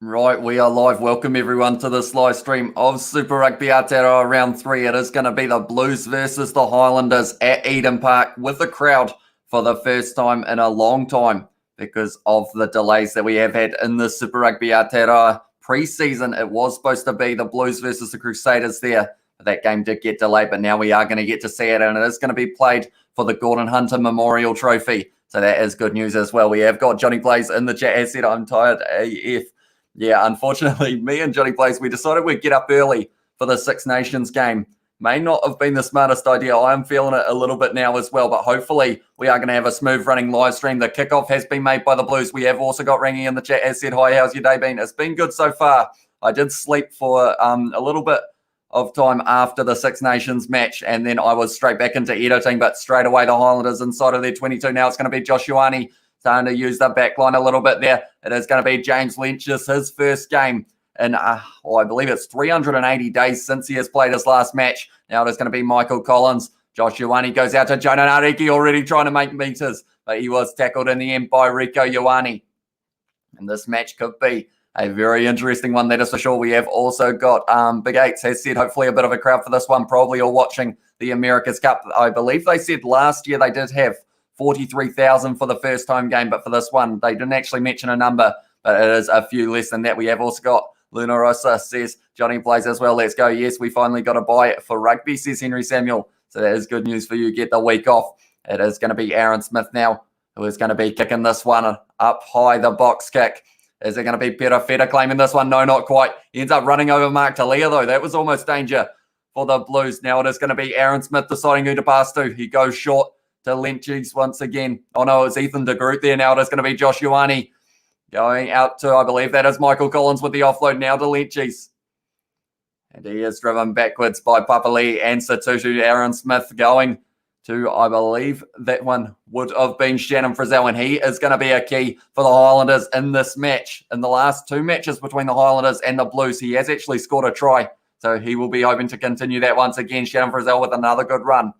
Right, we are live. Welcome everyone to this live stream of Super Rugby Aotearoa round 3. It is going to be the Blues versus the Highlanders at Eden Park with the crowd for the first time in a long time because of the delays that we have had in the Super Rugby Aotearoa pre-season. It was supposed to be the Blues versus the Crusaders there, but that game did get delayed, but now we are going to get to see it, and it is going to be played for the Gordon Hunter Memorial Trophy. So that is good news as well. We have got Johnny Blaze in the chat. Has said, I'm tired AF. Yeah, unfortunately, me and Johnny Blaze, we decided we'd get up early for the Six Nations game. May not have been the smartest idea. I am feeling it a little bit now as well, but hopefully we are going to have a smooth running live stream. The kickoff has been made by the Blues. We have also got ringing in the chat, has said, hi, how's your day been? It's been good so far. I did sleep for a little bit of time after the Six Nations match, and then I was straight back into editing, but straight away the Highlanders inside of their 22. Now it's going to be Josh Ioane starting to use the back line a little bit there. It is going to be James Lynch, his first game in, I believe it's 380 days since he has played his last match. Now it is going to be Michael Collins. Josh Ioane goes out to Jonah Nareki, already trying to make meters, but he was tackled in the end by Rico Ioane. And this match could be a very interesting one, that is for sure. We have also got Big Eights has said hopefully a bit of a crowd for this one, probably all watching the America's Cup. I believe they said last year they did have 43,000 for the first home game, but for this one, they didn't actually mention a number, but it is a few less than that. We have also got Luna Rosa says, Johnny Blaze as well, let's go. Yes, we finally got a buy for rugby, says Henry Samuel. So that is good news for you. Get the week off. It is going to be Aaron Smith now, who is going to be kicking this one up high, the box kick. Is it going to be Peter Feta claiming this one? No, not quite. He ends up running over Mark Talia, though. That was almost danger for the Blues. Now it is going to be Aaron Smith deciding who to pass to. He goes short to Lynchies once again. Oh no, it's Ethan de Groot there. Now it is going to be Josh Ioane going out to, I believe that is Michael Collins with the offload now to Lynchies. And he is driven backwards by Papali and Satutu. Aaron Smith going to, I believe that one would have been Shannon Frizzell, and he is going to be a key for the Highlanders in this match. In the last two matches between the Highlanders and the Blues, he has actually scored a try. So he will be hoping to continue that once again. Shannon Frizzell with another good run.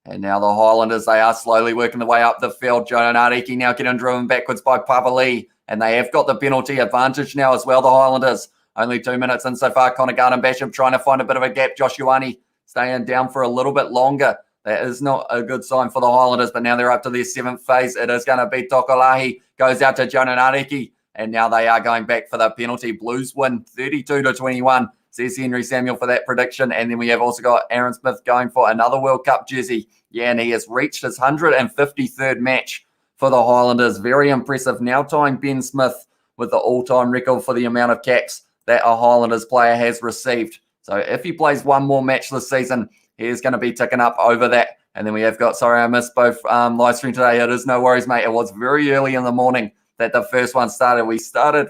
And now the Highlanders, they are slowly working their way up the field. Jonah Nareki now getting driven backwards by Papali. And they have got the penalty advantage now as well, the Highlanders. Only 2 minutes in so far. Connor Garden-Basham trying to find a bit of a gap. Josh Ioane staying down for a little bit longer. That is not a good sign for the Highlanders, but now they're up to their seventh phase. It is going to be Tokolahi. Goes out to Jonah Nareki. And now they are going back for the penalty. Blues win 32-21. Says Henry Samuel for that prediction. And then we have also got Aaron Smith going for another World Cup jersey. Yeah, and he has reached his 153rd match for the Highlanders. Very impressive. Now tying Ben Smith with the all-time record for the amount of caps that a Highlanders player has received. So if he plays one more match this season, he is going to be ticking up over that. And then we have got, sorry, I missed both live stream today. It is no worries, mate. It was very early in the morning that the first one started. We started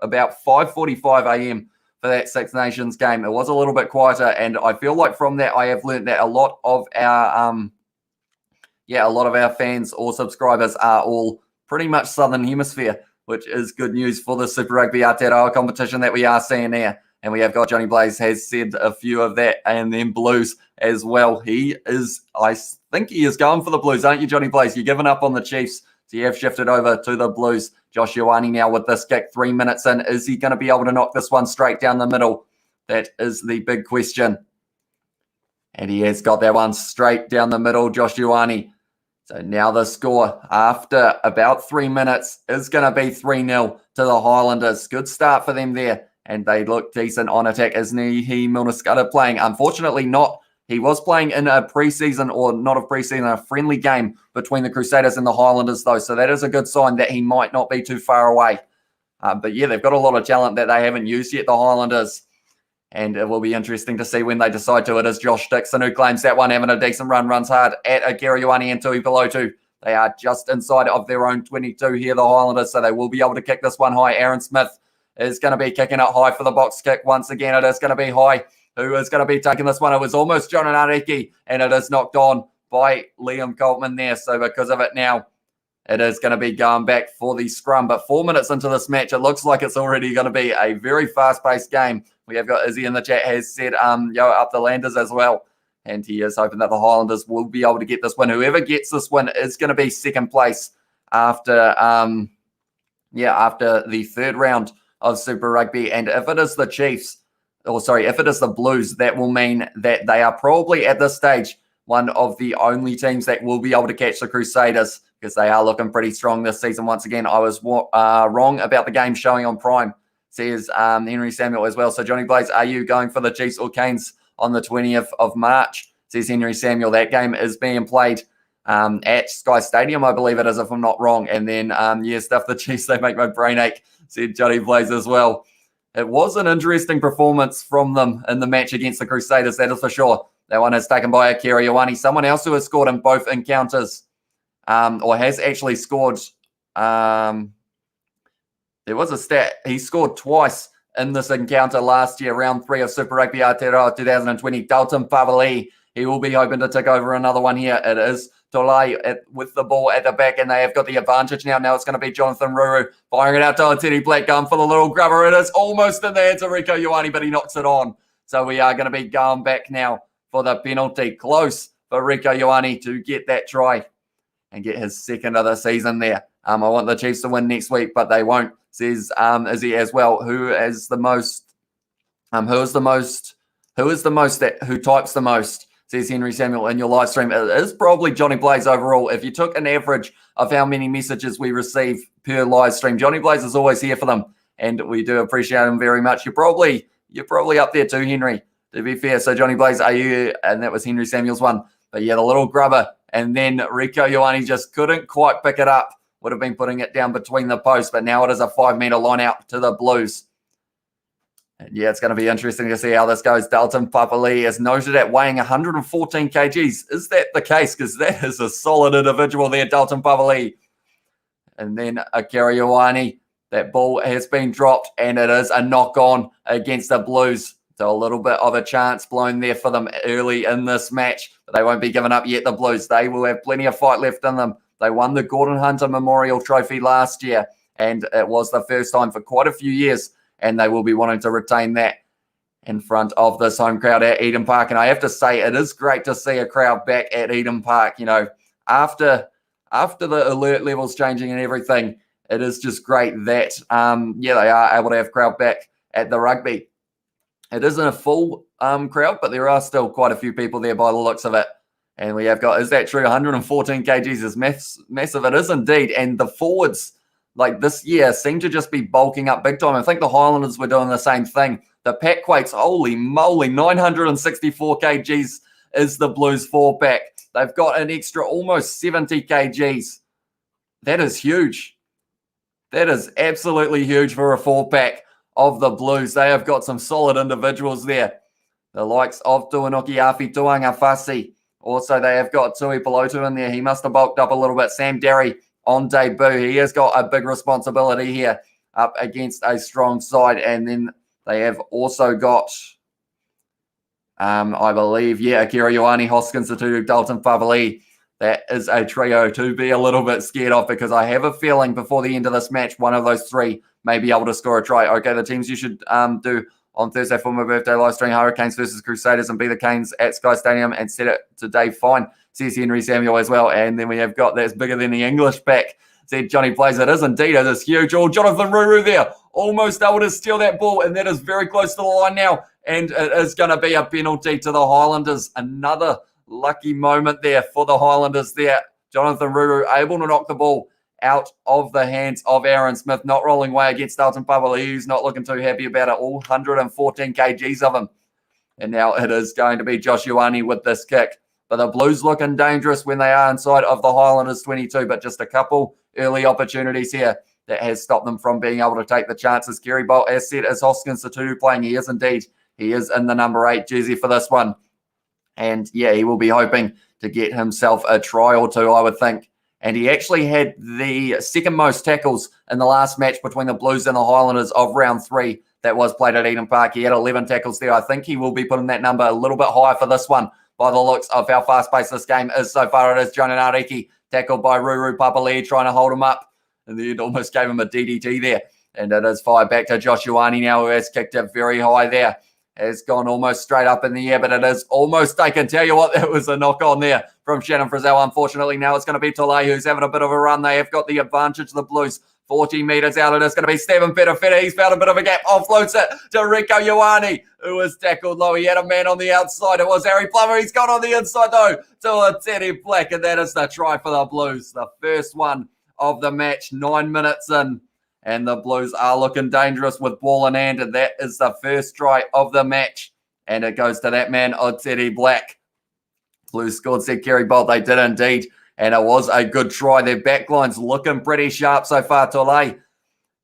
about 5:45 a.m. for that Six Nations game. It was a little bit quieter, and I feel like from that I have learned that a lot of our fans or subscribers are all pretty much Southern Hemisphere, which is good news for the Super Rugby Aotearoa competition that we are seeing there. And we have got Johnny Blaze has said a few of that, and then Blues as well. He is, I think he is going for the Blues, aren't you, Johnny Blaze? You're giving up on the Chiefs, so you have shifted over to the Blues. Josh Ioane now with this kick 3 minutes in. Is he going to be able to knock this one straight down the middle? That is the big question. And he has got that one straight down the middle, Josh Ioane. So now the score after about 3 minutes is going to be 3-0 to the Highlanders. Good start for them there. And they look decent on attack. Isn't he Milner-Scudder playing? Unfortunately not. He was playing in a preseason, or not a preseason, a friendly game between the Crusaders and the Highlanders, though. So that is a good sign that he might not be too far away. But yeah, they've got a lot of talent that they haven't used yet, the Highlanders. And it will be interesting to see when they decide to. It is Josh Dixon who claims that one, having a decent run, runs hard at a Gary Ioane and Tui below two. They are just inside of their own 22 here, the Highlanders, so they will be able to kick this one high. Aaron Smith is going to be kicking it high for the box kick. Once again, it is going to be high. Who is going to be taking this one? It was almost Jonah Nareki, and it is knocked on by Liam Coltman there. So because of it now, it is going to be going back for the scrum. But 4 minutes into this match, it looks like it's already going to be a very fast-paced game. We have got Izzy in the chat has said, yo, up the Landers as well. And he is hoping that the Highlanders will be able to get this win. Whoever gets this win is going to be second place after Yeah, after the third round of Super Rugby. And if it is the Chiefs, if it is the Blues, that will mean that they are probably at this stage one of the only teams that will be able to catch the Crusaders, because they are looking pretty strong this season. Once again, I was wrong about the game showing on Prime, says Henry Samuel as well. So Johnny Blaze, are you going for the Chiefs or Canes on the 20th of March? Says Henry Samuel. That game is being played at Sky Stadium, I believe it is, if I'm not wrong. And then, stuff the Chiefs, they make my brain ache, said Johnny Blaze as well. It was an interesting performance from them in the match against the Crusaders, that is for sure. That one is taken by Akira Ioane, someone else who has scored in both encounters, or has actually scored. There was a stat. He scored twice in this encounter last year, round 3 of Super Rugby Aotearoa 2020. Dalton Pavali, he will be hoping to tick over another one here. It is Tolai with the ball at the back, and they have got the advantage now. Now it's going to be Jonathan Ruru firing it out to Teddy Blackgum for the little grubber. It is almost in the hands of Rieko Ioane, but he knocks it on. So we are going to be going back now for the penalty. Close for Rieko Ioane to get that try and get his second of the season there. I want the Chiefs to win next week, but they won't, says Izzy as well. Who types the most? Says Henry Samuel in your live stream. It is probably Johnny Blaze overall. If you took an average of how many messages we receive per live stream, Johnny Blaze is always here for them, and we do appreciate him very much. You're probably up there too, Henry, to be fair. So Johnny Blaze, are you? And that was Henry Samuel's one. But yeah, the little grubber, and then Rieko Ioane just couldn't quite pick it up. Would have been putting it down between the posts, but now it is a 5-meter line out to the Blues. And yeah, it's going to be interesting to see how this goes. Dalton Papali is noted at weighing 114 kgs. Is that the case? Because that is a solid individual there, Dalton Papali. And then Akira Ioane, that ball has been dropped, and it is a knock-on against the Blues. So a little bit of a chance blown there for them early in this match, but they won't be giving up yet, the Blues. They will have plenty of fight left in them. They won the Gordon Hunter Memorial Trophy last year, and it was the first time for quite a few years, and they will be wanting to retain that in front of this home crowd at Eden Park. And I have to say, it is great to see a crowd back at Eden Park. You know, after the alert levels changing and everything, it is just great that, they are able to have crowd back at the rugby. It isn't a full crowd, but there are still quite a few people there by the looks of it. And we have got, is that true? 114 kgs is massive. It is indeed. And the forwards, like this year, seem to just be bulking up big time. I think the Highlanders were doing the same thing. The pack weights, holy moly, 964 kgs is the Blues 4-pack. They've got an extra almost 70 kgs. That is huge. That is absolutely huge for a 4-pack of the Blues. They have got some solid individuals there. The likes of Tuanuki Afi Tuangafasi. Also, they have got Tui Pelotu in there. He must have bulked up a little bit. Sam Derry on debut. He has got a big responsibility here up against a strong side. And then they have also got, I believe, Akira Ioane, Hoskins, Satutu, Dalton Favali. That is a trio to be a little bit scared of, because I have a feeling before the end of this match, one of those three may be able to score a try. Okay, the teams you should do on Thursday for my birthday live stream: Hurricanes versus Crusaders, and be the Canes at Sky Stadium and set it to Dave Fine, says Henry Samuel as well. And then we have got, that's bigger than the English pack, said Johnny Plays. It is indeed. It is huge. Oh, Jonathan Ruru there, almost able to steal that ball, and that is very close to the line now. And it is going to be a penalty to the Highlanders. Another lucky moment there for the Highlanders there. Jonathan Ruru able to knock the ball out of the hands of Aaron Smith, not rolling away against Dalton Pavali, who's not looking too happy about it. All 114 kgs of him. And now it is going to be Josh Ioane with this kick. But the Blues looking dangerous when they are inside of the Highlanders 22, but just a couple early opportunities here that has stopped them from being able to take the chances. Kerry Bolt, as said, is Hoskins Satutu playing. He is indeed. He is in the number 8 jersey for this one. And yeah, he will be hoping to get himself a try or two, I would think. And he actually had the second most tackles in the last match between the Blues and the Highlanders of round 3 that was played at Eden Park. He had 11 tackles there. I think he will be putting that number a little bit higher for this one by the looks of how fast-paced this game is so far. It is Jonan Ariki, tackled by Ruru Papali, trying to hold him up. And then it almost gave him a DDT there. And it is fired back to Josh Ioane now, who has kicked it very high there. Has gone almost straight up in the air, but it is almost taken. Tell you what, that was a knock on there from Shannon Frizzell. Unfortunately, now it's going to be Tolai who's having a bit of a run. They have got the advantage, the Blues. 40 metres out. It is going to be Stephen Petafetta. He's found a bit of a gap. Offloads it to Rico Ioane, who was tackled low. He had a man on the outside. It was Harry Plummer. He's got on the inside, though, to Teddy Black, and that is the try for the Blues. The first one of the match, 9 minutes in, and the Blues are looking dangerous with ball in hand, and that is the first try of the match, and it goes to that man, Teddy Black. Blues scored, said Kerry Bolt. They did indeed. And it was a good try. Their backline's looking pretty sharp so far. Tole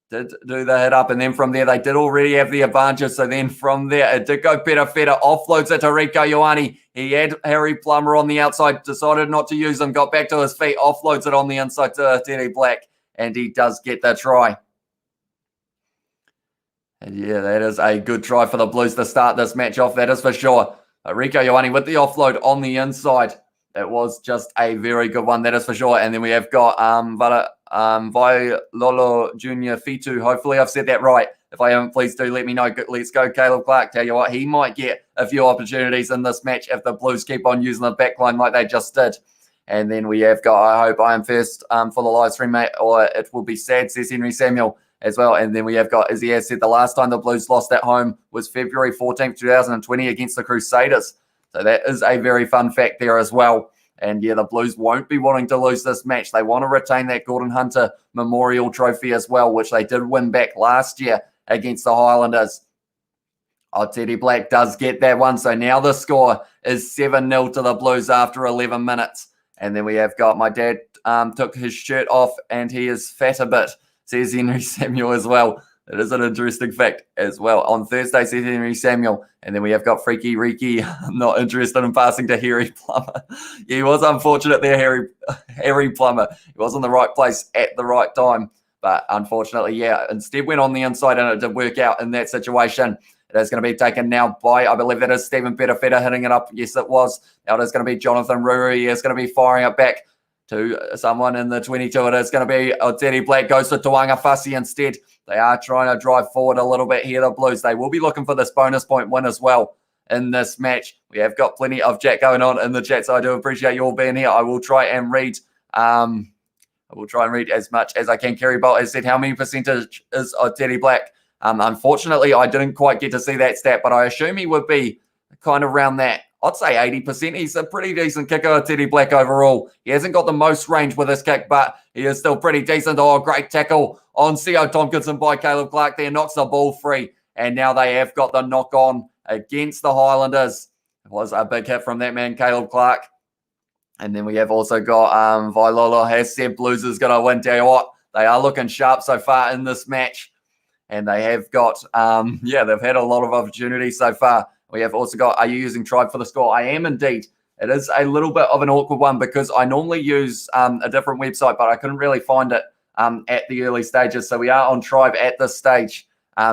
did do the hit up. And then from there, they did already have the advantage. So then from there, it did go Petafetta. Offloads it to Rico Ioane. He had Harry Plummer on the outside. Decided not to use him. Got back to his feet. Offloads it on the inside to Teddy Black. And he does get the try. And yeah, that is a good try for the Blues to start this match off. That is for sure. Rico Ioane with the offload on the inside. It was just a very good one, that is for sure. And then we have got Vailolo Junior Fitu. Hopefully I've said that right. If I haven't, please do let me know. Let's go, Caleb Clark. Tell you what, he might get a few opportunities in this match if the Blues keep on using the back line like they just did. And then we have got, I hope I am first for the live stream, mate, or it will be sad, says Henry Samuel as well. And then we have got, as he has said, the last time the Blues lost at home was February 14th, 2020 against the Crusaders. So that is a very fun fact there as well. And yeah, the Blues won't be wanting to lose this match. They want to retain that Gordon Hunter Memorial Trophy as well, which they did win back last year against the Highlanders. Teddy Black does get that one. So now the score is 7-0 to the Blues after 11 minutes. And then we have got, my dad took his shirt off and he is fat a bit, says Henry Samuel as well. It is an interesting fact as well. On Thursday, says Henry Samuel. And then we have got Freaky Riki, not interested in passing to Harry Plummer. Yeah, he was unfortunate there, Harry Plummer. He was in the right place at the right time. But unfortunately, yeah, instead went on the inside and it did work out in that situation. It is going to be taken now by, I believe that is Stephen Petafetta hitting it up. Yes, it was. Now it is going to be Jonathan Ruru. He is going to be firing it back to someone in the 22. It is going to be Teddy Black, goes to Tuanga Fussy instead. They are trying to drive forward a little bit here, the Blues. They will be looking for this bonus point win as well in this match. We have got plenty of chat going on in the chat, so I do appreciate you all being here. I will try and read as much as I can. Kerry Bolt has said, how many percentage is Teddy Black? Unfortunately, I didn't quite get to see that stat, but I assume he would be kind of around that. I'd say 80%. He's a pretty decent kicker, Teddy Black, overall. He hasn't got the most range with his kick, but he is still pretty decent. Oh, great tackle on C.O. Tompkinson by Caleb Clark there. Knocks the ball free. And now they have got the knock on against the Highlanders. It was a big hit from that man, Caleb Clark. And then we have also got Vailolo has said Blues is going to win. Tell you what, they are looking sharp so far in this match. And they have got, they've had a lot of opportunities so far. We have also got, are you using Tribe for the score? I am indeed. It is a little bit of an awkward one because I normally use a different website, but I couldn't really find it at the early stages. So we are on Tribe at this stage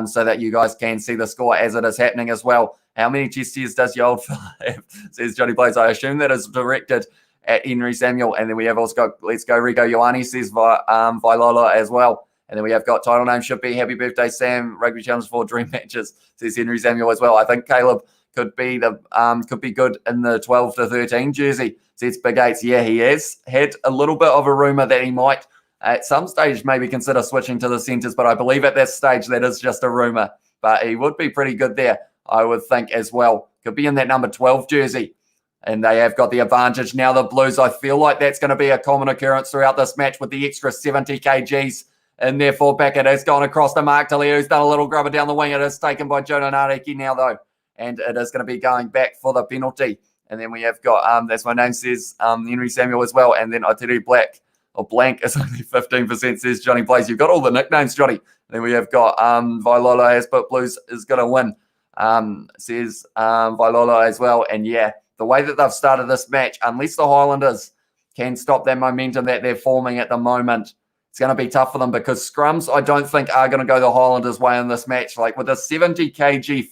so that you guys can see the score as it is happening as well. How many chest tears does your old fella have? Says Johnny Blaze. I assume that is directed at Henry Samuel. And then we have also got, let's go, Rico Ioane, says Vailolo as well. And then we have got title name should be Happy Birthday Sam, Rugby Challenge for Dream Matches, says Henry Samuel as well. I think Caleb could be good in the 12 to 13 jersey, says Big Eights. Yeah, he has had a little bit of a rumour that he might at some stage maybe consider switching to the centres, but I believe at that stage that is just a rumour. But he would be pretty good there, I would think as well. Could be in that number 12 jersey. And they have got the advantage. Now the Blues, I feel like that's going to be a common occurrence throughout this match with the extra 70 kgs. And therefore, back it has gone across to Mark Tully, who's done a little grubber down the wing. It is taken by Jonah Nareki now, though. And it is going to be going back for the penalty. And then we have got, that's my name says, Henry Samuel as well. And then Aotearoa Black, or Blank, is only 15%, says Johnny Blaze. You've got all the nicknames, Johnny. And then we have got Vailolo has put Blues is going to win, says Vailolo as well. And yeah, the way that they've started this match, unless the Highlanders can stop that momentum that they're forming at the moment, it's going to be tough for them because scrums, I don't think, are going to go the Highlanders' way in this match. Like with a 70 kg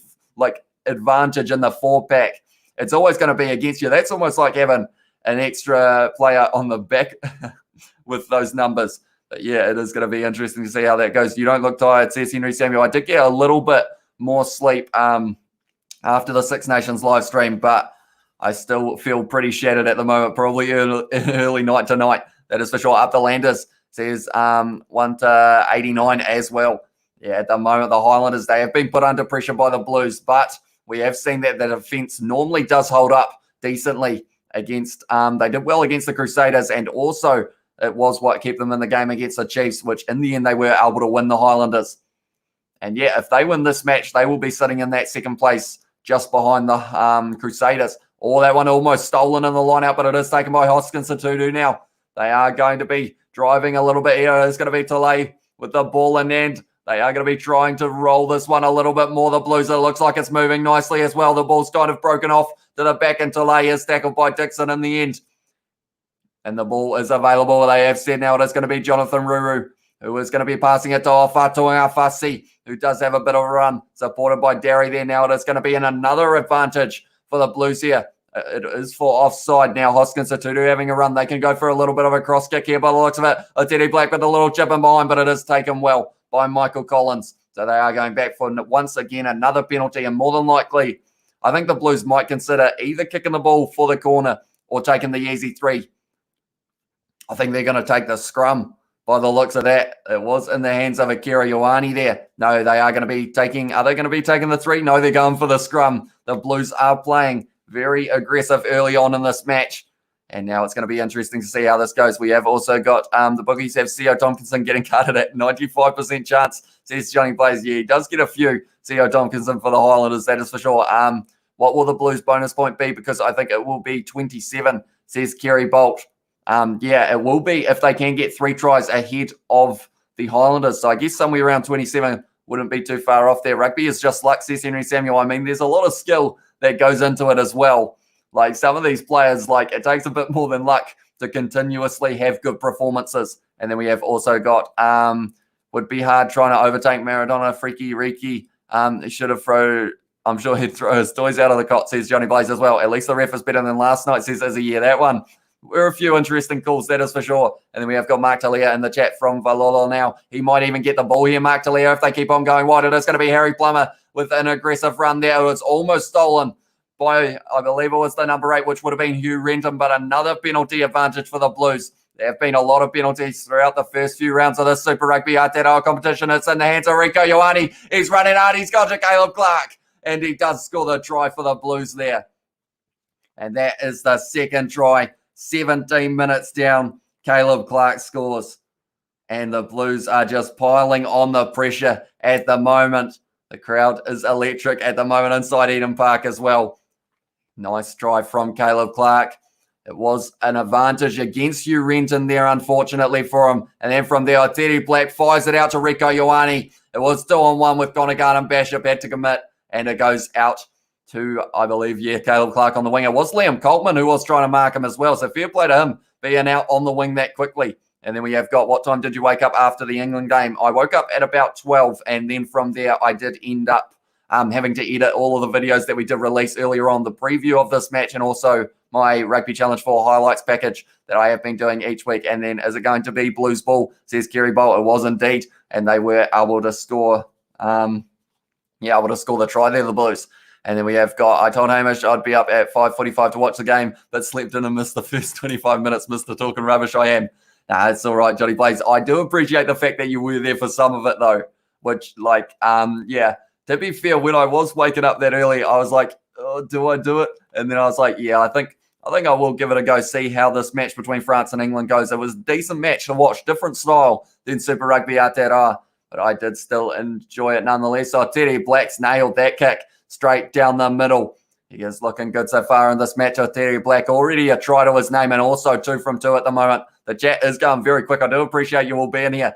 advantage in the 4-pack, it's always going to be against you. That's almost like having an extra player on the back with those numbers. But yeah, it is going to be interesting to see how that goes. You don't look tired, says Henry Samuel. I did get a little bit more sleep after the Six Nations live stream, but I still feel pretty shattered at the moment, probably early night tonight. That is for sure. Up the Landers says 1 to 89 as well. Yeah, at the moment, the Highlanders, they have been put under pressure by the Blues, but we have seen that the defence normally does hold up decently against, they did well against the Crusaders, and also it was what kept them in the game against the Chiefs, which in the end they were able to win the Highlanders. And yeah, if they win this match, they will be sitting in that second place just behind the Crusaders. Oh, that one almost stolen in the lineup, but it is taken by Hoskins and Tudu now. They are going to be driving a little bit here. It's going to be Talay with the ball in end. They are going to be trying to roll this one a little bit more. The Blues, it looks like it's moving nicely as well. The ball's kind of broken off to the back, and Talay is tackled by Dixon in the end. And the ball is available. They have said now it is going to be Jonathan Ruru, who is going to be passing it to Ofatoa Fasi, who does have a bit of a run, supported by Derry there. Now it is going to be in another advantage for the Blues here. It is for offside now. Hoskins and Tudu having a run. They can go for a little bit of a cross kick here by the looks of it. Teddy Black with a little chip in behind, but it is taken well by Michael Collins. So they are going back for, once again, another penalty. And more than likely, I think the Blues might consider either kicking the ball for the corner or taking the easy three. I think they're going to take the scrum by the looks of that. It was in the hands of Akira Ioane there. No, they are going to be taking, are they going to be taking the three? No, they're going for the scrum. The Blues are playing very aggressive early on in this match. And now it's going to be interesting to see how this goes. We have also got the bookies have C.O. Tompkinson getting cutted at 95% chance. Says Johnny Blaze. Yeah, he does get a few C.O. Tompkinson for the Highlanders, that is for sure. What will the Blues bonus point be? Because I think it will be 27, says Kerry Bolt. Yeah, it will be if they can get 3 tries ahead of the Highlanders. So I guess somewhere around 27 wouldn't be too far off there. Rugby is just luck, says Henry Samuel. I mean, there's a lot of skill that goes into it as well. Like some of these players, like it takes a bit more than luck to continuously have good performances. And then we have also got, would be hard trying to overtake Maradona, Freaky Riki. He should have thrown, I'm sure he'd throw his toys out of the cot, says Johnny Blaze as well. At least the ref is better than last night, says Izzy. Yeah, that one. We're a few interesting calls, that is for sure. And then we have got Mark Talia in the chat from Valolo now. He might even get the ball here, Mark Talia, if they keep on going wide. It is going to be Harry Plummer with an aggressive run there. It's almost stolen by, I believe it was the number 8, which would have been Hugh Renton, but another penalty advantage for the Blues. There have been a lot of penalties throughout the first few rounds of this Super Rugby Aotearoa competition. It's in the hands of Rieko Ioane. He's running hard. He's got to Caleb Clark, and he does score the try for the Blues there. And that is the second try. 17 minutes down, Caleb Clark scores. And the Blues are just piling on the pressure at the moment. The crowd is electric at the moment inside Eden Park as well. Nice try from Caleb Clark. It was an advantage against Hugh Renton there, unfortunately, for him. And then from there, Teddy Black fires it out to Rieko Ioane. It was 2-on-1 with Donegan and Bishop had to commit. And it goes out to, I believe, Caleb Clark on the wing. It was Liam Coltman who was trying to mark him as well. So fair play to him being out on the wing that quickly. And then we have got, what time did you wake up after the England game? I woke up at about 12. And then from there, I did end up having to edit all of the videos that we did release earlier on, the preview of this match and also my Rugby Challenge 4 highlights package that I have been doing each week. And then is it going to be Blues Ball, says Kerry Bolt. It was indeed. And they were able to score, able to score the try there, the Blues. And then we have got, I told Hamish I'd be up at 5:45 to watch the game, but slept in and missed the first 25 minutes, Mr. Talking Rubbish. I am. Nah, it's all right, Johnny Blaze. I do appreciate the fact that you were there for some of it, though, which, to be fair, when I was waking up that early, I was like, oh, do I do it? And then I was like, yeah, I think I will give it a go, see how this match between France and England goes. It was a decent match to watch, different style than Super Rugby Aotearoa, but I did still enjoy it nonetheless. So Teddy Black's nailed that kick straight down the middle. He is looking good so far in this match. Terry Black already a try to his name and also 2 from 2 at the moment. The chat is going very quick. I do appreciate you all being here.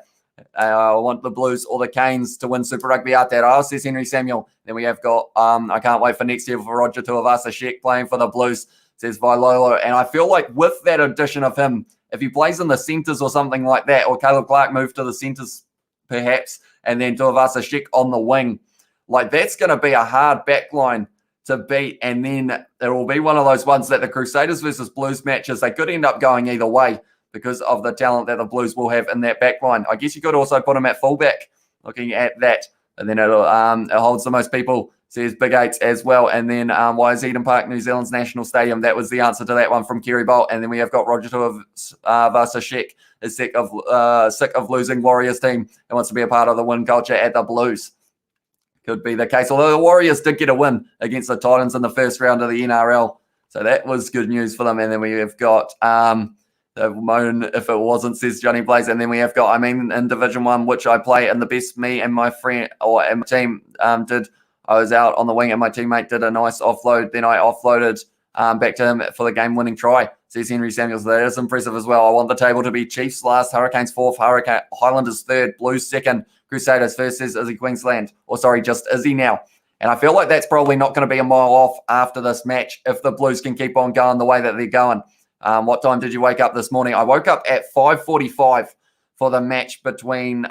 I want the Blues or the Canes to win Super Rugby Aotearoa, says Henry Samuel. Then we have got, I can't wait for next year for Roger Tuivasa-Sheck playing for the Blues, says Vailolo. And I feel like with that addition of him, if he plays in the centres or something like that, or Caleb Clark move to the centres perhaps, and then Tuivasa-Sheck on the wing, like that's going to be a hard backline to beat. And then it will be one of those ones that the Crusaders versus Blues matches, they could end up going either way because of the talent that the Blues will have in that backline. I guess you could also put him at fullback, looking at that. And then it holds the most people, says Big Eights as well. And then why is Eden Park New Zealand's national stadium? That was the answer to that one from Kerry Bolt. And then we have got Roger Vasashek is sick of losing Warriors team and wants to be a part of the win culture at the Blues. Could be the case, although the Warriors did get a win against the Titans in the first round of the NRL. So that was good news for them. And then we have got the moan if it wasn't, says Johnny Blaze. And then we have got, in Division 1, which I play, and the best me and my friend and my team did. I was out on the wing and my teammate did a nice offload. Then I offloaded back to him for the game-winning try, says Henry Samuels. That is impressive as well. I want the table to be Chiefs last, Hurricanes fourth, Highlanders third, Blues second, Crusaders first, says Izzy Queensland. Or sorry, just Izzy now. And I feel like that's probably not going to be a mile off after this match if the Blues can keep on going the way that they're going. What time did you wake up this morning? I woke up at 5:45 for the match between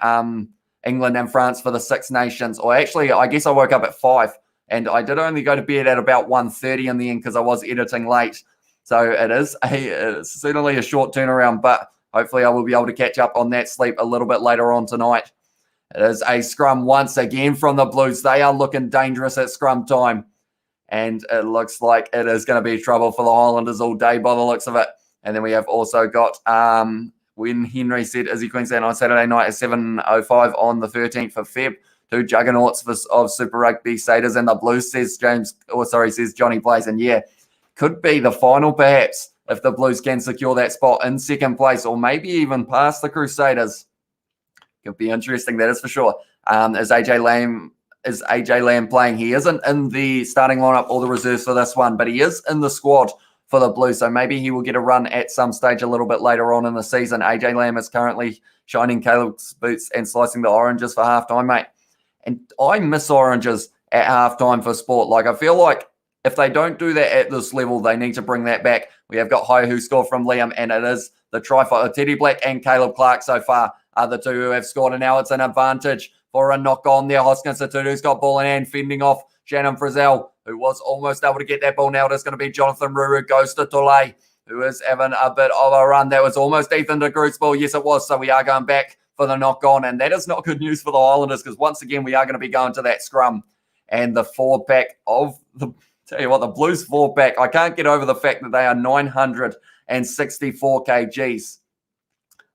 England and France for the Six Nations. Or actually, I guess I woke up at 5. And I did only go to bed at about 1:30 in the end because I was editing late. So it's certainly a short turnaround, but hopefully I will be able to catch up on that sleep a little bit later on tonight. It is a scrum once again from the Blues. They are looking dangerous at scrum time. And it looks like it is going to be trouble for the Highlanders all day by the looks of it. And then we have also got, when Henry said Izzy Queensland on Saturday night at 7:05 on the 13th of Feb. Two juggernauts of Super Rugby, Crusaders and the Blues, says Johnny Blaze. And yeah, could be the final perhaps if the Blues can secure that spot in second place or maybe even past the Crusaders. Could be interesting, that is for sure. Is AJ Lamb playing? He isn't in the starting lineup or the reserves for this one, but he is in the squad for the Blues, so maybe he will get a run at some stage a little bit later on in the season. AJ Lamb is currently shining Caleb's boots and slicing the oranges for halftime, mate. And I miss oranges at halftime for sport. Like, I feel like if they don't do that at this level, they need to bring that back. We have got Who scored from Liam, and it is the try for Teddy Black and Caleb Clark so far are the two who have scored, and now it's an advantage for a knock on there. Hoskins Satutu's got ball in hand, fending off Shannon Frizzell, who was almost able to get that ball. Now it is going to be Jonathan Ruru, goes to Tole, who is having a bit of a run. That was almost Ethan de Groot's ball. Yes, it was. So we are going back for the knock on, and that is not good news for the Highlanders because once again, we are going to be going to that scrum. And the four-pack of the, tell you what, the Blues four-pack, I can't get over the fact that they are 964 kgs.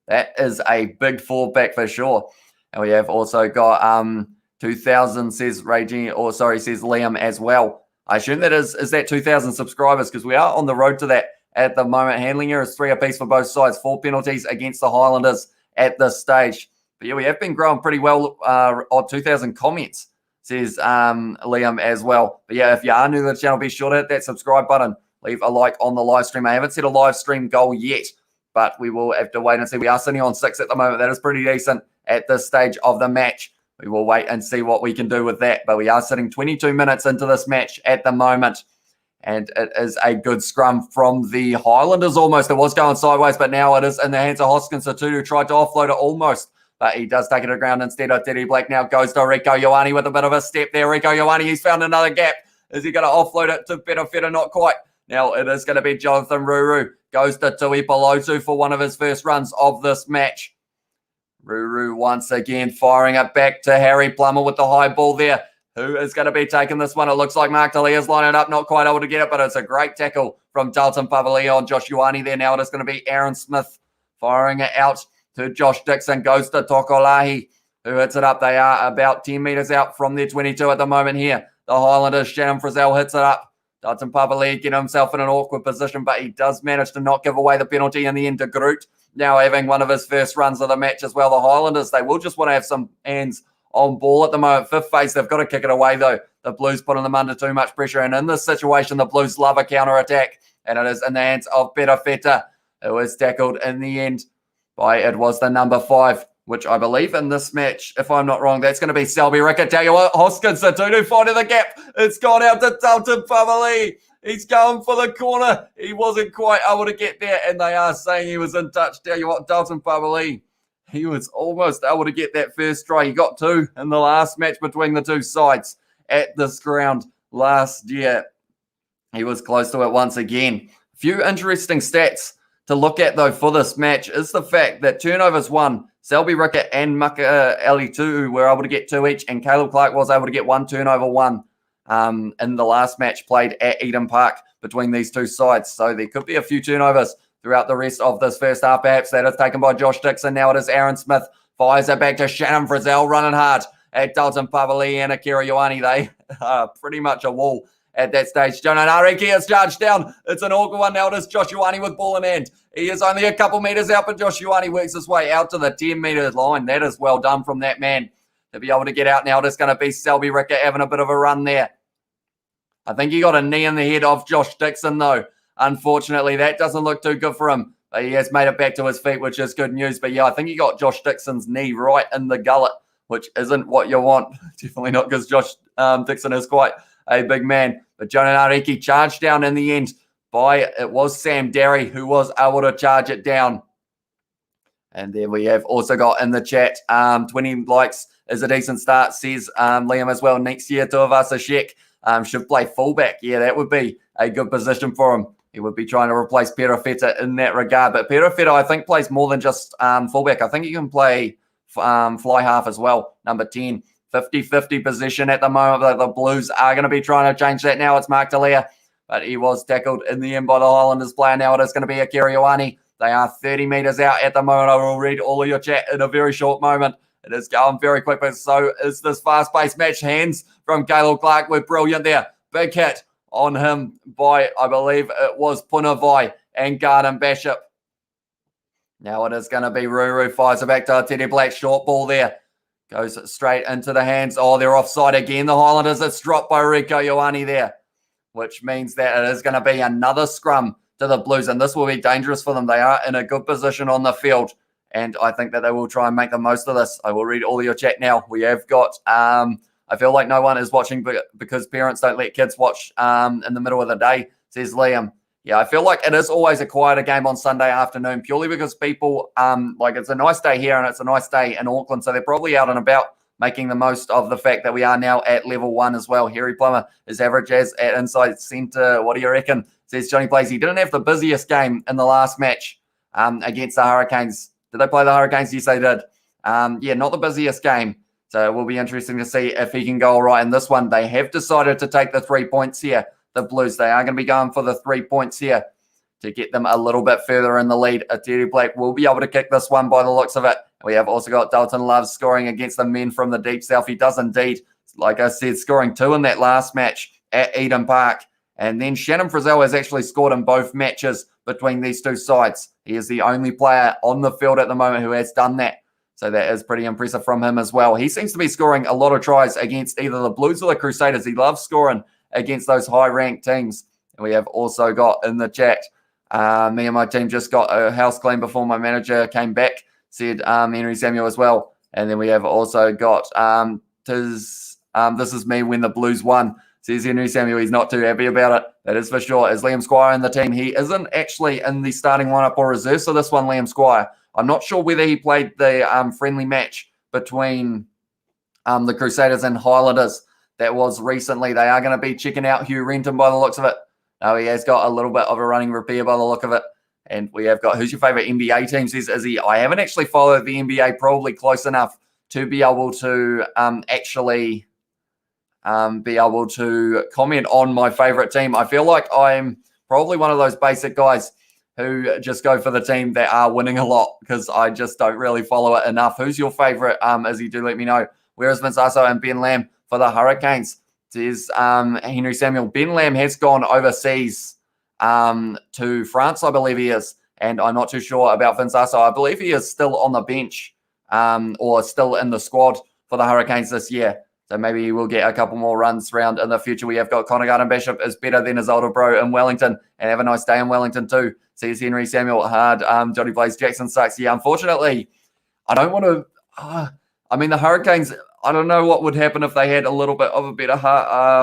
That is a big four-pack for sure. And we have also got 2,000, says Liam as well. I assume that is that 2,000 subscribers because we are on the road to that at the moment. Handling errors 3 apiece for both sides, 4 penalties against the Highlanders at this stage. But yeah, we have been growing pretty well. 2,000 comments, says Liam as well. But yeah, if you are new to the channel, be sure to hit that subscribe button. Leave a like on the live stream. I haven't set a live stream goal yet, but we will have to wait and see. We are sitting on 6 at the moment. That is pretty decent at this stage of the match. We will wait and see what we can do with that. But we are sitting 22 minutes into this match at the moment. And it is a good scrum from the Highlanders almost. It was going sideways, but now it is in the hands of Hoskins Satutu. Tried to offload it almost, but he does take it to the ground instead of Teddy Black. Now goes to Rico Ioane with a bit of a step there. Rico Ioane, he's found another gap. Is he going to offload it to Feta? Not quite. Now it is going to be Jonathan Ruru. Goes to Tui Pelotu for one of his first runs of this match. Ruru once again firing it back to Harry Plummer with the high ball there. Who is going to be taking this one? It looks like Mark Talia is lining up, not quite able to get it, but it's a great tackle from Dalton Pavali on Josh Ioane there. Now it is going to be Aaron Smith firing it out to Josh Dixon. Goes to Tokolahi, who hits it up. They are about 10 metres out from their 22 at the moment here. The Highlanders, Shannon Frizzell hits it up. Dalton Pavali getting himself in an awkward position, but he does manage to not give away the penalty in the end to Groot. Now having one of his first runs of the match as well. The Highlanders, they will just want to have some hands on ball at the moment. Fifth face, they've got to kick it away though. The Blues putting them under too much pressure. And in this situation, the Blues love a counter-attack. And it is in the hands of Peter Feta, who was tackled in the end by, it was the number 5, which I believe in this match, if I'm not wrong, that's going to be Selby Rickett. Tell you what, Hoskins Satutu finding the gap. It's gone out to Dalton Pavali. He's going for the corner. He wasn't quite able to get there, and they are saying he was in touch. Tell you what, Dalton Pavali, he was almost able to get that first try. He got 2 in the last match between the two sides at this ground last year. He was close to it once again. A few interesting stats to look at, though, for this match is the fact that turnovers won. Selby Rickett and Maka Ali 2 were able to get 2 each, and Caleb Clark was able to get 1 turnover, 1 in the last match played at Eden Park between these two sides. So there could be a few turnovers throughout the rest of this first half. Perhaps that is taken by Josh Dixon. Now it is Aaron Smith. Fires it back to Shannon Frizzell, running hard at Dalton Pavali and Akira Ioane. They are pretty much a wall at that stage. Jonah Nariki has charged down. It's an awkward one now. It is Josh Ioane with ball in hand. He is only a couple metres out, but Josh Ioane works his way out to the 10-metre line. That is well done from that man to be able to get out now. It's going to be Selby Rickett having a bit of a run there. I think he got a knee in the head of Josh Dixon, though. Unfortunately, that doesn't look too good for him. But he has made it back to his feet, which is good news. But yeah, I think he got Josh Dixon's knee right in the gullet, which isn't what you want. Definitely not, because Josh Dixon is quite a big man. But Jonah Nariki charged down in the end it was Sam Derry who was able to charge it down. And then we have also got in the chat, 20 likes is a decent start, says Liam as well. Next year, Tuivasa Sheck should play fullback. Yeah, that would be a good position for him. He would be trying to replace Perofeta in that regard. But Perofeta, I think, plays more than just fullback. I think he can play fly half as well, number 10. 50-50 position at the moment. The Blues are going to be trying to change that now. It's Mark Delia, but he was tackled in the end by the Highlanders player. Now it is going to be Akira Ioane. They are 30 metres out at the moment. I will read all of your chat in a very short moment. It is going very quick, but so is this fast-paced match. Hands from Caleb Clark were brilliant there. Big hit on him by, I believe it was Punavai and Garden Bishop. Now it is going to be Ruru. Fires it back to Teddy Black. Short ball there. Goes straight into the hands. Oh, they're offside again. The Highlanders. It's dropped by Rieko Ioane there, which means that it is going to be another scrum to the Blues, and this will be dangerous for them. They are in a good position on the field, and I think that they will try and make the most of this. I will read all of your chat now. We have got, I feel like no one is watching because parents don't let kids watch in the middle of the day, says Liam. Yeah, I feel like it is always a quieter game on Sunday afternoon, purely because people, like it's a nice day here and it's a nice day in Auckland, so they're probably out and about making the most of the fact that we are now at level 1 as well. Harry Plummer is average as at inside centre. What do you reckon? Says Johnny Plays. He didn't have the busiest game in the last match against the Hurricanes. Did they play the Hurricanes? Yes, they did. Yeah, not the busiest game. So it will be interesting to see if he can go all right in this one. They have decided to take the 3 points here. The Blues, they are going to be going for the 3 points here to get them a little bit further in the lead. Teddy Black will be able to kick this one by the looks of it. We have also got Dalton Love scoring against the men from the deep south. He does indeed, like I said, scoring 2 in that last match at Eden Park. And then Shannon Frizzell has actually scored in both matches between these two sides. He is the only player on the field at the moment who has done that. So that is pretty impressive from him as well. He seems to be scoring a lot of tries against either the Blues or the Crusaders. He loves scoring against those high-ranked teams. And we have also got in the chat, me and my team just got a house clean before my manager came back, said Henry Samuel as well. And then we have also got, this is me when the Blues won, says Henry Samuel. He's not too happy about it. That is for sure. Is Liam Squire in the team? He isn't actually in the starting lineup or reserve. So this one, Liam Squire. I'm not sure whether he played the friendly match between the Crusaders and Highlanders. That was recently. They are going to be checking out Hugh Renton by the looks of it. No, he has got a little bit of a running repair by the look of it. And we have got, who's your favourite NBA team, says Izzy. I haven't actually followed the NBA probably close enough to be able to actually be able to comment on my favourite team. I feel like I'm probably one of those basic guys who just go for the team that are winning a lot because I just don't really follow it enough. Who's your favourite, Izzy? Do let me know. Where is Vince Aso and Ben Lamb for the Hurricanes? Says Henry Samuel. Ben Lamb has gone overseas to France, I believe he is. And I'm not too sure about Vince Aso. I believe he is still on the bench or still in the squad for the Hurricanes this year. So maybe he will get a couple more runs around in the future. We have got Connor Garden Bishop is better than his older bro in Wellington. And have a nice day in Wellington too. Says Henry Samuel. Hard. Johnny Blaze Jackson sucks. Yeah, unfortunately, I don't want to... I mean, the Hurricanes... I don't know what would happen if they had a little bit of a better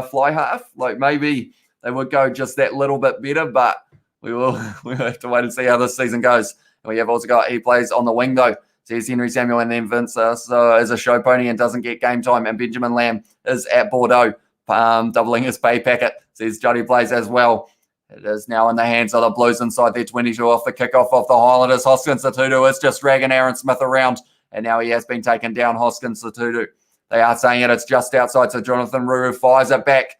fly half. Like maybe they would go just that little bit better, but we'll have to wait and see how this season goes. And we have also got he plays on the wing though, says Henry Samuel, and then Vince is a show pony and doesn't get game time. And Benjamin Lamb is at Bordeaux, doubling his pay packet, says Johnny plays as well. It is now in the hands of the Blues inside their 22 off the kickoff of the Highlanders. Hoskins Satutu is just dragging Aaron Smith around, and now he has been taken down, Hoskins Satutu. They are saying it's just outside, so Jonathan Ruru fires it back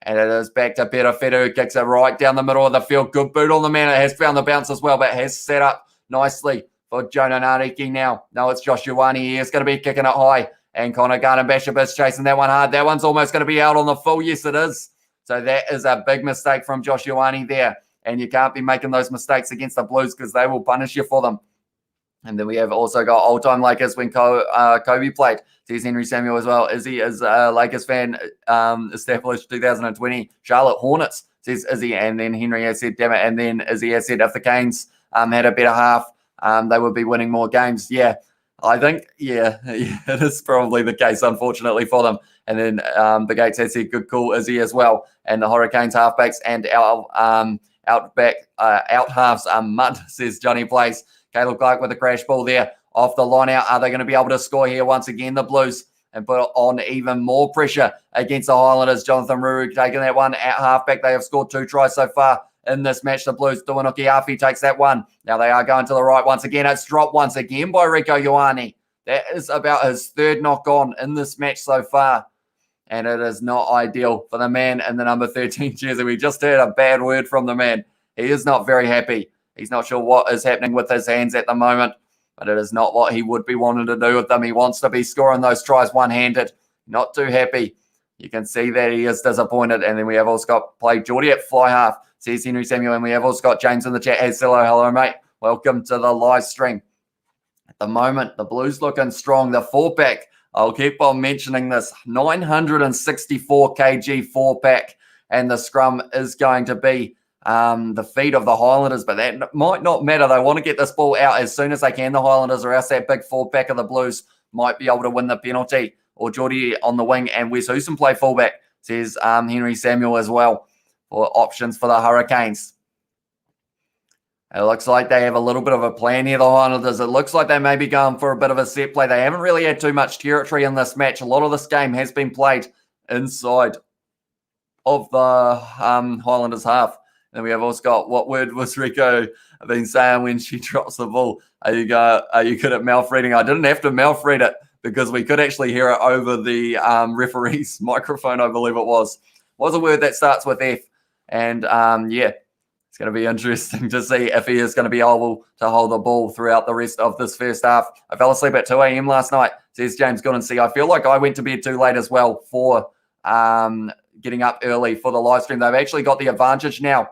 And it is back to Perofeta, who kicks it right down the middle of the field. Good boot on the man. It has found the bounce as well, but has set up nicely for Jonah Nariki now. No, it's Josh Ioane. He is going to be kicking it high. And Connor Garden-Bishop is chasing that one hard. That one's almost going to be out on the full. Yes, it is. So that is a big mistake from Josh Ioane there. And you can't be making those mistakes against the Blues because they will punish you for them. And then we have also got old-time Lakers when Kobe played. There's Henry Samuel as well. Izzy is a Lakers fan, established 2020. Charlotte Hornets, says Izzy. And then Henry has said, damn it. And then Izzy has said, if the Canes had a better half, they would be winning more games. Yeah, I think, it is probably the case, unfortunately, for them. And then the Gates has said, good call, Izzy, as well. And the Hurricanes halfbacks and our out halves are mud, says Johnny Place. Caleb Clark with a crash ball there off the line out. Are they going to be able to score here once again, the Blues, and put on even more pressure against the Highlanders? Jonathan Ruru taking that one at halfback. They have scored 2 tries so far in this match. The Blues, Tuanuki Afi takes that one. Now they are going to the right once again. It's dropped once again by Rieko Ioane. That is about his 3rd knock on in this match so far. And it is not ideal for the man in the number 13 jersey. We just heard a bad word from the man. He is not very happy. He's not sure what is happening with his hands at the moment, but it is not what he would be wanting to do with them. He wants to be scoring those tries one-handed. Not too happy. You can see that he is disappointed. And then we have also got play Geordie at fly half, says Henry Samuel. And we have also got James in the chat. Hey, hello, mate. Welcome to the live stream. At the moment, the Blues looking strong. The 4-pack, I'll keep on mentioning this, 964 kg 4-pack. And the scrum is going to be the feet of the Highlanders, but that might not matter. They want to get this ball out as soon as they can, the Highlanders, or else that big 4-pack of the Blues might be able to win the penalty. Or Geordie on the wing and Wes Houston play fullback, says Henry Samuel as well, for options for the Hurricanes. It looks like they have a little bit of a plan here, the Highlanders. It looks like they may be going for a bit of a set play. They haven't really had too much territory in this match. A lot of this game has been played inside of the Highlanders half. And we have also got, what word was Rieko been saying when she drops the ball? Are you good at mouth reading? I didn't have to mouth read it because we could actually hear it over the referee's microphone, I believe it was. Was a word that starts with F. And it's going to be interesting to see if he is going to be able to hold the ball throughout the rest of this first half. I fell asleep at 2 a.m. last night, says James Gooden. See, I feel like I went to bed too late as well for getting up early for the live stream. They've actually got the advantage now.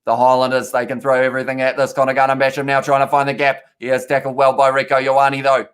The Highlanders, they can throw everything at this. Connor Garden-Bishop now trying to find the gap. He has tackled well by Rieko Ioane, though.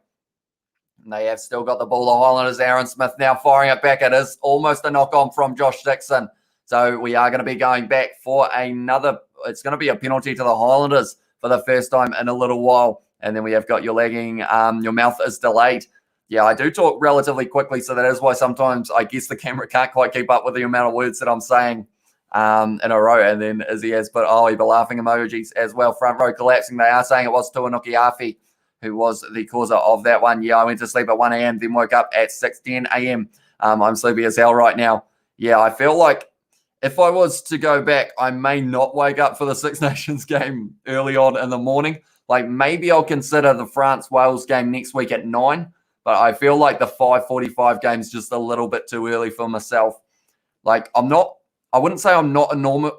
And they have still got the ball. The Highlanders, Aaron Smith now firing it back. It is almost a knock-on from Josh Dixon. So we are going to be going back for another. It's going to be a penalty to the Highlanders for the first time in a little while. And then we have got your lagging. Your mouth is delayed. Yeah, I do talk relatively quickly, so that is why sometimes I guess the camera can't quite keep up with the amount of words that I'm saying in a row. And then Izzy has put the laughing emojis as well. Front row collapsing. They are saying it was Tuanuki Afi who was the causer of that one. Yeah, I went to sleep at 1 a.m., then woke up at 6:10 a.m. I'm sleepy as hell right now. Yeah, I feel like if I was to go back, I may not wake up for the Six Nations game early on in the morning. Like maybe I'll consider the France-Wales game next week at 9, but I feel like the 5:45 game is just a little bit too early for myself. Like I wouldn't say I'm not a normal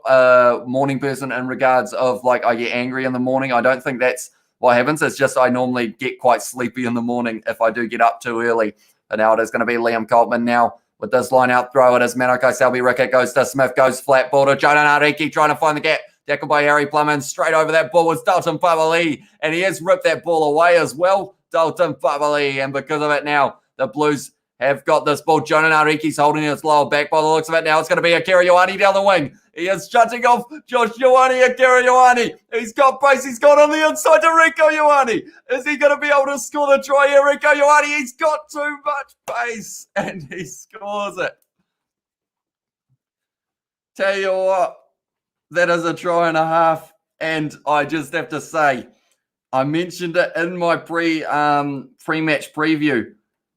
morning person in regards of like I get angry in the morning. I don't think that's what happens. It's just I normally get quite sleepy in the morning if I do get up too early. But now it is going to be Liam Coltman now with this line out throw. It is Manoko Selby Rickett goes to Smith, goes flat ball to Jonah Nariki trying to find the gap. Tackled by Harry Plumman. Straight over that ball was Dalton Papali. And he has ripped that ball away as well. Dalton Papali. And because of it now, the Blues have got this ball. Jonah Nariki's holding his lower back by the looks of it. Now it's going to be Akira Ioane down the wing. He is shutting off Josh Ioane. Akira Ioane. He's got pace. He's got on the inside to Rieko Ioane. Is he going to be able to score the try here? Rieko Ioane. He's got too much pace. And he scores it. Tell you what, that is a try and a half. And I just have to say, I mentioned it in my pre-match preview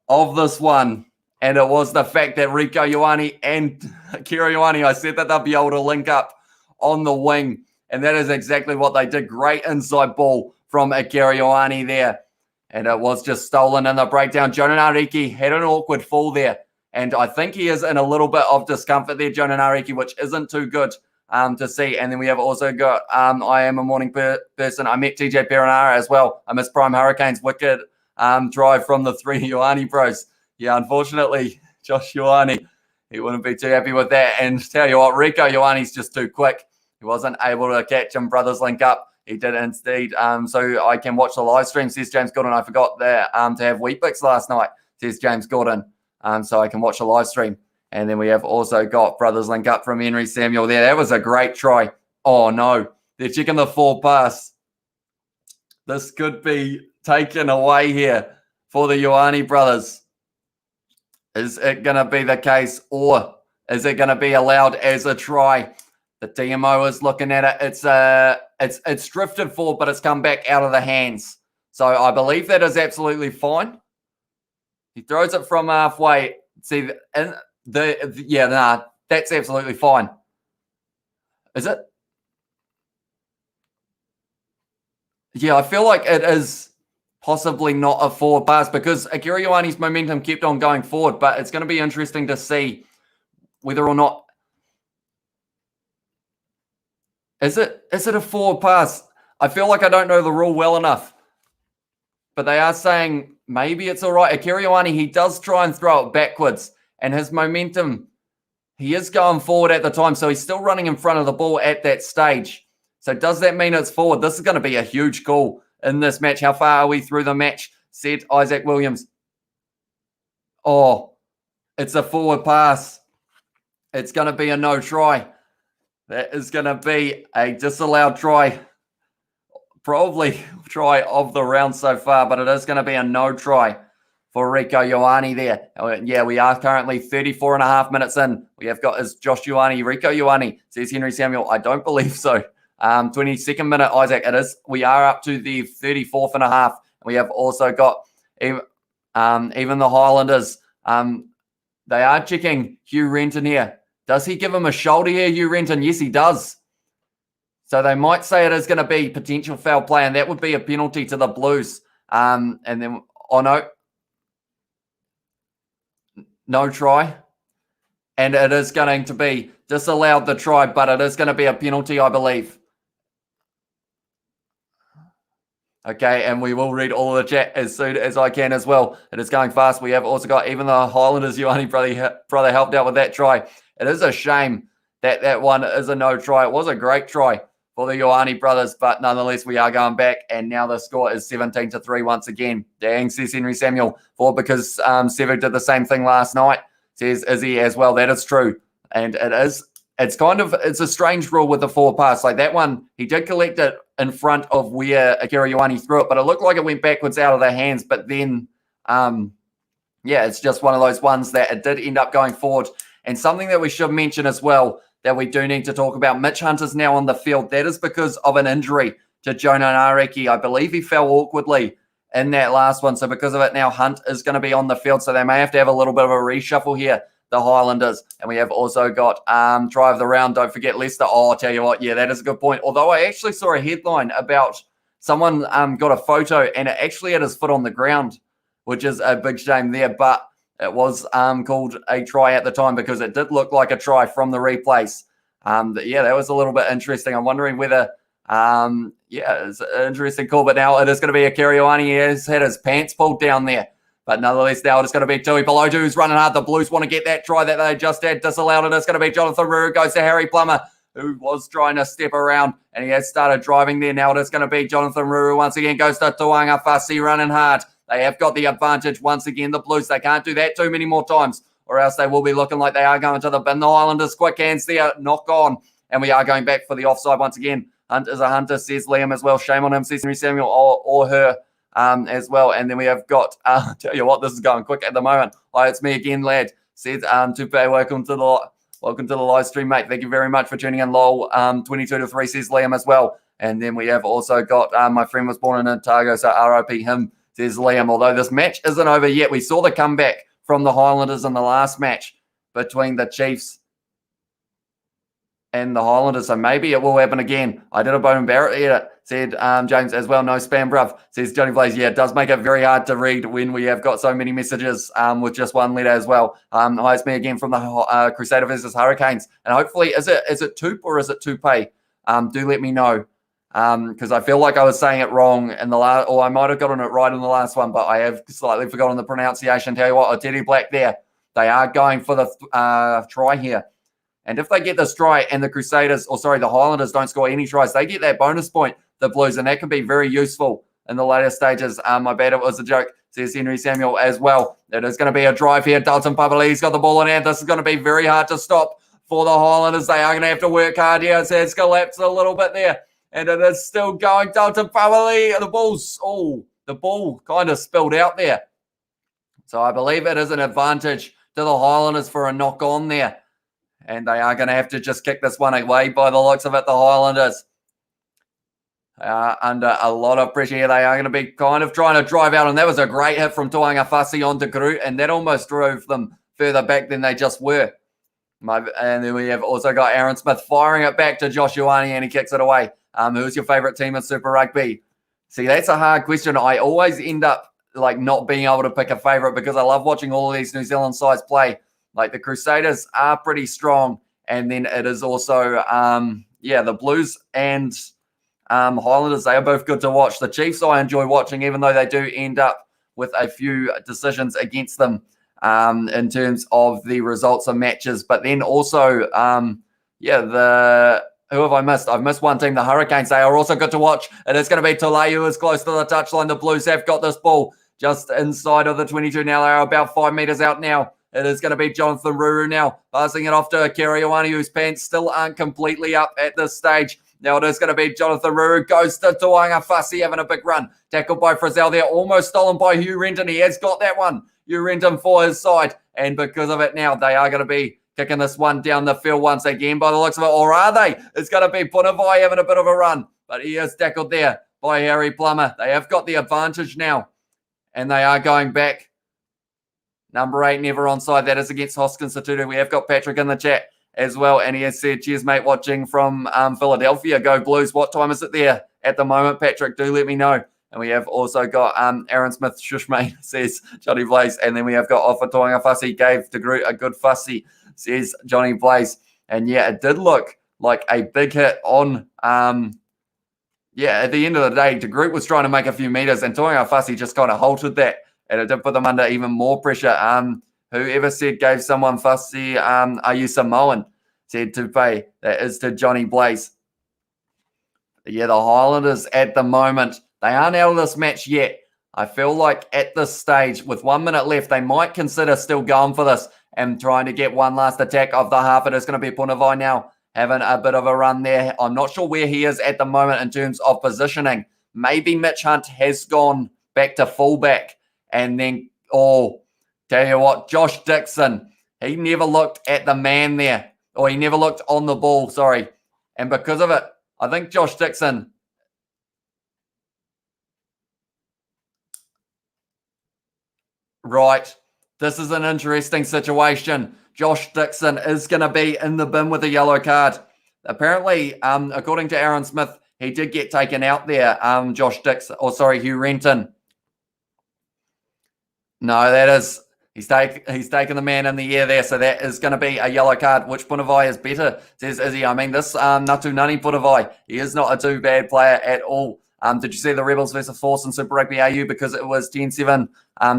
of this one, and it was the fact that Rieko Ioane and Akira Ioane, I said that they'll be able to link up on the wing, and that is exactly what they did. Great inside ball from Akira Ioane there, and it was just stolen in the breakdown. Jonah Nariki had an awkward fall there, And I think he is in a little bit of discomfort there, Jonah Nareki, which isn't too good to see. And then we have also got I am a morning person. I met TJ Perenara as well. I miss Prime Hurricanes wicked drive from the 3 Ioane bros. Yeah, unfortunately, Josh Ioane, he wouldn't be too happy with that. And tell you what, Rico Ioane's just too quick. He wasn't able to catch him. Brothers link up. He did indeed. So I can watch the live stream, says James Gordon. I forgot that to have Weet-Bix last night, says James Gordon. So I can watch the live stream. And then we have also got Brothers link up from Henry Samuel there. That was a great try. Oh, no. They're checking the forward pass. This could be taken away here for the Ioane brothers. Is it going to be the case, or is it going to be allowed as a try? The TMO is looking at it. It's drifted forward, but it's come back out of the hands. So I believe that is absolutely fine. He throws it from halfway. See, that's absolutely fine. Is it? Yeah, I feel like it is possibly not a forward pass because Akira Ioane's momentum kept on going forward, but it's going to be interesting to see whether or not is it a forward pass? I feel like I don't know the rule well enough, but they are saying maybe it's all right. Akira Ioane, he does try and throw it backwards, and his momentum, he is going forward at the time, so he's still running in front of the ball at that stage. So does that mean it's forward? This is going to be a huge call in this match. How far are we through the match? Said Isaac Williams. Oh, it's a forward pass. It's going to be a no try. That is going to be a disallowed try. Probably try of the round so far, but it is going to be a no try for Rico Ioane there. Yeah, we are currently 34 and a half minutes in. We have got is Josh Ioane, Rico Ioane, says Henry Samuel. I don't believe so. 22nd minute, Isaac, it is. We are up to the 34th and a half. We have also got even the Highlanders. They are checking Hugh Renton here. Does he give him a shoulder here, Hugh Renton? Yes, he does. So they might say it is going to be potential foul play, and that would be a penalty to the Blues. And then, no try. And it is going to be disallowed the try, but it is going to be a penalty, I believe. Okay, and we will read all of the chat as soon as I can as well. It is going fast. We have also got even the Highlanders, Ioane brother helped out with that try. It is a shame that one is a no try. It was a great try for the Ioane brothers, but nonetheless, we are going back, and now the score is 17-3 once again. Dang, says Henry Samuel, because Sevu did the same thing last night, says Izzy as well. That is true, and it's a strange rule with the forward pass. Like that one, he did collect it in front of where Akira Ioane threw it, but it looked like it went backwards out of their hands, but then, it's just one of those ones that it did end up going forward. And something that we should mention as well that we do need to talk about, Mitch Hunter's now on the field. That is because of an injury to Jonah Nareki. I believe he fell awkwardly in that last one. So because of it, now Hunt is going to be on the field. So they may have to have a little bit of a reshuffle here, the Highlanders. And we have also got try of the round. Don't forget Leicester. Oh, I'll tell you what. Yeah, that is a good point. Although I actually saw a headline about someone got a photo and it actually had his foot on the ground, which is a big shame there. But it was called a try at the time because it did look like a try from the replays. That was a little bit interesting. I'm wondering whether, it's an interesting call. But now it is going to be Akira Ioane. He has had his pants pulled down there. But nonetheless, now it is going to be Tui Pelotu who's running hard. The Blues want to get that try that they just had disallowed. It is going to be Jonathan Ruru goes to Harry Plummer, who was trying to step around, and he has started driving there. Now it is going to be Jonathan Ruru once again goes to Tuanga Fasi running hard. They have got the advantage once again, the Blues. They can't do that too many more times, or else they will be looking like they are going to the bin. The Highlanders, quick hands there, knock on. And we are going back for the offside once again. Hunt is a hunter, says Liam as well. Shame on him, says Henry Samuel, or her as well. And then we have got, tell you what, this is going quick at the moment. Hi, it's me again, lad. Says, Tupe, welcome to the live stream, mate. Thank you very much for tuning in. LOL, 22-3, says Liam as well. And then we have also got, my friend was born in Otago, so RIP him, says Liam. Although this match isn't over yet, we saw the comeback from the Highlanders in the last match between the Chiefs and the Highlanders, so maybe it will happen again. I did a Bowman Barrett here, said James as well. No spam, bruv, says Johnny Blaze. Yeah, it does make it very hard to read when we have got so many messages with just one letter as well. Hi, it's me again from the Crusader versus Hurricanes, and hopefully, is it Toop or is it Toupe? Do let me know, because I feel like I was saying it wrong in the last, or I might have gotten it right in the last one, but I have slightly forgotten the pronunciation. Tell you what, Teddy Black there, they are going for the try here. And if they get this try and the the Highlanders don't score any tries, they get that bonus point, the Blues, and that can be very useful in the later stages. My bad, it was a joke, says Henry Samuel as well. It is going to be a drive here. Dalton Papali'i's got the ball in hand. This is going to be very hard to stop for the Highlanders. They are going to have to work hard here. It's collapsed a little bit there, and it is still going. Dalton Papali'i, the ball kind of spilled out there. So I believe it is an advantage to the Highlanders for a knock on there. And they are going to have to just kick this one away by the looks of it, the Highlanders. Under a lot of pressure here. They are going to be kind of trying to drive out. And that was a great hit from Tuangafasi onto Groot. And that almost drove them further back than they just were. And then we have also got Aaron Smith firing it back to Josh Ioane, and he kicks it away. Who's your favourite team in Super Rugby? See, that's a hard question. I always end up like not being able to pick a favourite because I love watching all of these New Zealand sides play. Like the Crusaders are pretty strong. And then it is also, the Blues and Highlanders, they are both good to watch. The Chiefs I enjoy watching, even though they do end up with a few decisions against them in terms of the results of matches. But then also, who have I missed? I've missed one team, the Hurricanes. They are also good to watch. It is going to be Tulei who is close to the touchline. The Blues have got this ball just inside of the 22 now. They're about 5 meters out now. It is going to be Jonathan Ruru now, passing it off to Kerry Ioane, whose pants still aren't completely up at this stage. Now it is going to be Jonathan Ruru, goes to Tuangafasi, having a big run. Tackled by Frizzell there, almost stolen by Hugh Renton. He has got that one. Hugh Renton for his side. And because of it now, they are going to be kicking this one down the field once again by the looks of it. Or are they? It's going to be Punavai having a bit of a run. But he is tackled there by Harry Plummer. They have got the advantage now. And they are going back. Number 8, never onside. That is against Hoskins Satutu. We have got Patrick in the chat as well. And he has said, cheers, mate, watching from Philadelphia. Go Blues. What time is it there at the moment, Patrick? Do let me know. And we have also got Aaron Smith, shush, mate, says Johnny Blaze. And then we have got Offa Tuangafasi, gave De Groot a good fussy, says Johnny Blaze. And yeah, it did look like a big hit on, at the end of the day, De Groot was trying to make a few meters and Tuangafasi just kind of halted that. And it did put them under even more pressure. Whoever said gave someone fussy, are you Samoan? Said to pay. That is to Johnny Blaze. Yeah, the Highlanders at the moment, they aren't out of this match yet. I feel like at this stage, with 1 minute left, they might consider still going for this and trying to get one last attack of the half. It is going to be Punavai now, having a bit of a run there. I'm not sure where he is at the moment in terms of positioning. Maybe Mitch Hunt has gone back to fullback. And then, tell you what, Josh Dixon, he never looked at the man there. Or he never looked on the ball, sorry. And because of it, I think Josh Dixon, right, this is an interesting situation. Josh Dixon is going to be in the bin with a yellow card. Apparently, according to Aaron Smith, he did get taken out there, Hugh Renton. No, he's taken the man in the air there, so that is going to be a yellow card, which Punavai is better, says Izzy. I mean, this Natu Nani Punavai, he is not a too bad player at all. Did you see the Rebels versus Force in Super Rugby AU because it was 10-7?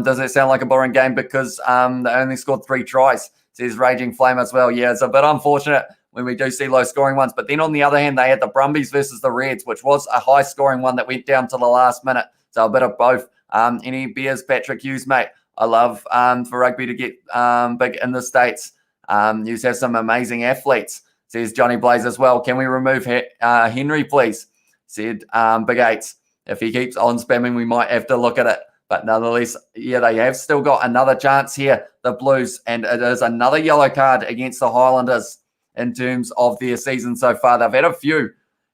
Does it sound like a boring game because they only scored 3 tries, says Raging Flame as well. Yeah, it's a bit unfortunate when we do see low-scoring ones. But then on the other hand, they had the Brumbies versus the Reds, which was a high-scoring one that went down to the last minute. So a bit of both. Any beers, Patrick Hughes, mate? I love for rugby to get big in the States. You have some amazing athletes, says Johnny Blaze as well. Can we remove Henry, please? Said Big Eights. If he keeps on spamming, we might have to look at it. But nonetheless, yeah, they have still got another chance here, the Blues. And it is another yellow card against the Highlanders in terms of their season so far. They've had a few.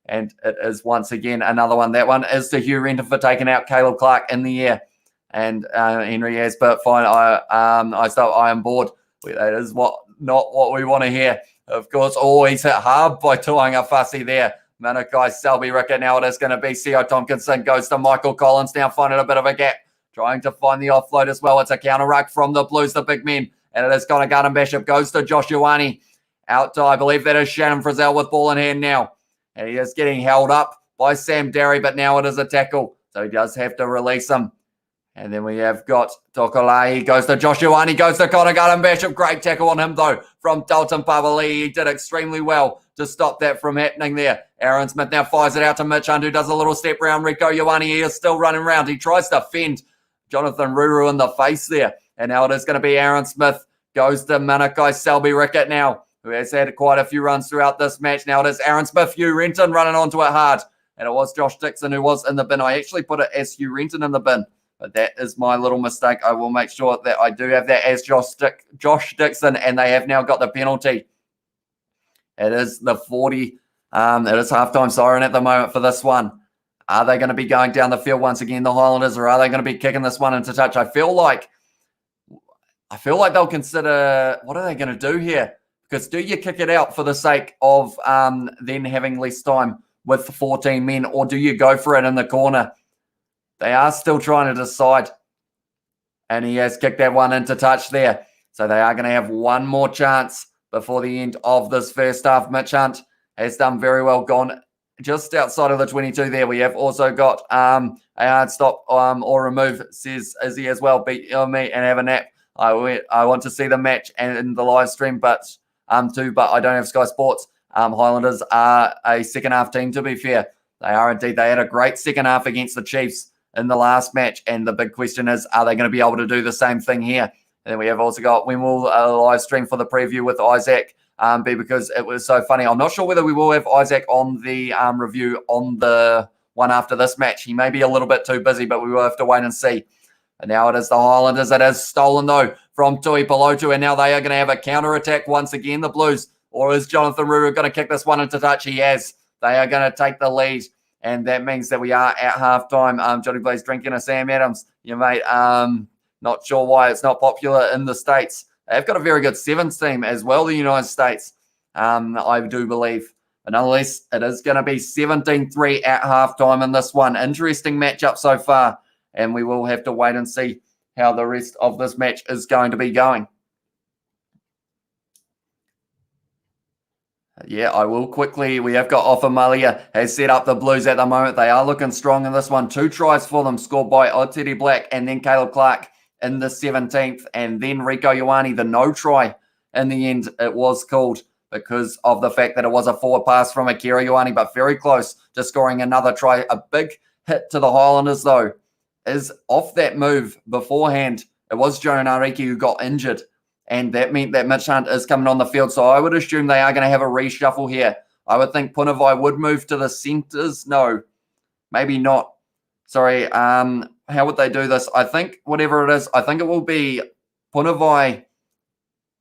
And it is once again another one. That one is to Hugh Renton for taking out Caleb Clark in the air. And Henry has, but fine. I am bored. That is what not what we want to hear. Of course, always hit hard by Tuanga Fussy there. Manakai Selby Rickett. Now it is going to be C.O. Tompkinson. Goes to Michael Collins now, finding a bit of a gap. Trying to find the offload as well. It's a counter ruck from the Blues, the big men. And it is Connor Garden Bishop. Goes to Josh Ioane. Out to, I believe that is Shannon Frizzell with ball in hand now. And he is getting held up by Sam Derry, but now it is a tackle. So he does have to release him. And then we have got Tokolai. Goes to Josh Ioane. Goes to Connor Garden Bishop. Great tackle on him, though, from Dalton Pavali. He did extremely well to stop that from happening there. Aaron Smith now fires it out to Mitch Hunt, who does a little step round. Rico Ioane, he is still running around. He tries to fend Jonathan Ruru in the face there. And now it is going to be Aaron Smith. Goes to Manakai Selby Rickett now, who has had quite a few runs throughout this match. Now it is Aaron Smith, Hugh Renton running onto it hard. And it was Josh Dixon who was in the bin. I actually put it as Hugh Renton in the bin, but that is my little mistake. I will make sure that I do have that as Josh Dixon, and they have now got the penalty. It is the 40. It is halftime siren at the moment for this one. Are they going to be going down the field once again, the Highlanders, or are they going to be kicking this one into touch? I feel like they'll consider, what are they going to do here? Because do you kick it out for the sake of then having less time with 14 men, or do you go for it in the corner? They are still trying to decide. And he has kicked that one into touch there. So they are going to have one more chance before the end of this first half. Mitch Hunt has done very well, gone just outside of the 22 there. We have also got a hard stop or remove, says Izzy as well. Beat me and have a nap. I want to see the match and the live stream, but I don't have Sky Sports. Highlanders are a second half team, to be fair. They are indeed. They had a great second half against the Chiefs in the last match, and the big question is, are they going to be able to do the same thing here? And then we have also got, when will a live stream for the preview with Isaac be, because it was so funny. I'm not sure whether we will have Isaac on the review on the one after this match. He may be a little bit too busy, but we will have to wait and see. And now it is the Highlanders. It is stolen, though, from Tui Pelotu, and now they are going to have a counter-attack once again, the Blues. Or is Jonathan Ruru going to kick this one into touch? He has. They are going to take the lead, and that means that we are at halftime. Johnny Blaze drinking a Sam Adams. You mate, not sure why it's not popular in the States. They've got a very good sevens team as well, the United States, I do believe. But nonetheless, it is going to be 17-3 at halftime in this one. Interesting matchup so far, and we will have to wait and see how the rest of this match is going to be going. Yeah, I will quickly. We have got Offa has set up the Blues at the moment. They are looking strong in this one. 2 tries for them, scored by Oteri Black and then Caleb Clark in the 17th. And then Rico Ioane, the no try in the end, it was called because of the fact that it was a forward pass from Akira Ioane, but very close to scoring another try. A big hit to the Highlanders, though, is off that move beforehand. It was Jonah Nariki who got injured. And that meant that Mitch Hunt is coming on the field. So I would assume they are going to have a reshuffle here. I would think Punavai would move to the centres. No, maybe not. Sorry. How would they do this? I think whatever it is, I think it will be Punavai.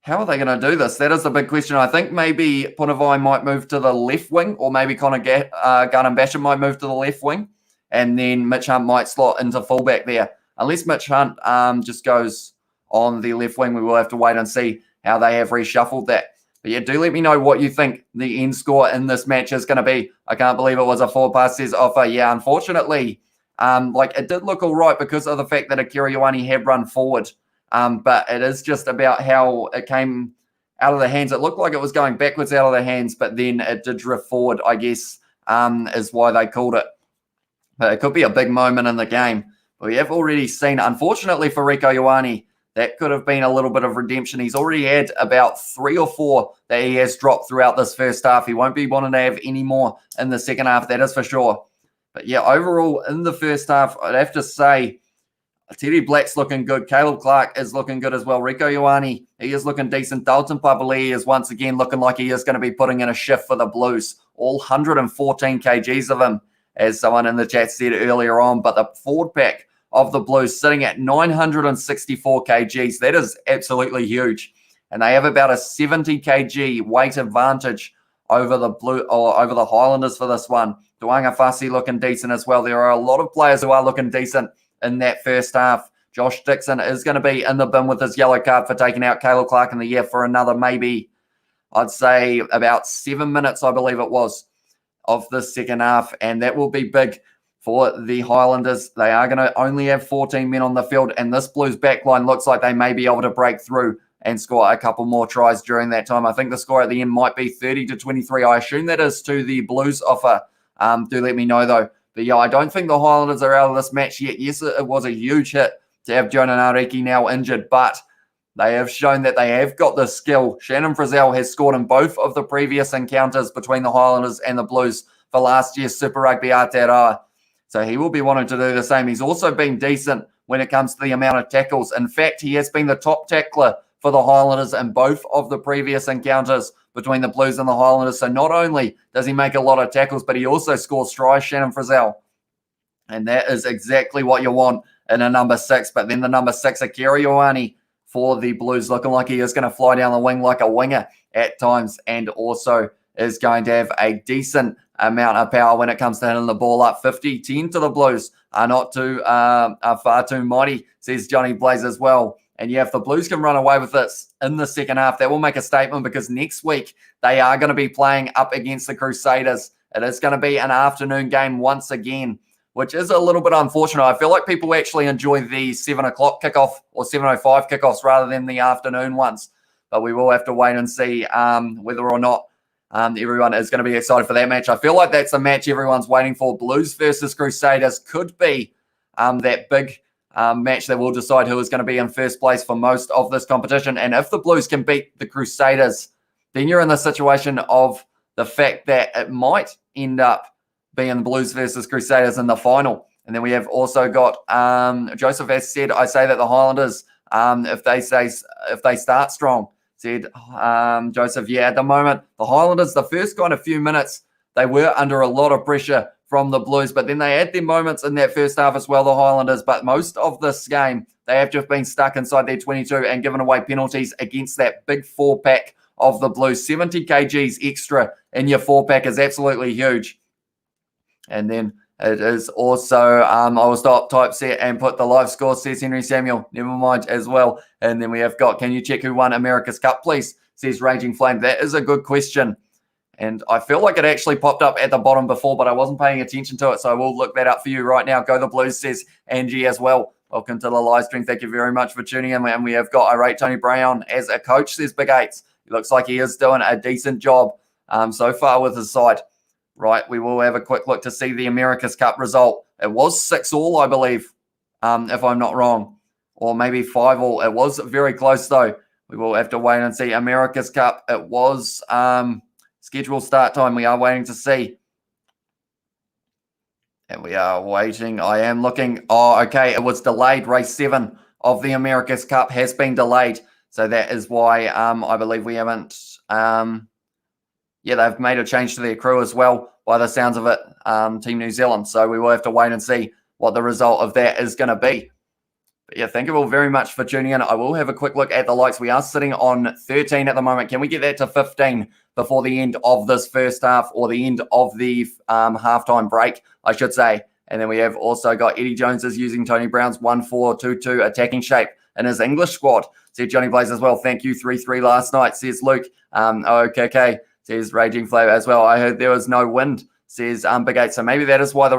How are they going to do this? That is the big question. I think maybe Punavai might move to the left wing, or maybe Connor Garden Basham might move to the left wing. And then Mitch Hunt might slot into fullback there. Unless Mitch Hunt just goes on the left wing, we will have to wait and see how they have reshuffled that. But yeah, do let me know what you think the end score in this match is going to be. I can't believe it was a forward pass, says Offer. Yeah, unfortunately, it did look all right because of the fact that Akira Ioane had run forward. But it is just about how it came out of the hands. It looked like it was going backwards out of the hands, but then it did drift forward, I guess, is why they called it. But it could be a big moment in the game. But we have already seen, unfortunately for Rico Ioane, that could have been a little bit of redemption. He's already had about 3 or 4 that he has dropped throughout this first half. He won't be wanting to have any more in the second half, that is for sure. But yeah, overall, in the first half, I'd have to say Teddy Black's looking good. Caleb Clark is looking good as well. Rico Ioane, he is looking decent. Dalton Papali is once again looking like he is going to be putting in a shift for the Blues. All 114 kgs of him, as someone in the chat said earlier on. But the forward pack of the Blues sitting at 964 kgs. That is absolutely huge. And they have about a 70 kg weight advantage over the over the Highlanders for this one. Tuanga Fussy looking decent as well. There are a lot of players who are looking decent in that first half. Josh Dixon is going to be in the bin with his yellow card for taking out Caleb Clark in the year for another maybe, I'd say about 7 minutes, I believe it was, of the second half. And that will be big for the Highlanders. They are going to only have 14 men on the field, and this Blues backline looks like they may be able to break through and score a couple more tries during that time. I think the score at the end might be 30-23. I assume that is to the Blues offer. Do let me know, though. But, yeah, I don't think the Highlanders are out of this match yet. Yes, it was a huge hit to have Jonah Nareki now injured, but they have shown that they have got the skill. Shannon Frizzell has scored in both of the previous encounters between the Highlanders and the Blues for last year's Super Rugby Aotearoa. So he will be wanting to do the same. He's also been decent when it comes to the amount of tackles. In fact, he has been the top tackler for the Highlanders in both of the previous encounters between the Blues and the Highlanders. So not only does he make a lot of tackles, but he also scores tries, Shannon Frizzell. And that is exactly what you want in a number 6. But then the number 6, Akira Ioane for the Blues, looking like he is going to fly down the wing like a winger at times, and also is going to have a decent amount of power when it comes to hitting the ball up. 50-10 to the Blues are not too far too mighty, says Johnny Blaze as well. And yeah, if the Blues can run away with this in the second half, that will make a statement, because next week they are going to be playing up against the Crusaders. It is going to be an afternoon game once again, which is a little bit unfortunate. I feel like people actually enjoy the 7 o'clock kickoff or 7:05 kickoffs rather than the afternoon ones. But we will have to wait and see whether or not everyone is going to be excited for that match. I feel like that's a match everyone's waiting for. Blues versus Crusaders could be that big match that will decide who is going to be in first place for most of this competition. And if the Blues can beat the Crusaders, then you're in the situation of the fact that it might end up being Blues versus Crusaders in the final. And then we have also got Joseph has said, I say that the Highlanders, if they start strong, said Joseph, yeah, at the moment, the Highlanders, the first kind of few minutes, they were under a lot of pressure from the Blues, but then they had their moments in that first half as well, the Highlanders. But most of this game, they have just been stuck inside their 22 and given away penalties against that big 4-pack of the Blues. 70 kgs extra in your 4-pack is absolutely huge. And then it is also, I will stop, typeset, and put the live score, says Henry Samuel. Never mind as well. And then we have got, can you check who won America's Cup, please? Says Raging Flame. That is a good question. And I feel like it actually popped up at the bottom before, but I wasn't paying attention to it. So I will look that up for you right now. Go the Blues, says Angie as well. Welcome to the live stream. Thank you very much for tuning in. And we have got irate Tony Brown as a coach, says Big Eights. He looks like he is doing a decent job so far with his side. Right, we will have a quick look to see the America's Cup result. It was 6-6, I believe, if I'm not wrong, or maybe 5-5. It was very close, though. We will have to wait and see. America's Cup, it was scheduled start time. We are waiting to see. And we are waiting. I am looking. Oh, okay, it was delayed. Race 7 of the America's Cup has been delayed. So that is why I believe we haven't... they've made a change to their crew as well, by the sounds of it, Team New Zealand. So we will have to wait and see what the result of that is going to be. But yeah, thank you all very much for tuning in. I will have a quick look at the likes. We are sitting on 13 at the moment. Can we get that to 15 before the end of this first half, or the end of the halftime break, I should say? And then we have also got Eddie Jones is using Tony Brown's 1-4-2-2 attacking shape in his English squad. Said Johnny Blaze as well. Thank you, 3-3 last night, says Luke. Okay. Says Raging Flavor as well. I heard there was no wind, says Big Eight. So maybe that is why the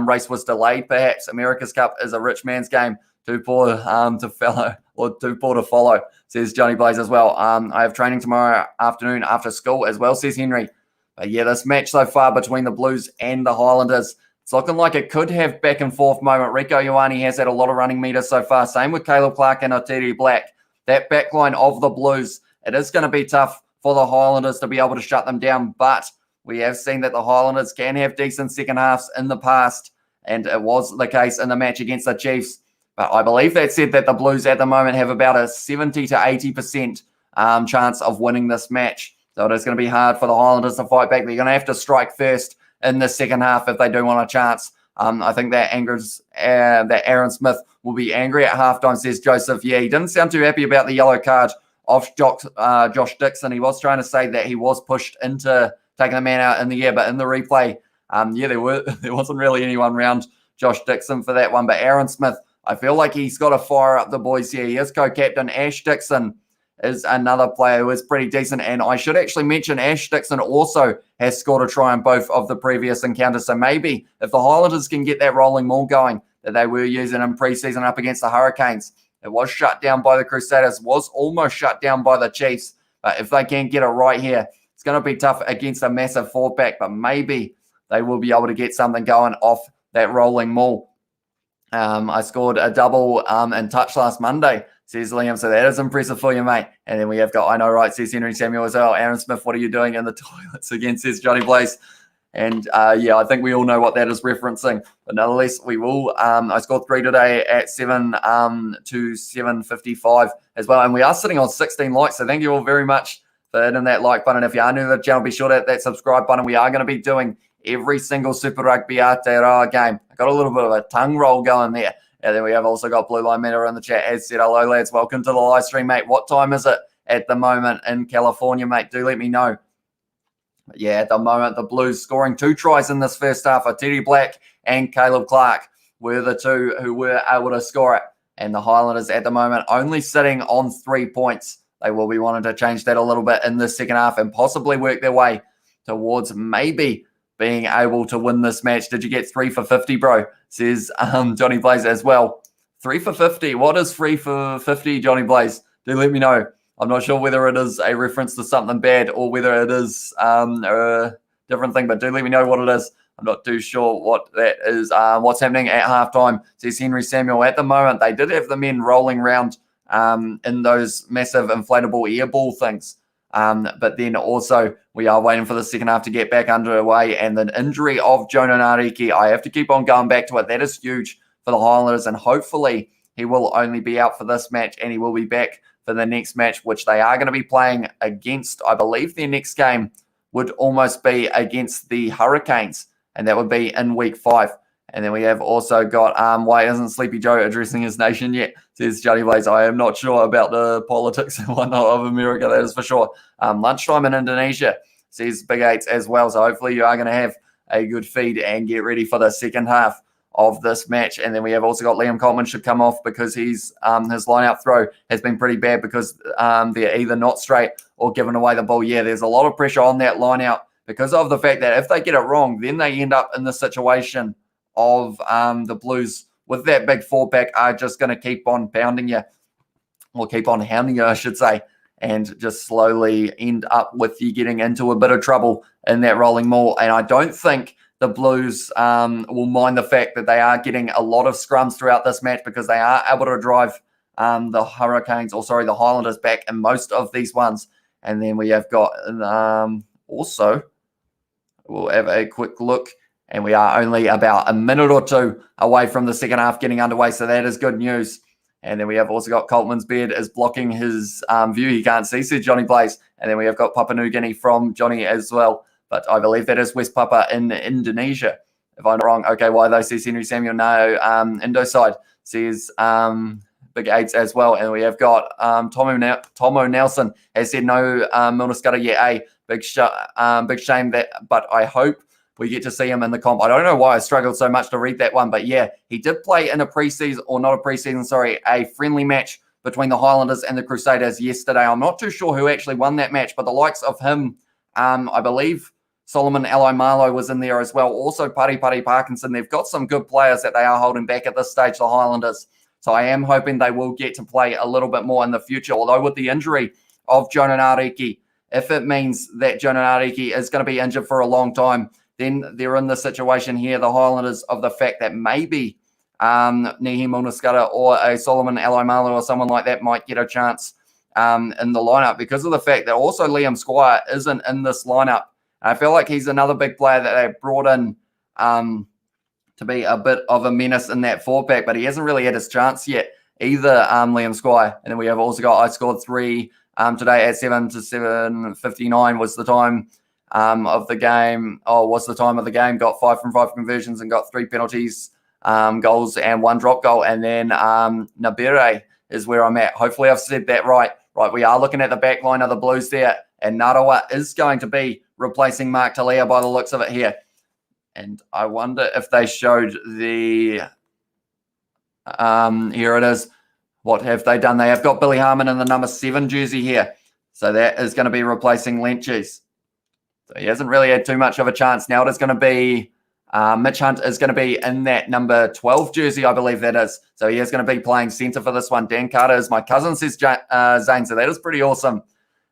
race was delayed, perhaps. America's Cup is a rich man's game. Too poor to follow, says Johnny Blaze as well. I have training tomorrow afternoon after school as well, says Henry. But yeah, this match so far between the Blues and the Highlanders, it's looking like it could have back and forth moment. Rico Ioane has had a lot of running meters so far. Same with Caleb Clark and Otiri Black. That backline of the Blues, it is going to be tough for the Highlanders to be able to shut them down. But we have seen that the Highlanders can have decent second halves in the past, and it was the case in the match against the Chiefs. But I believe that said that the Blues at the moment have about a 70 to 80% chance of winning this match. So it is going to be hard for the Highlanders to fight back. They're going to have to strike first in the second half if they do want a chance. I think that that Aaron Smith will be angry at halftime, says Joseph. Yeah, he didn't sound too happy about the yellow card of Josh Dixon. He was trying to say that he was pushed into taking the man out in the air, but in the replay, there wasn't really anyone around Josh Dixon for that one. But Aaron Smith I feel like he's got to fire up the boys here. He is co-captain. Ash Dixon is another player who is pretty decent. And I should actually mention Ash Dixon also has scored a try in both of the previous encounters. So maybe if the Highlanders can get that rolling maul going that they were using in preseason up against the Hurricanes, it was shut down by the Crusaders, was almost shut down by the Chiefs. But if they can't get it right here, it's going to be tough against a massive four-pack. But maybe they will be able to get something going off that rolling maul. I scored a double in touch last Monday, says Liam. So that is impressive for you, mate. And then we have got, I know, right, says Henry Samuel as well. Aaron Smith, what are you doing in the toilets again, says Johnny Blaze. And yeah, I think we all know what that is referencing. But nonetheless, we will. I scored 3 today at 7 to 7:55 as well. And we are sitting on 16 likes. So thank you all very much for hitting that like button. If you are new to the channel, be sure to hit that subscribe button. We are going to be doing every single Super Rugby Aotearoa game. I got a little bit of a tongue roll going there. And then we have also got Blue Line Matter in the chat. As said, hello, lads. Welcome to the live stream, mate. What time is it at the moment in California, mate? Do let me know. But yeah, at the moment, the Blues scoring 2 tries in this first half. Teddy Black and Caleb Clark were the two who were able to score it. And the Highlanders at the moment only sitting on 3 points. They will be wanting to change that a little bit in the second half and possibly work their way towards maybe being able to win this match. Did you get 3 for 50, bro? Says Johnny Blaze as well. 3 for 50. What is 3 for 50, Johnny Blaze? Do let me know. I'm not sure whether it is a reference to something bad or whether it is a different thing, but do let me know what it is. I'm not too sure what that is. What's happening at halftime, says Henry Samuel. At the moment, they did have the men rolling around in those massive inflatable air ball things. But then also we are waiting for the second half to get back underway, and the injury of Jonah Nariki, I have to keep on going back to it. That is huge for the Highlanders, and hopefully he will only be out for this match and he will be back for the next match, which they are going to be playing against. I believe their next game would almost be against the Hurricanes, and that would be in week 5. And then we have also got, why isn't Sleepy Joe addressing his nation yet? Says Johnny Blaze. I am not sure about the politics and whatnot of America, that is for sure. Lunchtime in Indonesia, says Big 8s as well. So hopefully you are going to have a good feed and get ready for the second half of this match. And then we have also got Liam Coleman should come off because he's his line-out throw has been pretty bad because they're either not straight or giving away the ball. Yeah, there's a lot of pressure on that line-out because of the fact that if they get it wrong, then they end up in the situation of the Blues with that big 4-pack are just going to keep on pounding you, or keep on hounding you, I should say, and just slowly end up with you getting into a bit of trouble in that rolling maul. And I don't think the Blues will mind the fact that they are getting a lot of scrums throughout this match because they are able to drive the Highlanders back in most of these ones. And then we have got also, we'll have a quick look, and we are only about a minute or 2 away from the second half getting underway, so that is good news. And then we have also got Coltman's beard is blocking his view. He can't see, said Johnny Blaze. And then we have got Papua New Guinea from Johnny as well. But I believe that is West Papua in Indonesia, if I'm not wrong. Okay, why though, says Henry Samuel. No, Indoside says Big 8s as well. And we have got Tomo Nelson has said no Milner Scudder yet. Big shame that, but I hope we get to see him in the comp. I don't know why I struggled so much to read that one, but yeah, he did play in a preseason, or not a preseason, sorry, a friendly match between the Highlanders and the Crusaders yesterday. I'm not too sure who actually won that match, but the likes of him, I believe Solomon Alai-Malo was in there as well. Also, Pari Parkinson. They've got some good players that they are holding back at this stage, the Highlanders. So I am hoping they will get to play a little bit more in the future, although with the injury of Jonah Nariki, if it means that Jonah Nariki is going to be injured for a long time, then they're in the situation here, the Highlanders, of the fact that maybe Nihi Munaskara or a Solomon Alai-Malo or someone like that might get a chance in the lineup because of the fact that also Liam Squire isn't in this lineup. I feel like he's another big player that they brought in to be a bit of a menace in that 4-pack, but he hasn't really had his chance yet either, Liam Squire. And then we have also got, I scored 3 today at 7 to 7:59 was the time of the game. Was the time of the game. Got 5 from 5 conversions and got 3 penalties, goals and 1 drop goal. And then Nabire is where I'm at. Hopefully I've said that right. Right, we are looking at the back line of the Blues there. And Narawa is going to be replacing Mark Talia by the looks of it here. And I wonder if they showed the Here it is. What have they done? They have got Billy Harmon in the number 7 jersey here. So that is going to be replacing Lentjes. So he hasn't really had too much of a chance. Now it is going to be Mitch Hunt is going to be in that number 12 jersey, I believe that is. So he is going to be playing centre for this one. Dan Carter is my cousin, says Zane. So that is pretty awesome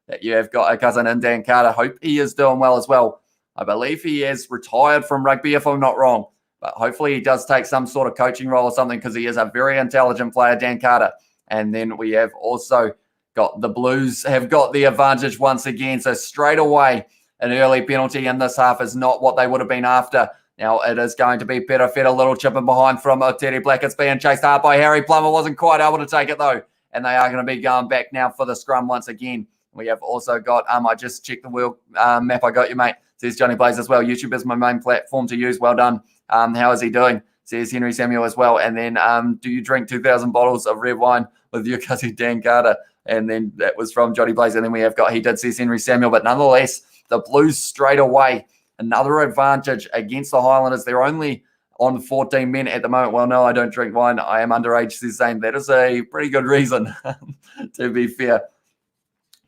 that you have got a cousin in Dan Carter. Hope he is doing well as well. I believe he has retired from rugby, if I'm not wrong. But hopefully he does take some sort of coaching role or something, because he is a very intelligent player, Dan Carter. And then we have also got the Blues have got the advantage once again. So straight away, an early penalty in this half is not what they would have been after. Now it is going to be Peter Fed, a little chip in behind from Aotearoa Black. It's being chased hard by Harry Plummer. Wasn't quite able to take it though. And they are going to be going back now for the scrum once again. We have also got, I just checked the wheel map. I got you, mate. Says Johnny Blaze as well. YouTube is my main platform to use. Well done. How is he doing? Says Henry Samuel as well. And then, do you drink 2,000 bottles of red wine with your cousin Dan Carter? And then that was from Johnny Blaze. And then we have got, he did, says Henry Samuel. But nonetheless, the Blues straight away, another advantage against the Highlanders. They're only on 14 men at the moment. Well, no, I don't drink wine. I am underage, says Zane. That is a pretty good reason, to be fair.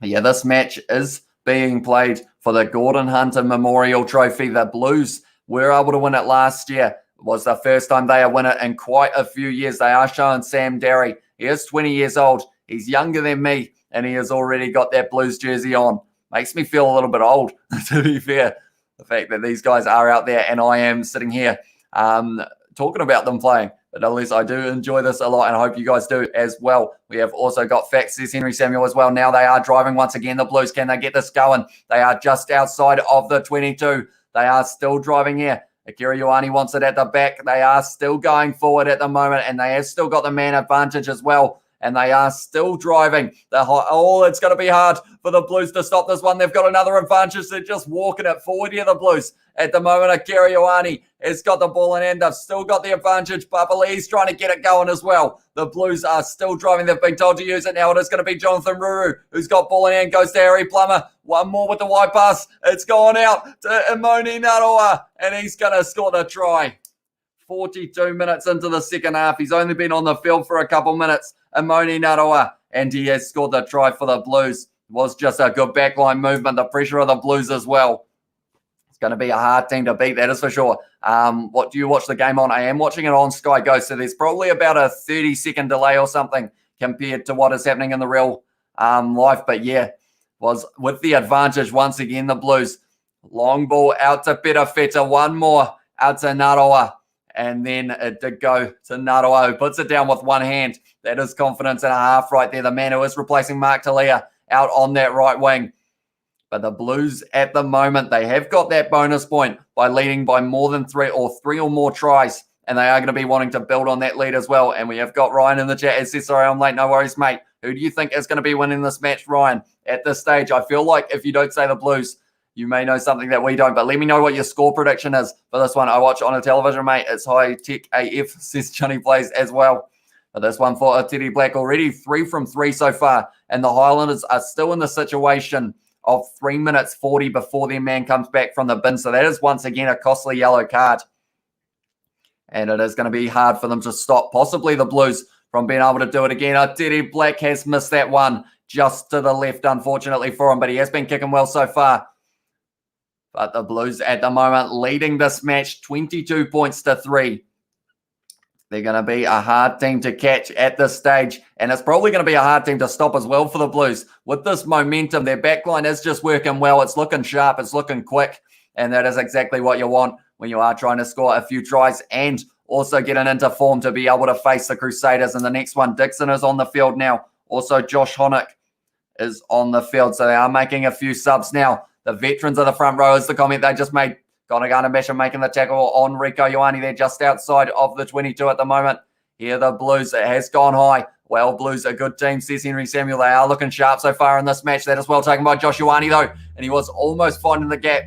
Yeah, this match is being played for the Gordon Hunter Memorial Trophy. The Blues were able to win it last year. It was the first time they have won it in quite a few years. They are showing Sam Derry. He is 20 years old. He's younger than me, and he has already got that Blues jersey on. Makes me feel a little bit old, to be fair. The fact that these guys are out there and I am sitting here talking about them playing. But at least I do enjoy this a lot, and I hope you guys do as well. We have also got facts, says Henry Samuel as well. Now they are driving once again, the Blues. Can they get this going? They are just outside of the 22. They are still driving here. Akira Ioane wants it at the back. They are still going forward at the moment, and they have still got the man advantage as well. And they are still driving. It's going to be hard for the Blues to stop this one. They've got another advantage. They're just walking it forward here, the Blues. At the moment, Akira Ioane has got the ball in hand. They've still got the advantage. Papali's trying to get it going as well. The Blues are still driving. They've been told to use it now. It is going to be Jonathan Ruru, who's got ball in hand. Goes to Harry Plummer. One more with the wide pass. It's gone out to Imoni Naroa, and he's going to score the try. 42 minutes into the second half. He's only been on the field for a couple minutes. Imoni Naroa, and he has scored the try for the Blues. It was just a good backline movement. The pressure of the Blues as well. It's going to be a hard team to beat, that is for sure. What do you watch the game on? I am watching it on Sky Go, so there's probably about a 30-second delay or something compared to what is happening in the real life. But yeah, was with the advantage once again, the Blues. Long ball out to Peter Feta. One more out to Naroa. And then it did go to Naroa, who puts it down with one hand. That is confidence and a half right there. The man who is replacing Mark Talia out on that right wing. But the Blues at the moment, they have got that bonus point by leading by more than three or more tries. And they are going to be wanting to build on that lead as well. And we have got Ryan in the chat. It says, sorry, I'm late. No worries, mate. Who do you think is going to be winning this match, Ryan? At this stage, I feel like if you don't say the Blues, you may know something that we don't, but let me know what your score prediction is for this one. I watch on a television, mate. It's high tech AF, says Johnny Blaze as well. But this one for Aotearoa Black, already 3 from 3 so far. And the Highlanders are still in the situation of 3 minutes 40 before their man comes back from the bin. So that is once again a costly yellow card. And it is going to be hard for them to stop possibly the Blues from being able to do it again. Aotearoa Black has missed that one just to the left, unfortunately for him, but he has been kicking well so far. But the Blues at the moment leading this match 22 points to 3. They're going to be a hard team to catch at this stage. And it's probably going to be a hard team to stop as well for the Blues. With this momentum, their backline is just working well. It's looking sharp. It's looking quick. And that is exactly what you want when you are trying to score a few tries and also getting into form to be able to face the Crusaders. And the next one, Dixon is on the field now. Also, Josh Honick is on the field. So they are making a few subs now. The veterans of the front row is the comment they just made. Gonagana Mesha making the tackle on Rieko Ioane. They're just outside of the 22 at the moment. Here the Blues. It has gone high. Well, Blues a good team, says Henry Samuel. They are looking sharp so far in this match. That is well taken by Josh Ioane, though. And he was almost finding the gap.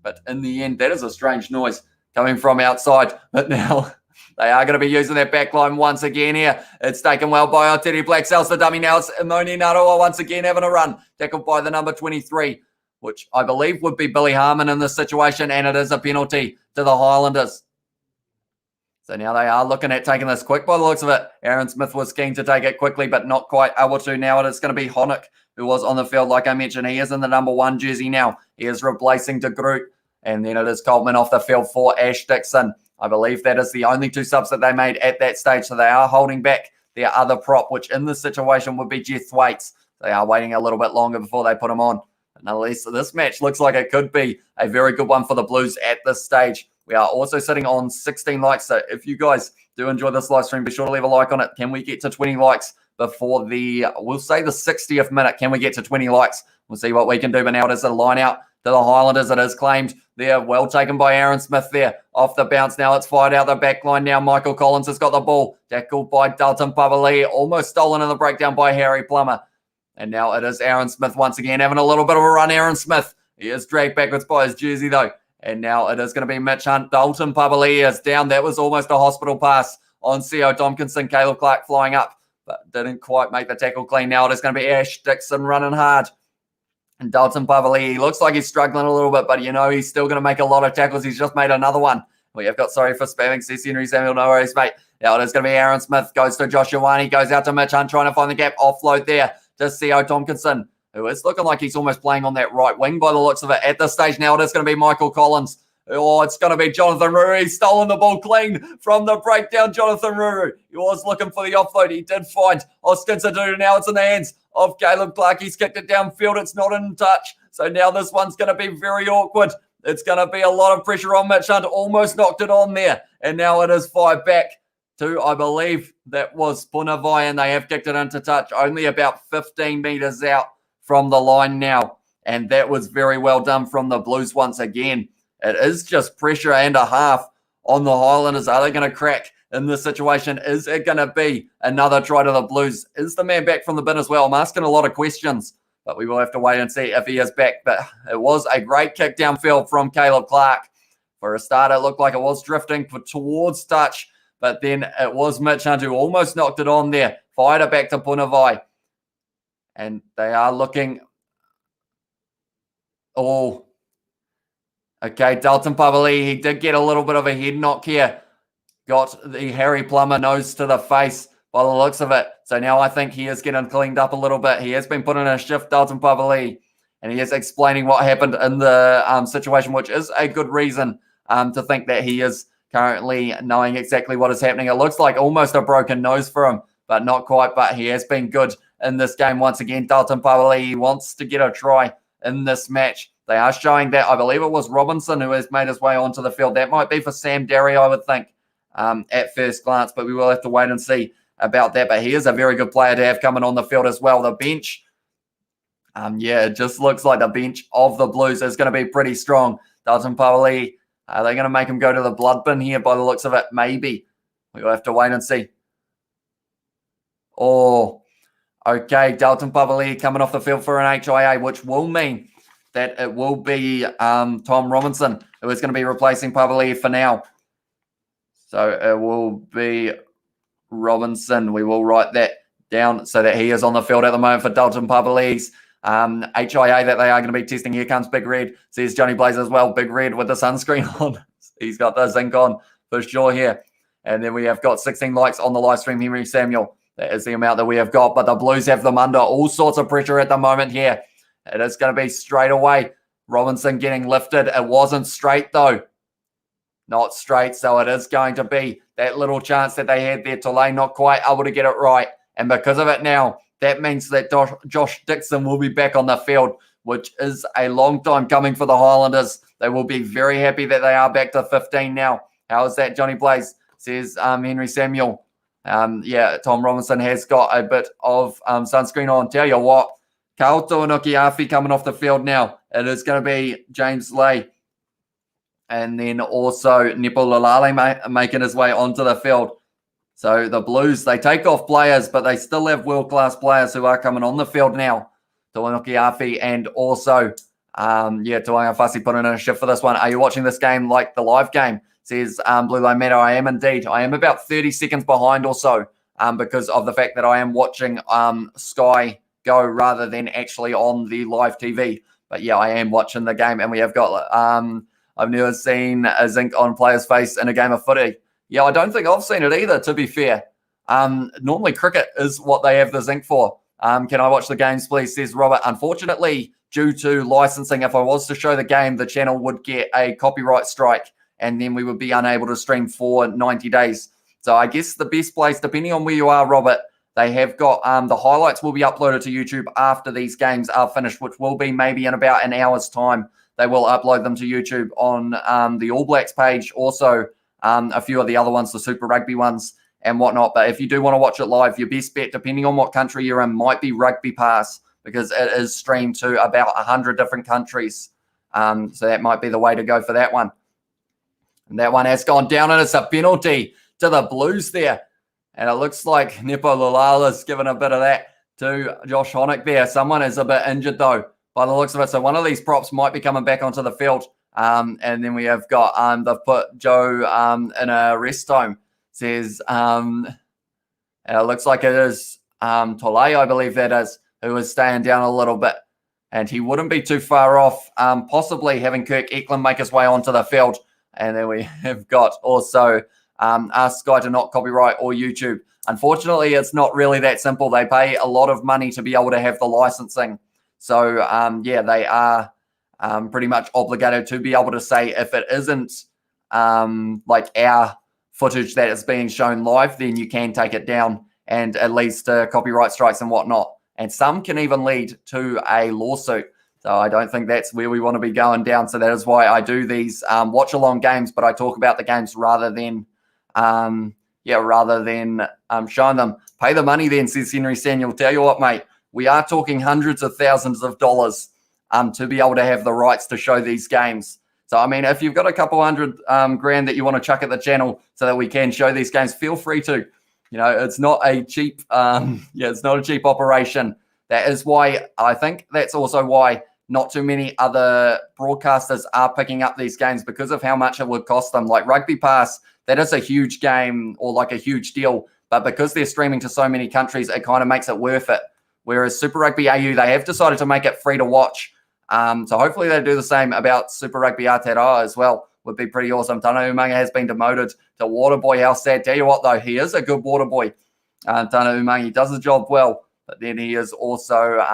But in the end, that is a strange noise coming from outside. But now they are going to be using their back line once again here. It's taken well by Aotearoa Black. Sells the dummy now. It's Imoni Naroa once again having a run. Tackled by the number 23, which I believe would be Billy Harmon in this situation. And it is a penalty to the Highlanders. So now they are looking at taking this quick by the looks of it. Aaron Smith was keen to take it quickly, but not quite able to. Now it is going to be Honeck, who was on the field, like I mentioned. He is in the number 1 jersey now. He is replacing De Groot. And then it is Coltman off the field for Ash Dixon. I believe that is the only 2 subs that they made at that stage. So they are holding back their other prop, which in this situation would be Jeff Thwaites. They are waiting a little bit longer before they put him on. And at least this match looks like it could be a very good one for the Blues at this stage. We are also sitting on 16 likes. So if you guys do enjoy this live stream, be sure to leave a like on it. Can we get to 20 likes before we'll say the 60th minute? Can we get to 20 likes? We'll see what we can do. But now it is a line out to the Highlanders. It is claimed there. Well taken by Aaron Smith there. Off the bounce now. It's fired out the back line now. Michael Collins has got the ball. Tackled by Dalton Pavali. Almost stolen in the breakdown by Harry Plummer. And now it is Aaron Smith once again having a little bit of a run. Aaron Smith. He is dragged backwards by his jersey though. And now it is going to be Mitch Hunt. Dalton Pavali is down. That was almost a hospital pass on C.O. Tompkinson. Caleb Clark flying up, but didn't quite make the tackle clean. Now it is going to be Ash Dixon running hard. And Dalton Pavali, he looks like he's struggling a little bit, but he's still going to make a lot of tackles. He's just made another one. We have got, sorry for spamming, says Henry Samuel, no worries, mate. Now it is going to be Aaron Smith, goes to Josh Ioane, goes out to Mitch Hunt, trying to find the gap, offload there to C.O. Tompkinson, who is looking like he's almost playing on that right wing by the looks of it. At this stage now, it is going to be Michael Collins. Oh, it's going to be Jonathan Ruru. He's stolen the ball clean from the breakdown, Jonathan Ruru. He was looking for the offload. He did find Oscar Duda. Now it's in the hands of Caleb Clark. He's kicked it downfield. It's not in touch. So now this one's going to be very awkward. It's going to be a lot of pressure on Mitch Hunt. Almost knocked it on there. And now it is fired back to, I believe, that was Punavai, and they have kicked it into touch. Only about 15 metres out from the line now. And that was very well done from the Blues once again. It is just pressure and a half on the Highlanders. Are they going to crack in this situation? Is it going to be another try to the Blues? Is the man back from the bin as well? I'm asking a lot of questions, but we will have to wait and see if he is back. But it was a great kick downfield from Caleb Clark. For a start, it looked like it was drifting towards touch, but then it was Mitch Hunt who almost knocked it on there. Fired it back to Punavai. And they are looking... Oh... Okay, Dalton Pavali, he did get a little bit of a head knock here. Got the Harry Plummer nose to the face by the looks of it. So now I think he is getting cleaned up a little bit. He has been put in a shift, Dalton Pavali, and he is explaining what happened in the situation, which is a good reason to think that he is currently knowing exactly what is happening. It looks like almost a broken nose for him, but not quite. But he has been good in this game once again. Dalton Pavali, he wants to get a try in this match. They are showing that, I believe it was Robinson who has made his way onto the field. That might be for Sam Derry, I would think, at first glance, but we will have to wait and see about that. But he is a very good player to have coming on the field as well. The bench, it just looks like the bench of the Blues is going to be pretty strong. Dalton Pavali, are they going to make him go to the blood bin here by the looks of it? Maybe. We will have to wait and see. Oh, okay, Dalton Pavali coming off the field for an HIA, which will mean that it will be Tom Robinson who is going to be replacing Pavali for now. So it will be Robinson. We will write that down so that he is on the field at the moment for Dalton Pavali's HIA that they are going to be testing. Here comes Big Red, says Johnny Blaze as well. Big Red with the sunscreen on. He's got the zinc on for sure here. And then we have got 16 likes on the live stream, Henry Samuel. That is the amount that we have got, but the Blues have them under all sorts of pressure at the moment here. It is going to be straight away. Robinson getting lifted. It wasn't straight, though. Not straight, so it is going to be that little chance that they had there. Tulane not quite able to get it right. And because of it now, that means that Josh Dixon will be back on the field, which is a long time coming for the Highlanders. They will be very happy that they are back to 15 now. How is that, Johnny Blaze? Says Henry Samuel. Tom Robinson has got a bit of sunscreen on. Tell you what, Karl Tuanuki-Awhi coming off the field now. It is going to be James Lay. And then also Nepo Lalale making his way onto the field. So the Blues, they take off players, but they still have world-class players who are coming on the field now. Tuanuki-Awhi and also, Tuanga Fasi put in a shift for this one. Are you watching this game like the live game? Says Blue Line Matter. I am indeed. I am about 30 seconds behind or so because of the fact that I am watching Sky Go rather than actually on the live TV. But yeah, I am watching the game, and we have got I've never seen a zinc on player's face in a game of footy. Yeah, I don't think I've seen it either, to be fair. Normally cricket is what they have the zinc for. Can I watch the games, please, says Robert. Unfortunately, due to licensing, if I was to show the game, the channel would get a copyright strike, and then we would be unable to stream for 90 days. So I guess the best place, depending on where you are, Robert, they have got the highlights will be uploaded to YouTube after these games are finished, which will be maybe in about an hour's time. They will upload them to YouTube on the All Blacks page, also a few of the other ones, the Super Rugby ones and whatnot. But if you do want to watch it live, your best bet, depending on what country you're in, might be Rugby Pass, because it is streamed to about 100 different countries. So that might be the way to go for that one. And that one has gone down, and it's a penalty to the Blues there. And it looks like Nepo Lulala's given a bit of that to Josh Honeck there. Someone is a bit injured, though, by the looks of it. So one of these props might be coming back onto the field. And then we have got, they've put Joe in a rest home. Says, it looks like it is Tole, I believe that is, who is staying down a little bit. And he wouldn't be too far off, possibly having Kirk Eklund make his way onto the field. And then we have got also ask Sky to not copyright or YouTube. Unfortunately, it's not really that simple. They pay a lot of money to be able to have the licensing. So, yeah, they are pretty much obligated to be able to say if it isn't like our footage that is being shown live, then you can take it down, and it leads to copyright strikes and whatnot. And some can even lead to a lawsuit. So I don't think that's where we want to be going down. So that is why I do these watch-along games, but I talk about the games rather than showing them. Pay the money then, says Henry Samuel. Tell you what, mate, we are talking hundreds of thousands of dollars to be able to have the rights to show these games. So, I mean, if you've got a couple hundred grand that you want to chuck at the channel so that we can show these games, feel free to. You know, it's not a cheap, it's not a cheap operation. That is why I think that's also why not too many other broadcasters are picking up these games, because of how much it would cost them. Like Rugby Pass, that is a huge game or like a huge deal, but because they're streaming to so many countries, it kind of makes it worth it. Whereas Super Rugby AU, they have decided to make it free to watch. So hopefully they do the same about Super Rugby Aotearoa as well. Would be pretty awesome. Tana Umaga has been demoted to water boy. How sad. Tell you what, though, he is a good water boy. Tana Umaga does the job well, but then he is also,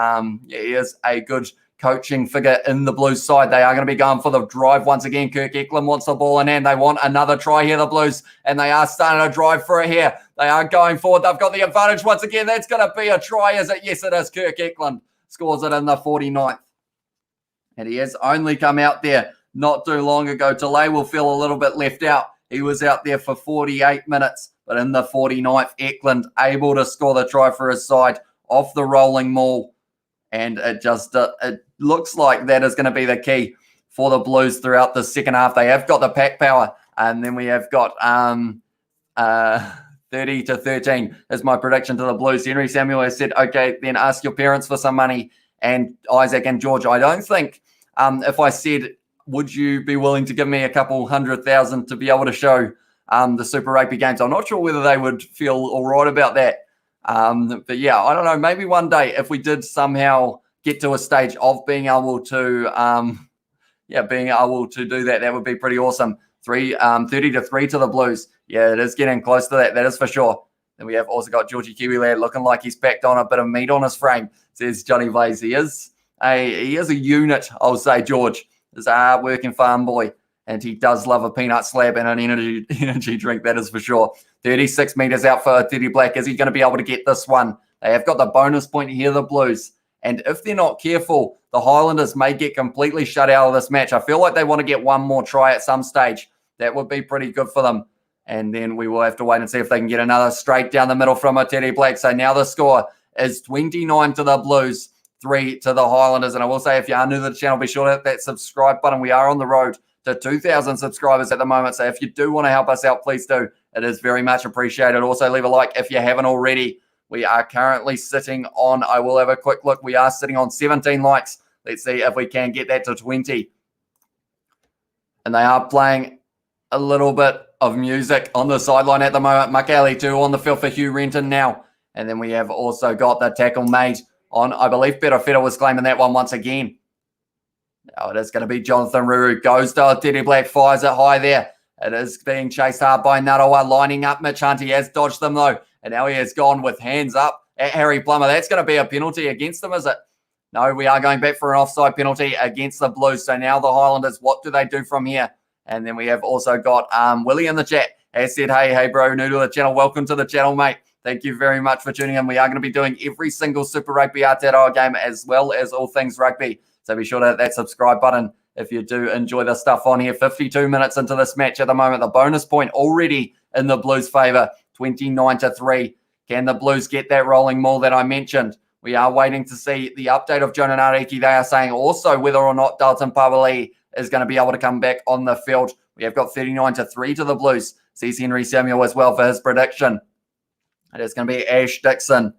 he is a good coaching figure in the Blues side. They are going to be going for the drive once again. Kirk Eklund wants the ball in hand. They want another try here, the Blues, and they are starting to drive for it here. They are going forward. They've got the advantage once again. That's going to be a try, is it? Yes, it is. Kirk Eklund scores it in the 49th. And he has only come out there not too long ago. Tole will feel a little bit left out. He was out there for 48 minutes, but in the 49th, Auckland able to score the try for his side off the rolling maul. And it just it looks like that is going to be the key for the Blues throughout the second half. They have got the pack power, and then we have got 30-13 is my prediction to the Blues. Henry Samuel has said, okay, then ask your parents for some money. And Isaac and George, I don't think if I said, would you be willing to give me a couple 100,000 to be able to show the Super Rugby games? I'm not sure whether they would feel all right about that. But yeah, I don't know. Maybe one day if we did somehow get to a stage of being able to, being able to do that, that would be pretty awesome. 30-3 to the Blues. Yeah, it is getting close to that. That is for sure. Then we have also got Georgie Kiwi Lad looking like he's packed on a bit of meat on his frame, says Johnny Blaze. He is a unit, I'll say, George. He's a hard-working farm boy, and he does love a peanut slab and an energy drink, that is for sure. 36 metres out for Teddy Black. Is he going to be able to get this one? They have got the bonus point here, the Blues. And if they're not careful, the Highlanders may get completely shut out of this match. I feel like they want to get one more try at some stage. That would be pretty good for them. And then we will have to wait and see if they can get another straight down the middle from a Teddy Black. So now the score is 29 to the Blues, 3 to the Highlanders. And I will say, if you are new to the channel, be sure to hit that subscribe button. We are on the road to 2,000 subscribers at the moment. So if you do want to help us out, please do. It is very much appreciated. Also, leave a like if you haven't already. We are currently sitting on, I will have a quick look. We are sitting on 17 likes. Let's see if we can get that to 20. And they are playing a little bit of music on the sideline at the moment. Makali too on the field for Hugh Renton now. And then we have also got the tackle made on, I believe Peter Feta was claiming that one once again. Now it is going to be Jonathan Ruru. Goes to Teddy Black, fires it high there. It is being chased hard by Ngarawa, lining up Mitch Hunt. He has dodged them, though, and now he has gone with hands up at Harry Plummer. That's going to be a penalty against them, is it? No, we are going back for an offside penalty against the Blues. So now the Highlanders, what do they do from here? And then we have also got Willie in the chat. Has said, hey, bro, new to the channel. Welcome to the channel, mate. Thank you very much for tuning in. We are going to be doing every single Super Rugby Aotearoa game as well as all things rugby. So be sure to hit that subscribe button if you do enjoy the stuff on here. 52 minutes into this match at the moment. The bonus point already in the Blues' favour, 29-3. Can the Blues get that rolling maul that I mentioned? We are waiting to see the update of Jonah Nareki. They are saying also whether or not Dalton Pavali is going to be able to come back on the field. We have got 39-3 to the Blues. Sees Henry Samuel as well for his prediction. It is going to be Ash Dixon.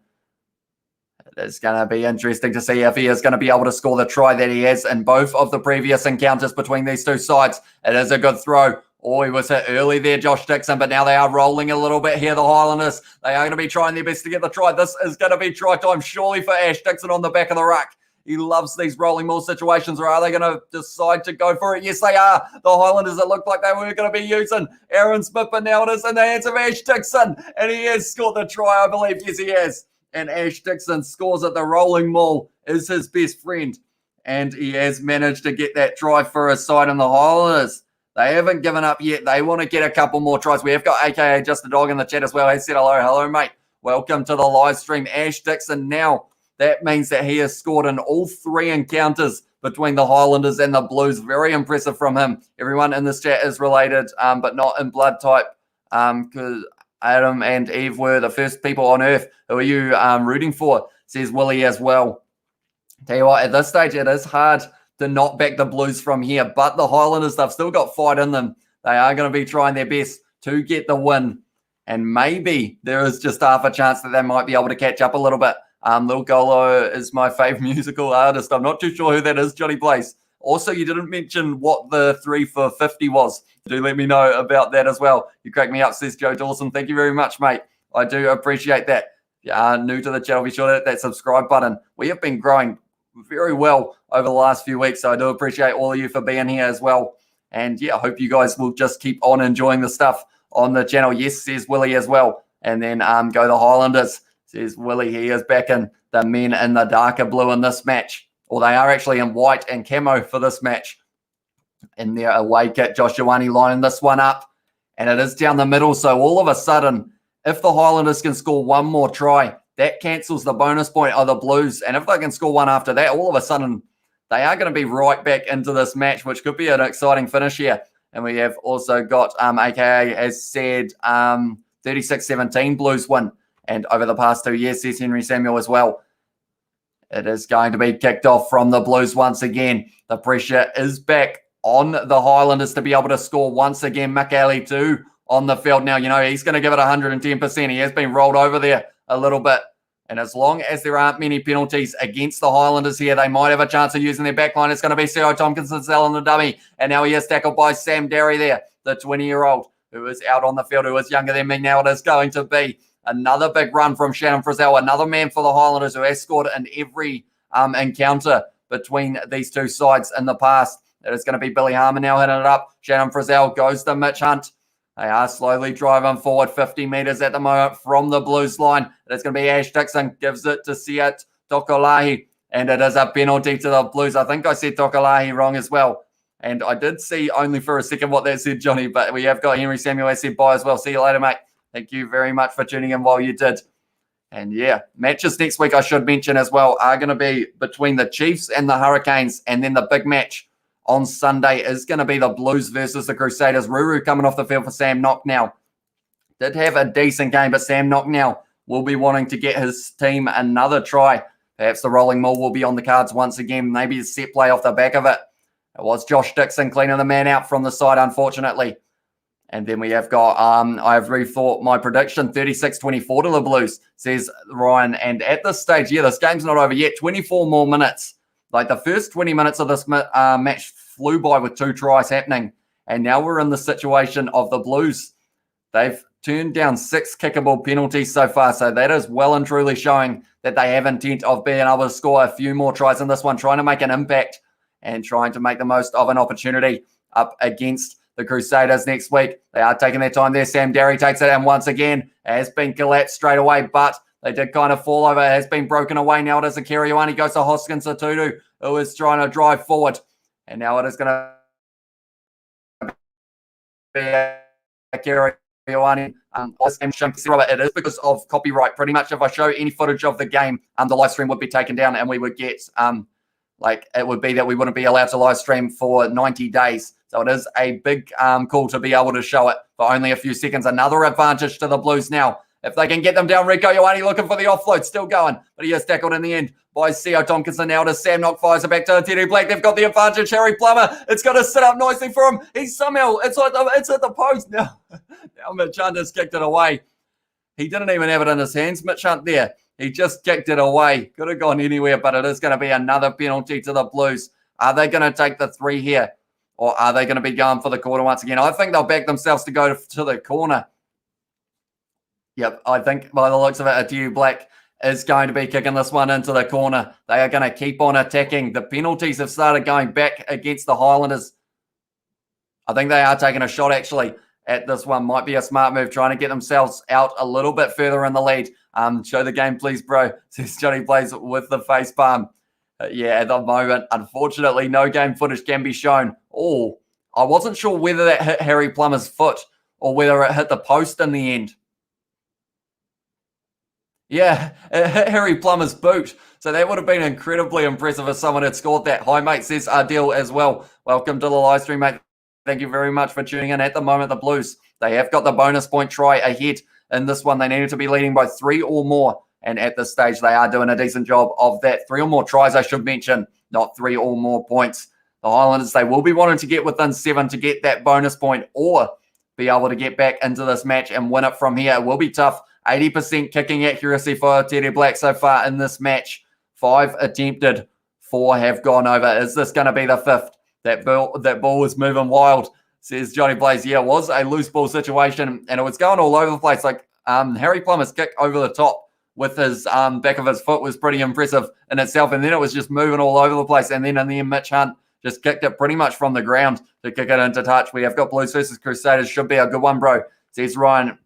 It is going to be interesting to see if he is going to be able to score the try that he has in both of the previous encounters between these two sides. It is a good throw. Oh, he was hit early there, Josh Dixon, but now they are rolling a little bit here, the Highlanders. They are going to be trying their best to get the try. This is going to be try time surely for Ash Dixon on the back of the ruck. He loves these rolling maul situations, or are they going to decide to go for it? Yes, they are. The Highlanders, it looked like they were going to be using Aaron Smith, but now it is in the hands of Ash Dixon, and he has scored the try, I believe. Yes, he has. And Ash Dixon scores it. The rolling maul is his best friend, and he has managed to get that try for his side in the Highlanders. They haven't given up yet. They want to get a couple more tries. We have got AKA Just a Dog in the chat as well. He said hello. Hello, mate. Welcome to the live stream. Ash Dixon now. That means that he has scored in all three encounters between the Highlanders and the Blues. Very impressive from him. Everyone in this chat is related, but not in blood type, because Adam and Eve were the first people on Earth. Who are you rooting for? Says Willie as well. Tell you what, at this stage, it is hard to not back the Blues from here, but the Highlanders, they've still got fight in them. They are going to be trying their best to get the win, and maybe there is just half a chance that they might be able to catch up a little bit. Lil Golo is my fave musical artist. I'm not too sure who that is, Johnny Blaze. Also, you didn't mention what the 3 for 50 was. Do let me know about that as well. You crack me up, says Joe Dawson. Thank you very much, mate. I do appreciate that. If you are new to the channel, be sure to hit that subscribe button. We have been growing very well over the last few weeks, so I do appreciate all of you for being here as well. And yeah, I hope you guys will just keep on enjoying the stuff on the channel. Yes, says Willie as well. And then go the Highlanders, says Willie. He is backing the men in the darker blue in this match. Or they are actually in white and camo for this match. In their away kit, Josh Ioane lining this one up. And it is down the middle, so all of a sudden, if the Highlanders can score one more try, that cancels the bonus point of the Blues. And if they can score one after that, all of a sudden, they are going to be right back into this match, which could be an exciting finish here. And we have also got, AKA has said, 36-17 Blues win. And over the past 2 years, says Henry Samuel as well. It is going to be kicked off from the Blues once again. The pressure is back on the Highlanders to be able to score once again. McAley too on the field now. You know, he's going to give it 110%. He has been rolled over there a little bit. And as long as there aren't many penalties against the Highlanders here, they might have a chance of using their backline. It's going to be Ciro Tompkinson selling the dummy. And now he is tackled by Sam Derry there, the 20-year-old who is out on the field, who is younger than me. Now it is going to be another big run from Shannon Frizzell, another man for the Highlanders who has scored in every encounter between these two sides in the past. It is going to be Billy Harmon now hitting it up. Shannon Frizzell goes to Mitch Hunt. They are slowly driving forward 50 metres at the moment from the Blues line. It's going to be Ash Dixon, gives it to Siat Tokolahi, and it is a penalty to the Blues. I think I said Tokolahi wrong as well. And I did see only for a second what that said, Johnny, but we have got Henry Samuel as said bye as well. See you later, mate. Thank you very much for tuning in while you did. And yeah, matches next week, I should mention as well, are going to be between the Chiefs and the Hurricanes. And then the big match on Sunday is going to be the Blues versus the Crusaders. Ruru coming off the field for Sam Knocknow. Did have a decent game, but Sam Knocknow will be wanting to get his team another try. Perhaps the rolling maul will be on the cards once again. Maybe a set play off the back of it. It was Josh Dixon cleaning the man out from the side, unfortunately. And then we have got, I've rethought my prediction, 36-24 to the Blues, says Ryan. And at this stage, yeah, this game's not over yet. 24 more minutes. Like the first 20 minutes of this match flew by with 2 tries happening. And now we're in the situation of the Blues. They've turned down 6 kickable penalties so far. So that is well and truly showing that they have intent of being able to score a few more tries in this one, trying to make an impact and trying to make the most of an opportunity up against the Crusaders next week. They are taking their time there. Sam Derry takes it, and once again, has been collapsed straight away, but they did kind of fall over. It has been broken away. Now it is a Kiriwani. Goes to Hoskins Satutu, who is trying to drive forward. And now it is going to be a Kiriwani. It is because of copyright. Pretty much if I show any footage of the game, the live stream would be taken down, and we would get, it would be that we wouldn't be allowed to live stream for 90 days. So it is a big call to be able to show it for only a few seconds. Another advantage to the Blues now. If they can get them down, Rieko Ioane looking for the offload, still going, but he is tackled in the end by Seo Tompkinson. Now to Sam Knock, fires it back to Teddy Black. They've got the advantage. Harry Plummer, it's going to sit up nicely for him. He's somehow, it's at the post now. Now Mitch Hunt has kicked it away. He didn't even have it in his hands, Mitch Hunt there. He just kicked it away. Could have gone anywhere, but it is going to be another penalty to the Blues. Are they going to take the 3 here? Or are they going to be going for the corner once again? I think they'll back themselves to go to the corner. Yep, I think by the looks of it, Atiu Black is going to be kicking this one into the corner. They are going to keep on attacking. The penalties have started going back against the Highlanders. I think they are taking a shot, actually, at this one. Might be a smart move, trying to get themselves out a little bit further in the lead. Show the game, please, bro, says Johnny Plays with the face palm. Yeah, at the moment, unfortunately, no game footage can be shown. Oh, I wasn't sure whether that hit Harry Plummer's foot or whether it hit the post in the end. Yeah, it hit Harry Plummer's boot. So that would have been incredibly impressive if someone had scored that. Hi, mate, says Ardell as well. Welcome to the live stream, mate. Thank you very much for tuning in. At the moment, the Blues, they have got the bonus point try ahead in this one. They needed to be leading by 3 or more. And at this stage, they are doing a decent job of that. 3 or more tries, I should mention, not 3 or more points. The Highlanders, they will be wanting to get within 7 to get that bonus point or be able to get back into this match and win it from here. It will be tough. 80% kicking accuracy for Teddy Black so far in this match. 5 attempted, 4 have gone over. Is this going to be the 5th? That ball was moving wild, says Johnny Blaze. Yeah, it was a loose ball situation, and it was going all over the place. Like Harry Plummer's kick over the top with his back of his foot was pretty impressive in itself, and then it was just moving all over the place. And then in the end, Mitch Hunt just kicked it pretty much from the ground to kick it into touch. We have got Blues versus Crusaders. Should be a good one, bro, says Ryan.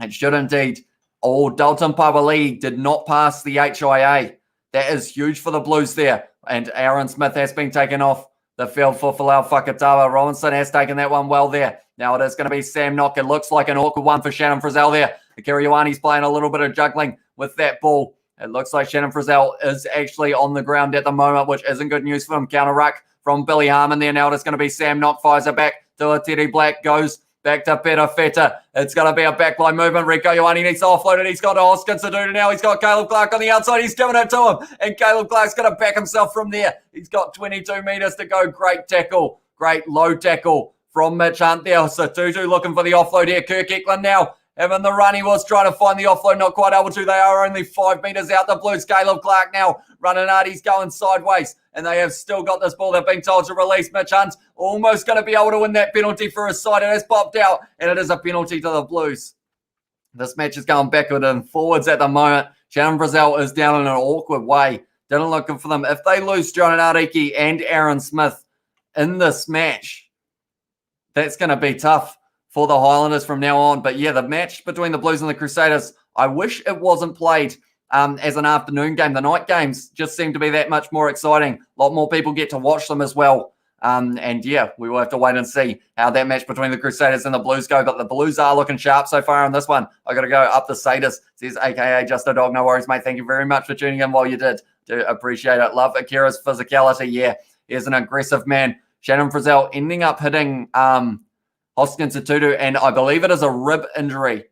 It should indeed. Oh, Dalton Pawali did not pass the HIA. That is huge for the Blues there. And Aaron Smith has been taken off the field for Folau Fakatawa. Robinson has taken that one well there. Now it is going to be Sam Knock. It looks like an awkward one for Shannon Frizzell there. Kiriwani's playing a little bit of juggling with that ball. It looks like Shannon Frizzell is actually on the ground at the moment, which isn't good news for him. Counter ruck from Billy Harmon there. Now it's going to be Sam Knock. Fires it back to a Teddy Black. Goes back to Peter Feta. It's going to be a backline movement. Rieko Ioane needs to offload it. He's got Hoskins to do now. He's got Caleb Clark on the outside. He's giving it to him. And Caleb Clark's going to back himself from there. He's got 22 metres to go. Great tackle. Great low tackle from Mitch Hunt there. Satutu looking for the offload here. Kirk Eklund now having the run. He was trying to find the offload. Not quite able to. They are only 5 metres out. The Blues. Caleb Clark now running hard. He's going sideways. And they have still got this ball. They've been told to release. Mitch Hunt almost going to be able to win that penalty for his side. It has popped out, and it is a penalty to the Blues. This match is going backward and forwards at the moment. Shannon Frizzell is down in an awkward way. Didn't look good for them. If they lose John Ariki and Aaron Smith in this match, that's going to be tough for the Highlanders from now on. But yeah, the match between the Blues and the Crusaders, I wish it wasn't played as an afternoon game. The night games just seem to be that much more exciting. A lot more people get to watch them as well. And yeah, we will have to wait and see how that match between the Crusaders and the Blues go. But the Blues are looking sharp so far in this one. I got to go up the Saders, says AKA Just a Dog. No worries, mate. Thank you very much for tuning in while you did. Do appreciate it. Love Akira's physicality. Yeah, he's an aggressive man. Shannon Frizzell ending up hitting Hoskins Satutu, and I believe it is a rib injury.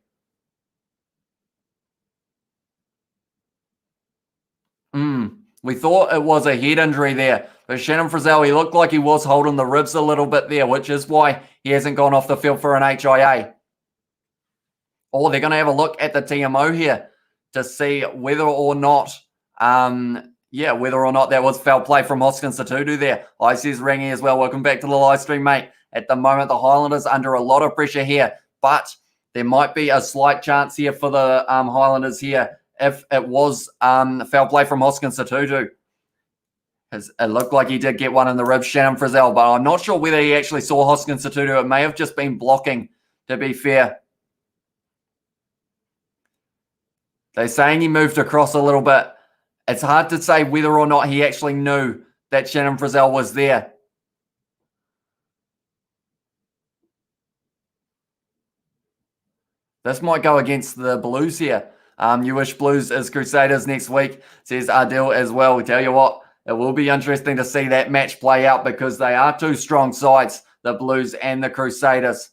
We thought it was a head injury there. But Shannon Frizzell, he looked like he was holding the ribs a little bit there, which is why he hasn't gone off the field for an HIA. Or they're going to have a look at the TMO here to see whether or not, whether or not that was foul play from Hoskins Satutu there. I says Rangy as well. Welcome back to the live stream, mate. At the moment, the Highlanders under a lot of pressure here, but there might be a slight chance here for the Highlanders here if it was foul play from Hoskins Satutu. It looked like he did get one in the ribs, Shannon Frizzell, but I'm not sure whether he actually saw Hoskins Sotutu. It may have just been blocking, to be fair. They're saying he moved across a little bit. It's hard to say whether or not he actually knew that Shannon Frizzell was there. This might go against the Blues here. You wish Blues is Crusaders next week, says Ardell as well. We tell you what, it will be interesting to see that match play out because they are two strong sides, the Blues and the Crusaders.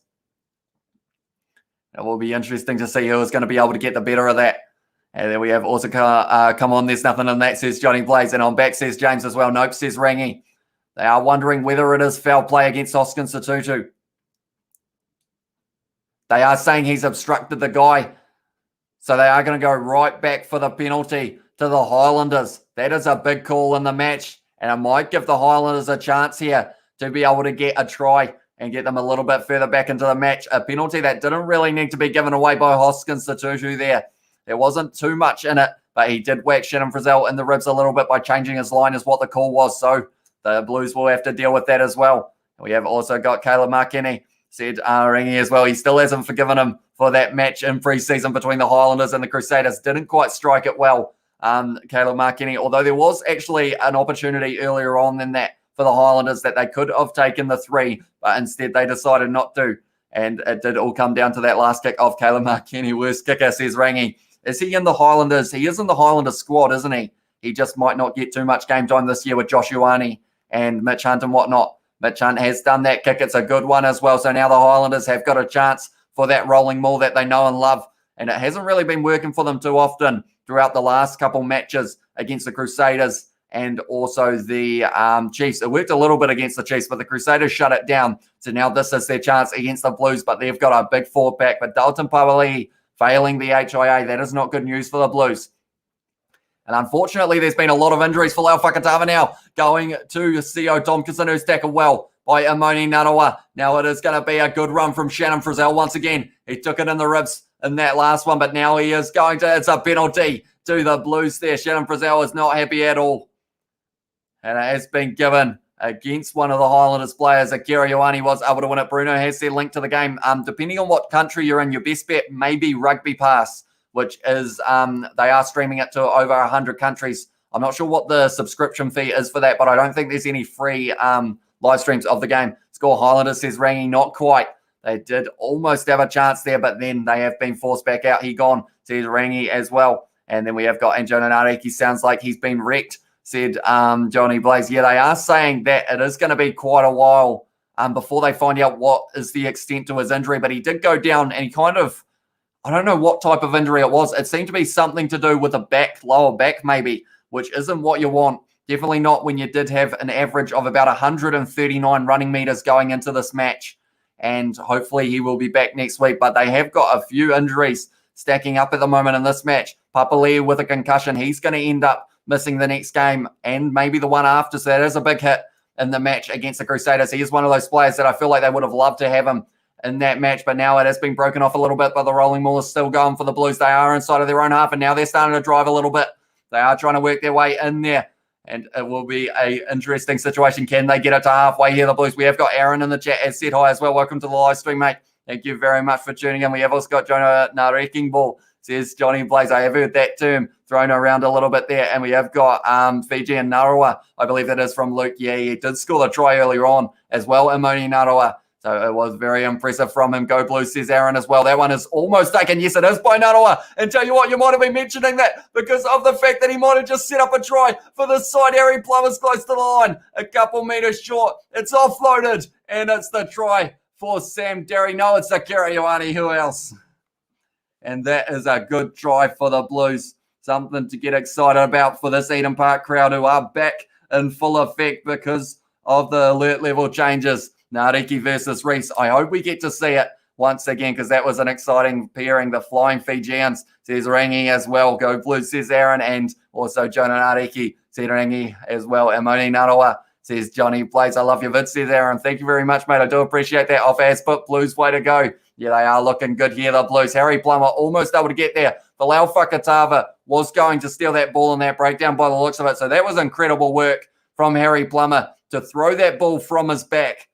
It will be interesting to see who is going to be able to get the better of that. And then we have Osaka, come on, there's nothing in that, says Johnny Blaze. And on back, says James as well. Nope, says Rangy. They are wondering whether it is foul play against Hoskins Sotutu. They are saying he's obstructed the guy. So they are going to go right back for the penalty to the Highlanders. That is a big call in the match. And it might give the Highlanders a chance here to be able to get a try and get them a little bit further back into the match. A penalty that didn't really need to be given away by Hoskins Sotutu there. There wasn't too much in it, but he did whack Shannon Frizzell in the ribs a little bit by changing his line is what the call was. So the Blues will have to deal with that as well. We have also got Caleb Markini, said Ringy as well. He still hasn't forgiven him for that match in pre-season between the Highlanders and the Crusaders. Didn't quite strike it well, Caleb Markini, although there was actually an opportunity earlier on than that for the Highlanders that they could have taken the 3, but instead they decided not to. And it did all come down to that last kick of Caleb Markini. Worst kicker, says Rangy. Is he in the Highlanders? He is in the Highlanders squad, isn't he? He just might not get too much game time this year with Josh Ioane and Mitch Hunt and whatnot. Mitch Hunt has done that kick. It's a good one as well. So now the Highlanders have got a chance for that rolling maul that they know and love. And it hasn't really been working for them too often throughout the last couple matches against the Crusaders and also the Chiefs. It worked a little bit against the Chiefs, but the Crusaders shut it down. So now this is their chance against the Blues, but they've got a big forward back. But Dalton Pawali failing the HIA, that is not good news for the Blues. And unfortunately, there's been a lot of injuries for Lau Whakatava now, going to C.O. Tompkinson, who's tackled well by Amoni Narawa. Now it is going to be a good run from Shannon Frizzell once again. He took it in the ribs in that last one, but now he is going to, it's a penalty to the Blues there. Shannon Frizzell is not happy at all. And it has been given against one of the Highlanders players. Akira Ioane was able to win it. Bruno has their link to the game. Depending on what country you're in, your best bet may be Rugby Pass, which is, they are streaming it to over 100 countries. I'm not sure what the subscription fee is for that, but I don't think there's any free live streams of the game. Score Highlanders, says Rangy, not quite. They did almost have a chance there, but then they have been forced back out. He gone, says Rangy as well. And then we have got Anjona Nareki, sounds like he's been wrecked, said Johnny Blaze. Yeah, they are saying that it is going to be quite a while before they find out what is the extent to his injury, but he did go down and he kind of, I don't know what type of injury it was. It seemed to be something to do with the back, lower back maybe, which isn't what you want. Definitely not when you did have an average of about 139 running meters going into this match. And hopefully he will be back next week. But they have got a few injuries stacking up at the moment in this match. Papali'i with a concussion. He's going to end up missing the next game and maybe the one after. So that is a big hit in the match against the Crusaders. He is one of those players that I feel like they would have loved to have him in that match, but now it has been broken off a little bit, but the rolling maul is still going for the Blues. They are inside of their own half, and now they're starting to drive a little bit. They are trying to work their way in there, and it will be an interesting situation. Can they get it to halfway here, the Blues? We have got Aaron in the chat as said hi as well. Welcome to the live stream, mate. Thank you very much for tuning in. We have also got Jonah Nareking Ball, says Johnny Blaze. I have heard that term thrown around a little bit there, and we have got Fiji and Narawa. I believe that is from Luke. Yeah, he did score the try earlier on as well, Amoni Narawa. So it was very impressive from him. Go Blues, says Aaron as well. That one is almost taken. Yes, it is by Narawa. And tell you what, you might have been mentioning that because of the fact that he might have just set up a try for the side. Harry Plummer's close to the line. A couple meters short. It's offloaded. And it's the try for Sam Derry. No, it's Akira Ioane. Who else? And that is a good try for the Blues. Something to get excited about for this Eden Park crowd who are back in full effect because of the alert level changes. Nariki versus Reese. I hope we get to see it once again because that was an exciting pairing. The Flying Fijians, says Rangi as well. Go Blues, says Aaron. And also Jonah Nariki, says Rangi as well. Amoni Narawa, says Johnny Blaze. I love your vid, says Aaron. Thank you very much, mate. I do appreciate that. Off Asput, Blues, way to go. Yeah, they are looking good here, the Blues. Harry Plummer almost able to get there. Lau Whakatava was going to steal that ball in that breakdown by the looks of it. So that was incredible work from Harry Plummer to throw that ball from his back.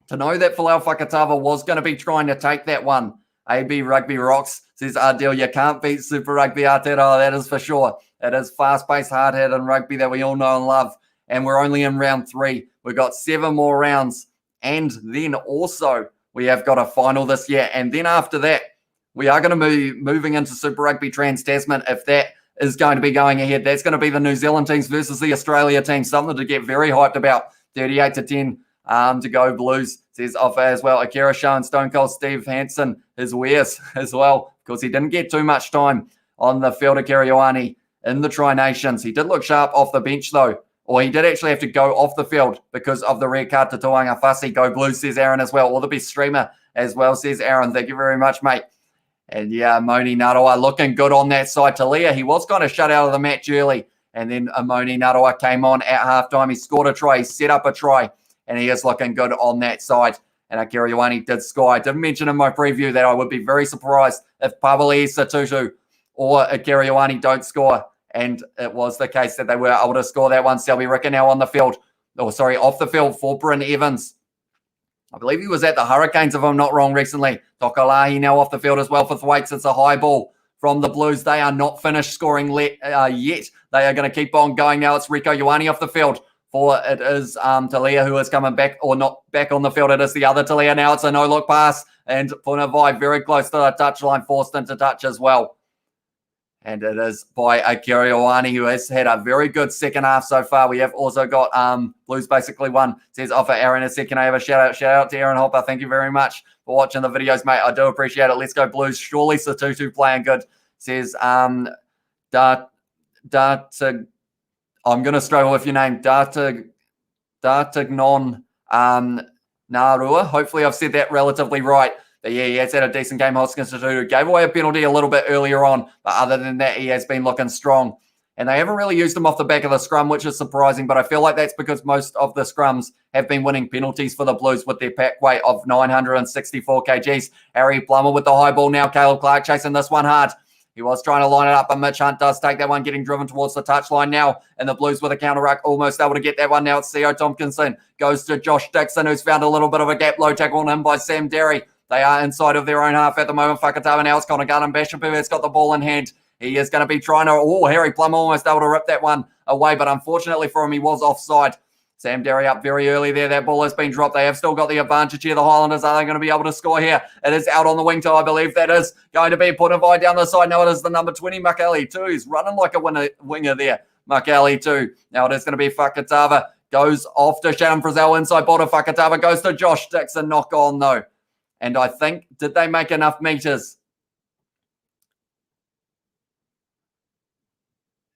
To know that Folau Fakatava was going to be trying to take that one. AB Rugby rocks, says Ardell. You can't beat Super Rugby Aotearoa, that is for sure. It is fast-paced, hard-hitting rugby that we all know and love. And we're only in round 3. We've got 7 more rounds. And then also, we have got a final this year. And then after that, we are going to be moving into Super Rugby Trans-Tasman. If that is going to be going ahead, that's going to be the New Zealand teams versus the Australia teams. Something to get very hyped about. 38-10. To go Blues, says Offa as well. Akira showing Stone Cold Steve Hansen his wares as well. Of course, he didn't get too much time on the field of Kiriwani in the Tri-Nations. He did look sharp off the bench, though. Or he did actually have to go off the field because of the red card to Tuanga Fussy. Go Blues, says Aaron as well. Or the best streamer as well, says Aaron. Thank you very much, mate. And yeah, Moni Narawa looking good on that side. Talia, he was kind of shut out of the match early. And then Moni Narawa came on at halftime. He scored a try. He set up a try. And he is looking good on that side. And Akira Ioane did score. I did mention in my preview that I would be very surprised if Pavali Satutu or Akira Ioane don't score. And it was the case that they were able to score that one. Selby Ricker now on the field. Oh, sorry, off the field for Bryn Evans. I believe he was at the Hurricanes, if I'm not wrong, recently. Tokalahi now off the field as well for Thwaites. It's a high ball from the Blues. They are not finished scoring yet. They are going to keep on going now. It's Rico Ioane off the field. For it is Talia who is coming back, or not back on the field. It is the other Talia now. It's a no-look pass. And Punavai very close to the touchline, forced into touch as well. And it is by Akira Ioane, who has had a very good second half so far. We have also got Blues basically won. Says Offer Aaron a second. I have a shout out to Aaron Hopper. Thank you very much for watching the videos, mate. I do appreciate it. Let's go Blues. Surely Satutu playing good. Says I'm going to struggle with your name, Dartagnon Narua. Hopefully I've said that relatively right. But yeah, he has had a decent game. Hoskins Satutu gave away a penalty a little bit earlier on. But other than that, he has been looking strong. And they haven't really used him off the back of the scrum, which is surprising. But I feel like that's because most of the scrums have been winning penalties for the Blues with their pack weight of 964 kgs. Harry Plummer with the high ball now. Caleb Clark chasing this one hard. He was trying to line it up, but Mitch Hunt does take that one, getting driven towards the touchline now. And the Blues with a counter-ruck, almost able to get that one now. It's Theo Tompkinson. Goes to Josh Dixon, who's found a little bit of a gap. Low tackle on him by Sam Derry. They are inside of their own half at the moment. Fakatava now. It's Connor Garden. Bashapu has got the ball in hand. He is going to be trying to... Oh, Harry Plummer almost able to rip that one away, but unfortunately for him, he was offside. Sam Derry up very early there. That ball has been dropped. They have still got the advantage here. The Highlanders, are they going to be able to score here? It is out on the wing toe, I believe that is going to be Punavai down the side. Now it is the number 20, Makali too. He's running like a winger there. Makali too. Now it is going to be Fakatava. Goes off to Shannon Frizzell inside border. Fakatava goes to Josh Dixon. Knock on though. And I think, did they make enough meters?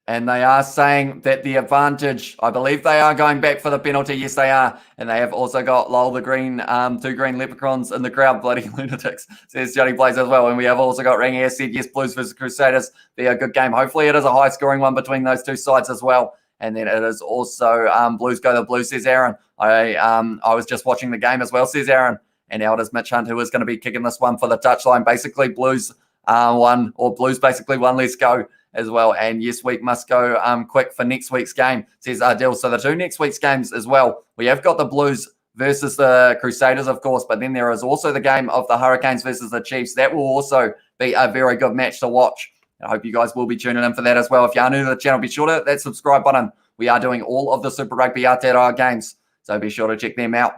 And they are saying that the advantage, I believe they are going back for the penalty. Yes, they are. And they have also got Lowell the Green, 2 green leprechauns in the crowd. Bloody lunatics, says Johnny Blaze as well. And we have also got Rangi as said, yes, Blues versus Crusaders. Be a good game. Hopefully it is a high-scoring one between those two sides as well. And then it is also Blues go the Blues, says Aaron. I was just watching the game as well, says Aaron. And now it is Mitch Hunt who is going to be kicking this one for the touchline. Basically, Blues won, or Blues basically won. Let's go as well. And yes, we must go quick for next week's game, says Ardell. So the 2 next week's games as well. We have got the Blues versus the Crusaders, of course, but then there is also the game of the Hurricanes versus the Chiefs. That will also be a very good match to watch. I hope you guys will be tuning in for that as well. If you are new to the channel, be sure to hit that subscribe button. We are doing all of the Super Rugby Aotearoa games, so be sure to check them out.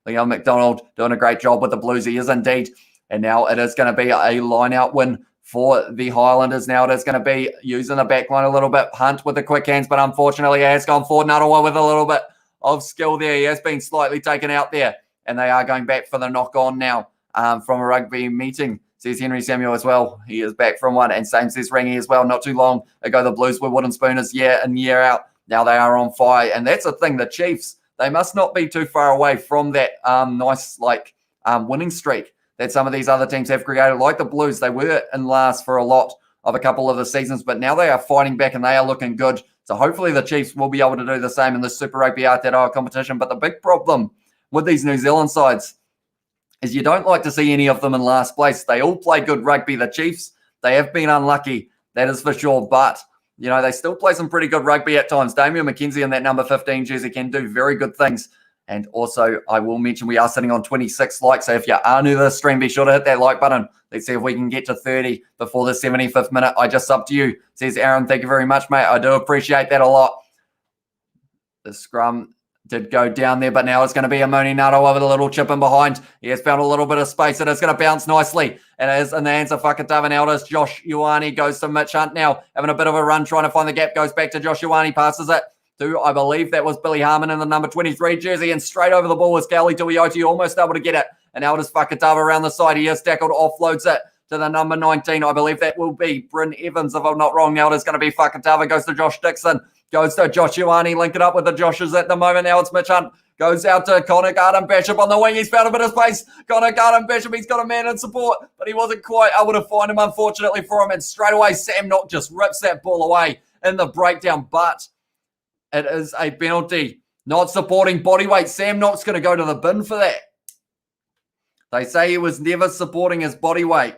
Leon McDonald doing a great job with the Blues. He is indeed. And now it is going to be a line-out win for the Highlanders. Now it is going to be using the back line a little bit. Hunt with the quick hands, but unfortunately he has gone forward. Narawa with a little bit of skill there. He has been slightly taken out there. And they are going back for the knock-on now from a rugby meeting, says Henry Samuel as well. He is back from one. And same says Rangi as well. Not too long ago, the Blues were wooden spooners year in, year out. Now they are on fire. And that's the thing. The Chiefs, they must not be too far away from that nice winning streak that some of these other teams have created. Like the Blues, they were in last for a couple of the seasons, but now they are fighting back and they are looking good. So hopefully the Chiefs will be able to do the same in the Super Rugby Aotearoa competition. But the big problem with these New Zealand sides is you don't like to see any of them in last place. They all play good rugby. The Chiefs, they have been unlucky, that is for sure. But you know, they still play some pretty good rugby at times. Damian McKenzie in that number 15 jersey can do very good things. And also, I will mention we are sitting on 26 likes. So if you are new to the stream, be sure to hit that like button. Let's see if we can get to 30 before the 75th minute. I just sub to you, says Aaron. Thank you very much, mate. I do appreciate that a lot. The scrum did go down there, but now it's going to be a Moni Nato with a little chip in behind. He has found a little bit of space, and it's going to bounce nicely. It is in the hands of Fakatava Elders. Josh Ioane goes to Mitch Hunt now, having a bit of a run, trying to find the gap, goes back to Josh Ioane, passes it to, I believe that was Billy Harmon in the number 23 jersey, and straight over the ball was Kelly Tuioti, almost able to get it. And Elders Fakatava around the side. He is tackled, offloads it to the number 19. I believe that will be Bryn Evans, if I'm not wrong. Now it is going to be Fakatava, goes to Josh Dixon, goes to Josh Ioane, link it up with the Joshes at the moment. Now it's Mitch Hunt. Goes out to Connor Garden-Bishop on the wing. He's found a bit of space. Connor Garden-Bishop, he's got a man in support, but he wasn't quite able to find him, unfortunately, for him. And straight away, Sam Knock just rips that ball away in the breakdown. But it is a penalty. Not supporting body weight. Sam Knock's going to go to the bin for that. They say he was never supporting his body weight.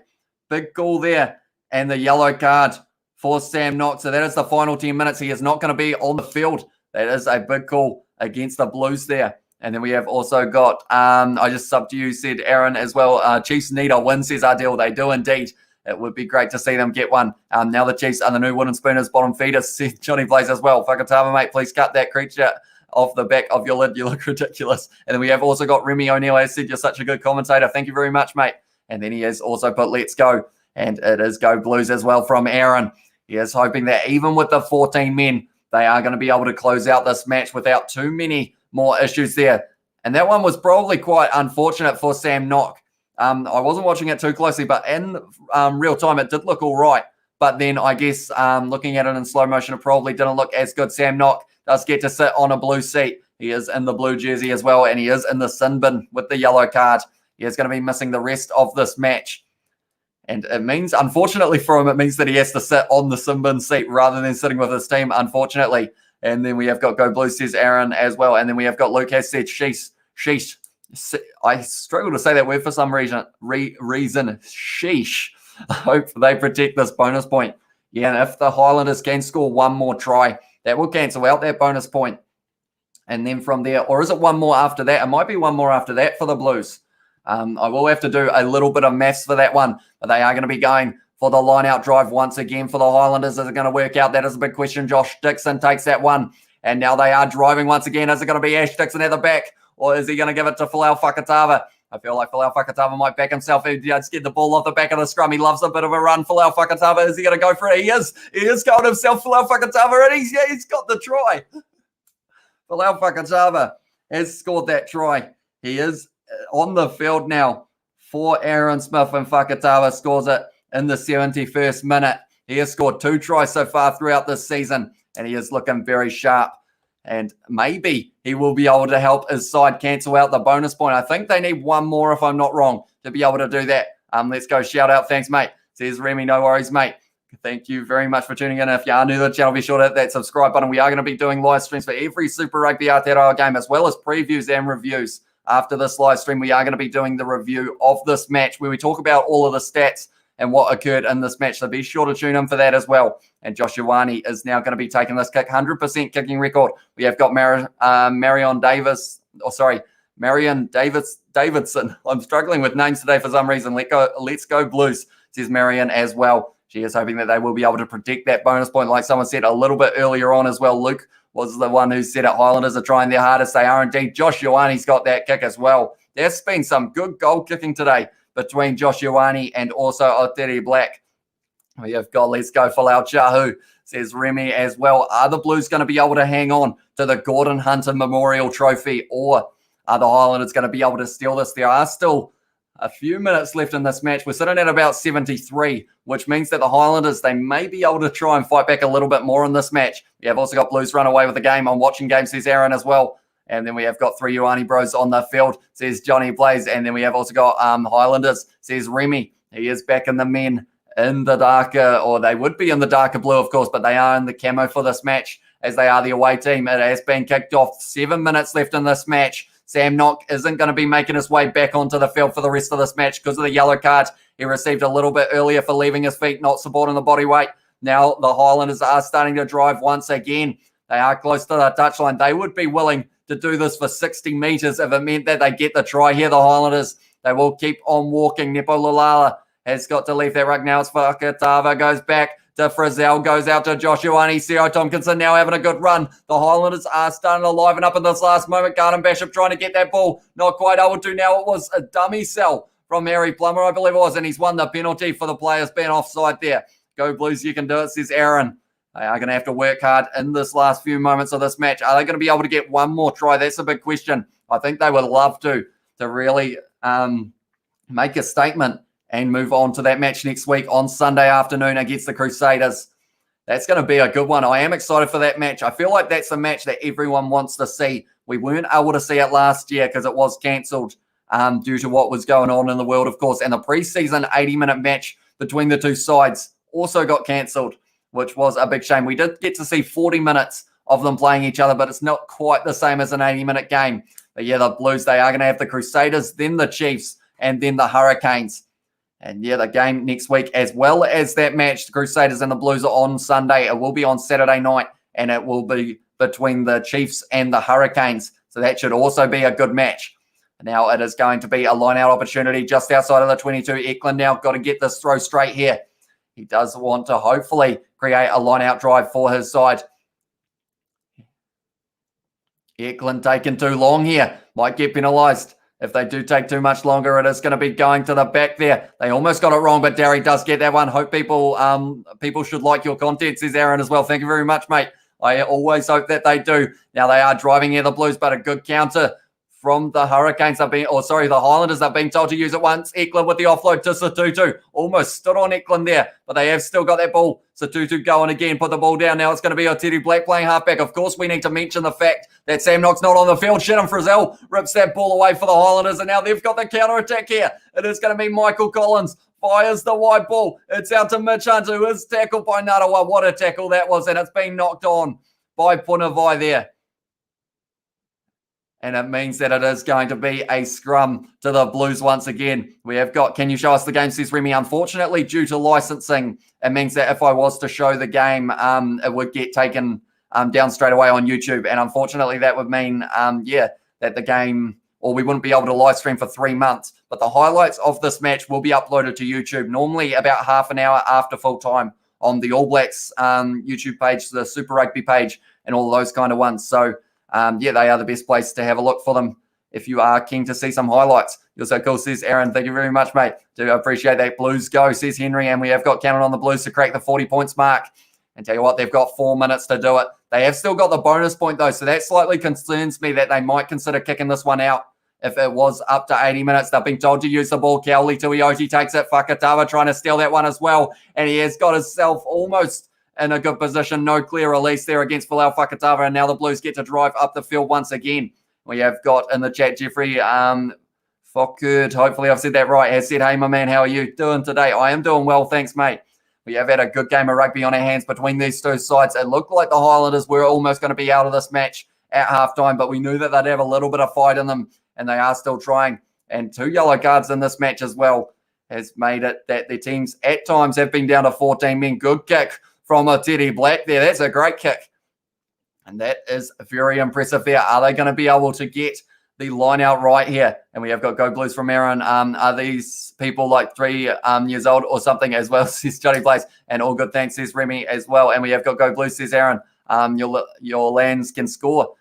Big call there. And the yellow card for Sam Knock. So that is the final 10 minutes. He is not going to be on the field. That is a big call against the Blues there. And then we have also got, I just subbed to you, said Aaron as well. Chiefs need a win, says Ardell. They do indeed. It would be great to see them get one. Now the Chiefs are the new wooden spooners, bottom feeders, said Johnny Blaze as well. Fakatava, mate, please cut that creature off the back of your lid. You look ridiculous. And then we have also got Remy O'Neill, as said, you're such a good commentator. Thank you very much, mate. And then he has also put let's go. And it is go Blues as well from Aaron. He is hoping that even with the 14 men, they are going to be able to close out this match without too many more issues there. And that one was probably quite unfortunate for Sam Knock. I wasn't watching it too closely, but in real time, it did look all right. But then I guess looking at it in slow motion, it probably didn't look as good. Sam Knock does get to sit on a blue seat. He is in the blue jersey as well, and he is in the sin bin with the yellow card. He is going to be missing the rest of this match. And it means, unfortunately for him, it means that he has to sit on the sin bin seat rather than sitting with his team, unfortunately. And then we have got Go Blues, says Aaron as well. And then we have got Luke has said sheesh. I struggle to say that word for some reason. Sheesh. I hope they protect this bonus point. Yeah, and if the Highlanders can score one more try, that will cancel out that bonus point. And then from there, or is it one more after that? It might be one more after that for the Blues. I will have to do a little bit of maths for that one, but they are going to be going for the line-out drive once again for the Highlanders. Is it going to work out? That is a big question. Josh Dixon takes that one, and now they are driving once again. Is it going to be Ash Dixon at the back, or is he going to give it to Folau Fakatava? I feel like Folau Fakatava might back himself. He just get the ball off the back of the scrum. He loves a bit of a run. Folau Fakatava, is he going to go for it? He is. He is going himself, Folau Fakatava, and he's got the try. Folau Fakatava has scored that try. He is on the field now for Aaron Smith, and Fakatava scores it in the 71st minute. He has scored 2 tries so far throughout this season, and he is looking very sharp. And maybe he will be able to help his side cancel out the bonus point. I think they need one more, if I'm not wrong, to be able to do that. Let's go. Shout out. Thanks, mate. Says Remy. No worries, mate. Thank you very much for tuning in. If you are new to the channel, be sure to hit that subscribe button. We are going to be doing live streams for every Super Rugby Aotearoa game, as well as previews and reviews. After this live stream, we are going to be doing the review of this match where we talk about all of the stats and what occurred in this match. So be sure to tune in for that as well. And Josh Ioane is now going to be taking this kick, 100% kicking record. We have got Marion Davidson. I'm struggling with names today for some reason. Let's go Blues, says Marion as well. She is hoping that they will be able to protect that bonus point. Like someone said a little bit earlier on as well, Luke was the one who said it. Highlanders are trying their hardest. They are indeed. Josh Ioane's got that kick as well. There's been some good goal kicking today between Josh Ioane and also Oteri Black. We have got let's go Folau Chahu, says Remy as well. Are the Blues going to be able to hang on to the Gordon Hunter Memorial Trophy, or are the Highlanders going to be able to steal this? There are still a few minutes left in this match. We're sitting at about 73, which means that the Highlanders, they may be able to try and fight back a little bit more in this match. We have also got Blues run away with the game. I'm watching games, says Aaron as well. And then we have got 3 Ioane bros on the field, says Johnny Blaze. And then we have also got Highlanders, says Remy. He is back in the men in the darker, or they would be in the darker blue, of course, but they are in the camo for this match as they are the away team. It has been kicked off. 7 minutes left in this match. Sam Knock isn't going to be making his way back onto the field for the rest of this match because of the yellow card he received a little bit earlier for leaving his feet, not supporting the body weight. Now the Highlanders are starting to drive once again. They are close to the touchline. They would be willing to do this for 60 metres if it meant that they get the try here, the Highlanders. They will keep on walking. Nepo Lulala has got to leave that ruck now. It's Fakatava, goes back to Frizzell, goes out to Joshua Sio Tompkinson now having a good run. The Highlanders are starting to liven up in this last moment. Garden Bishop trying to get that ball. Not quite able to now. It was a dummy sell from Harry Plummer, I believe it was, and he's won the penalty for the players being offside there. Go Blues, you can do it, says Aaron. They are going to have to work hard in this last few moments of this match. Are they going to be able to get one more try? That's a big question. I think they would love to really make a statement and move on to that match next week on Sunday afternoon against the Crusaders. That's going to be a good one. I am excited for that match. I feel like that's a match that everyone wants to see. We weren't able to see it last year because it was cancelled due to what was going on in the world, of course. And the preseason 80-minute match between the two sides also got cancelled, which was a big shame. We did get to see 40 minutes of them playing each other, but it's not quite the same as an 80-minute game. But yeah, the Blues, they are going to have the Crusaders, then the Chiefs, and then the Hurricanes. And yeah, the game next week, as well as that match, the Crusaders and the Blues are on Sunday. It will be on Saturday night, and it will be between the Chiefs and the Hurricanes. So that should also be a good match. Now it is going to be a line-out opportunity just outside of the 22. Eklund now got to get this throw straight here. He does want to hopefully create a line-out drive for his side. Eklund taking too long here. Might get penalised. If they do take too much longer, it is going to be going to the back there. They almost got it wrong, but Derry does get that one. Hope people should like your content, says Aaron as well. Thank you very much, mate. I always hope that they do. Now they are driving here, the Blues, but a good counter from the Hurricanes. The Highlanders are being told to use it once. Eklund with the offload to Satutu. Almost stood on Eklund there, but they have still got that ball. Satutu going again, put the ball down. Now it's going to be Teddy Black playing halfback. Of course, we need to mention the fact that Sam Knox not on the field. Shannon Frizzell rips that ball away for the Highlanders, and now they've got the counter-attack here. It is going to be Michael Collins. Fires the wide ball. It's out to Mitch Hunt, who is tackled by Narawa. What a tackle that was, and it's been knocked on by Punavai there. And it means that it is going to be a scrum to the Blues once again. We have got, can you show us the game, says Remy. Unfortunately, due to licensing, it means that if I was to show the game, it would get taken down straight away on YouTube. And unfortunately, that would mean, that the game, or we wouldn't be able to live stream for 3 months. But the highlights of this match will be uploaded to YouTube, normally about half an hour after full time on the All Blacks YouTube page, the Super Rugby page, and all those kind of ones. So, they are the best place to have a look for them if you are keen to see some highlights. You're so cool, says Aaron. Thank you very much, mate. Do appreciate that. Blues go, says Henry, and we have got counted on the Blues to crack the 40 points mark. And tell you what, they've got 4 minutes to do it. They have still got the bonus point, though, so that slightly concerns me that they might consider kicking this one out if it was up to 80 minutes. They've been told to use the ball. Cowley Tuioti takes it. Fakatava trying to steal that one as well, and he has got himself almost in a good position. No clear release there against Folau Fakatava, and now the Blues get to drive up the field once again. We have got in the chat, Jeffrey Fockerd, hopefully I've said that right, has said, hey, my man, how are you doing today? I am doing well, thanks, mate. We have had a good game of rugby on our hands between these two sides. It looked like the Highlanders were almost going to be out of this match at halftime, but we knew that they'd have a little bit of fight in them, and they are still trying. And 2 yellow cards in this match as well has made it that their teams at times have been down to 14 men. Good kick from a Teddy Black there. That's a great kick. And that is very impressive there. Are they going to be able to get the line out right here? And we have got Go Blues from Aaron. Are these people like 3 years old or something as well, says Johnny Blaze. And all good, thanks, says Remy as well. And we have got Go Blues, says Aaron. Your lands can score,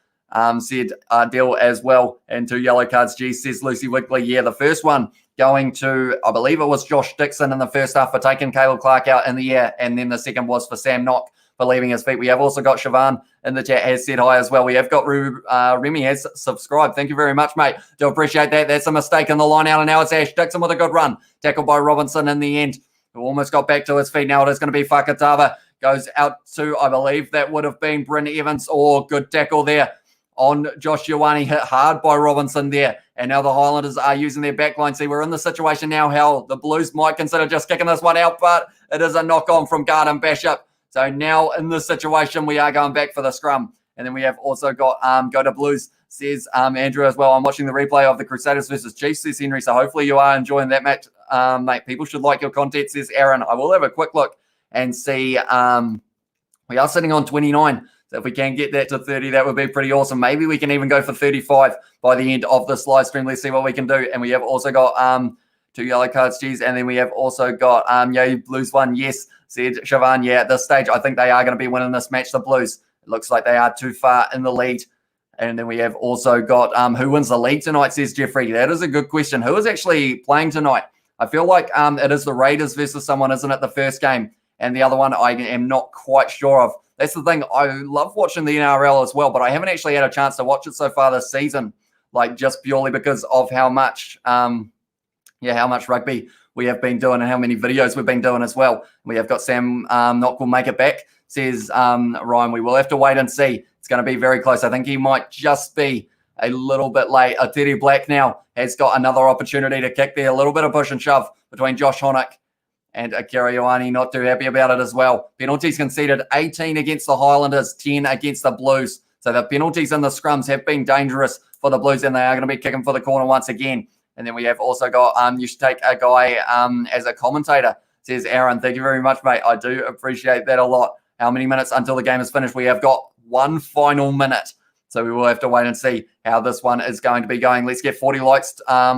said Dill as well. And 2 yellow cards, G, says Lucy Wigley. Yeah, the first one going to, I believe it was Josh Dixon in the first half for taking Caleb Clark out in the air. And then the second was for Sam Knock for leaving his feet. We have also got Siobhan in the chat, has said hi as well. We have got Remy has subscribed. Thank you very much, mate. Do appreciate that. That's a mistake in the line out, and now it's Ash Dixon with a good run. Tackled by Robinson in the end, who almost got back to his feet. Now it is going to be Fakatava. Goes out to, I believe that would have been Bryn Evans, or good tackle there on Josh Ioane, hit hard by Robinson there. And now the Highlanders are using their backline. See, we're in the situation now how the Blues might consider just kicking this one out, but it is a knock-on from Garden Bishop. So now in this situation, we are going back for the scrum. And then we have also got Go to Blues, says Andrew as well. I'm watching the replay of the Crusaders versus Chiefs, says Henry. So hopefully you are enjoying that match, mate. People should like your content, says Aaron. I will have a quick look and see. We are sitting on 29. So if we can get that to 30, that would be pretty awesome. Maybe we can even go for 35 by the end of this live stream. Let's see what we can do. And we have also got 2 yellow cards, geez. And then we have also got, you Blues won. Yes, said Siobhan. Yeah, at this stage, I think they are going to be winning this match, the Blues. It looks like they are too far in the lead. And then we have also got who wins the league tonight, says Jeffrey. That is a good question. Who is actually playing tonight? I feel like it is the Raiders versus someone, isn't it, the first game? And the other one I am not quite sure of. That's the thing. I love watching the NRL as well, but I haven't actually had a chance to watch it so far this season, like just purely because of how much rugby we have been doing and how many videos we've been doing as well. We have got Sam Knock will make it back, says Ryan. We will have to wait and see. It's going to be very close. I think he might just be a little bit late. Teddy Black now has got another opportunity to kick there. A little bit of push and shove between Josh Honock and Akira Ioane, not too happy about it as well. Penalties conceded, 18 against the Highlanders, 10 against the Blues. So the penalties and the scrums have been dangerous for the Blues, and they are going to be kicking for the corner once again. And then we have also got, you should take a guy as a commentator, says Aaron. Thank you very much, mate. I do appreciate that a lot. How many minutes until the game is finished? We have got one final minute. So we will have to wait and see how this one is going to be going. Let's get 40 likes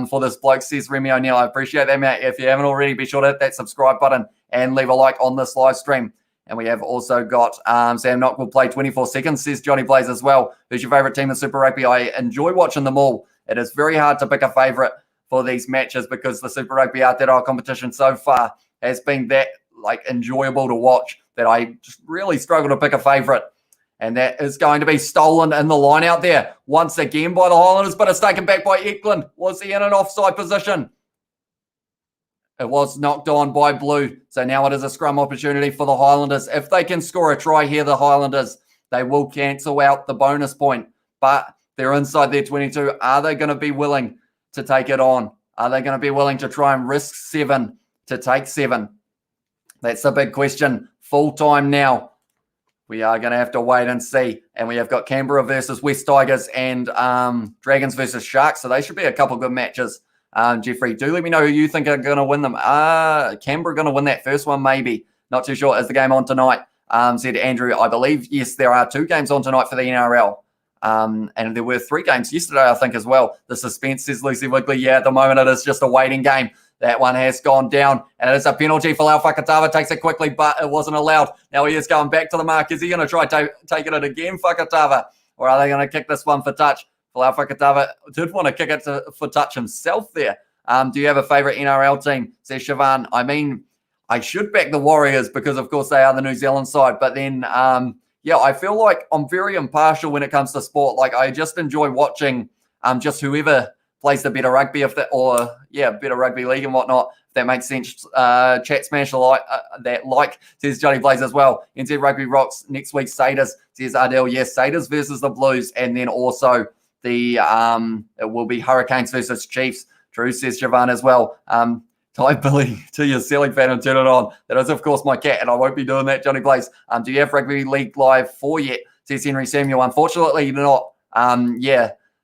for this bloke, says Remy O'Neill. I appreciate that, mate. If you haven't already, be sure to hit that subscribe button and leave a like on this live stream. And we have also got Sam Knock will play 24 seconds, says Johnny Blaze as well. Who's your favourite team in Super Rugby? I enjoy watching them all. It is very hard to pick a favourite for these matches because the Super Rugby Aotearoa competition so far has been that enjoyable to watch that I just really struggle to pick a favourite. And that is going to be stolen in the line out there once again by the Highlanders, but it's taken back by Auckland. Was he in an offside position? It was knocked on by Blue. So now it is a scrum opportunity for the Highlanders. If they can score a try here, the Highlanders, they will cancel out the bonus point. But they're inside their 22. Are they going to be willing to take it on? Are they going to be willing to try and risk 7 to take 7? That's the big question. Full time now. We are going to have to wait and see. And we have got Canberra versus West Tigers and Dragons versus Sharks. So they should be a couple good matches. Jeffrey, do let me know who you think are going to win them. Canberra going to win that first one, maybe. Not too sure. Is the game on tonight? Said Andrew. I believe, yes, there are 2 games on tonight for the NRL. And there were 3 games yesterday, I think, as well. The suspense, says Lucy Wigley. Yeah, at the moment it is just a waiting game. That one has gone down, and it is a penalty for Lau Whakatawa. Takes it quickly, but it wasn't allowed. Now he is going back to the mark. Is he going to try taking it again, Whakatawa? Or are they going to kick this one for touch? Lau Whakatawa did want to kick it for touch himself there. Do you have a favourite NRL team? Says Siobhan. I mean, I should back the Warriors because, of course, they are the New Zealand side. But then, I feel like I'm very impartial when it comes to sport. Like, I just enjoy watching just whoever plays the better rugby, better rugby league and whatnot, if that makes sense. Chat smash says Johnny Blaze as well. NZ Rugby rocks next week. Crusaders, says Ardell. Yes, Crusaders versus the Blues, and then also the it will be Hurricanes versus Chiefs. Drew, says Siobhan as well. Type Billy to your ceiling fan and turn it on. That is, of course, my cat, and I won't be doing that, Johnny Blaze. Do you have Rugby League Live 4 yet? Says Henry Samuel. Unfortunately, not.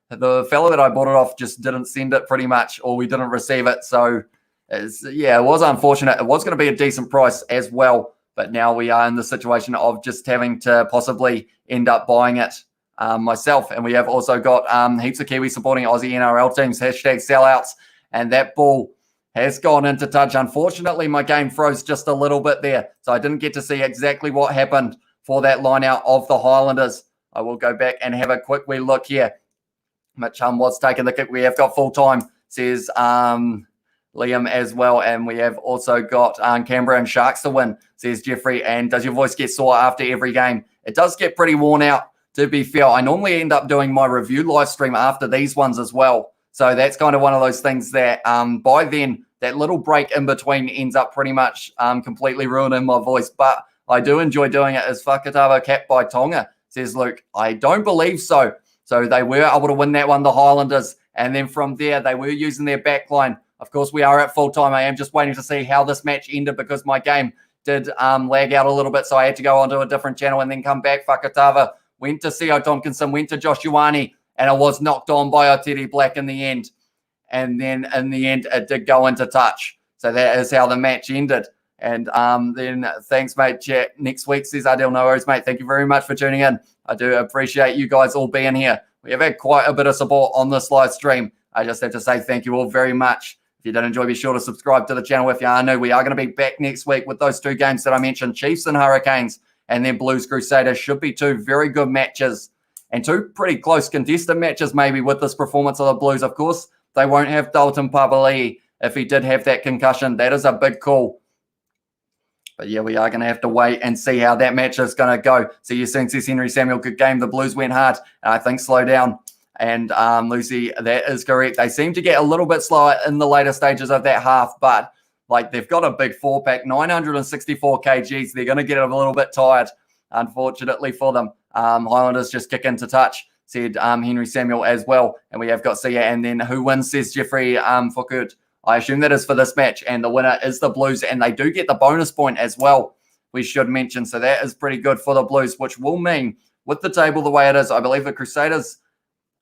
The fellow that I bought it off just didn't send it pretty much, or we didn't receive it. So, it was unfortunate. It was going to be a decent price as well, but now we are in the situation of just having to possibly end up buying it myself. And we have also got heaps of Kiwis supporting Aussie NRL teams, #sellouts, and that ball has gone into touch. Unfortunately, my game froze just a little bit there, so I didn't get to see exactly what happened for that line out of the Highlanders. I will go back and have a quick wee look here. Mitch was taking the kick. We have got full time, says Liam as well. And we have also got Canberra and Sharks to win, says Jeffrey. And does your voice get sore after every game? It does get pretty worn out, to be fair. I normally end up doing my review live stream after these ones as well. So that's kind of one of those things that by then, that little break in between ends up pretty much completely ruining my voice. But I do enjoy doing it. As Whakatawa capped by Tonga, says Luke. I don't believe so. So they were able to win that one, the Highlanders. And then from there, they were using their back line. Of course, we are at full time. I am just waiting to see how this match ended because my game did lag out a little bit. So I had to go onto a different channel and then come back. Whakatawa went to Sio Tompkinson, went to Josh Ioane, and it was knocked on by Teddy Black in the end. And then in the end, it did go into touch. So that is how the match ended. And then thanks, mate. Chat next week, says Ardell. No worries, mate. Thank you very much for tuning in. I do appreciate you guys all being here. We have had quite a bit of support on this live stream. I just have to say thank you all very much. If you did enjoy, be sure to subscribe to the channel. If you are new, we are going to be back next week with those 2 games that I mentioned, Chiefs and Hurricanes, and then Blues Crusaders. Should be 2 very good matches and 2 pretty close contested matches maybe with this performance of the Blues. Of course, they won't have Dalton Papali'i if he did have that concussion. That is a big call. But yeah, we are going to have to wait and see how that match is going to go. See you soon, says Henry Samuel. Good game. The Blues went hard. And I think slow down. And Lucy, that is correct. They seem to get a little bit slower in the later stages of that half, but like they've got a big 4-pack, 964 kgs. They're going to get a little bit tired, unfortunately for them. Highlanders just kick into touch, said Henry Samuel as well. And we have got Sia. And then who wins, says Jeffrey Foucault. I assume that is for this match, and the winner is the Blues, and they do get the bonus point as well, we should mention. So that is pretty good for the Blues, which will mean with the table the way it is, I believe the Crusaders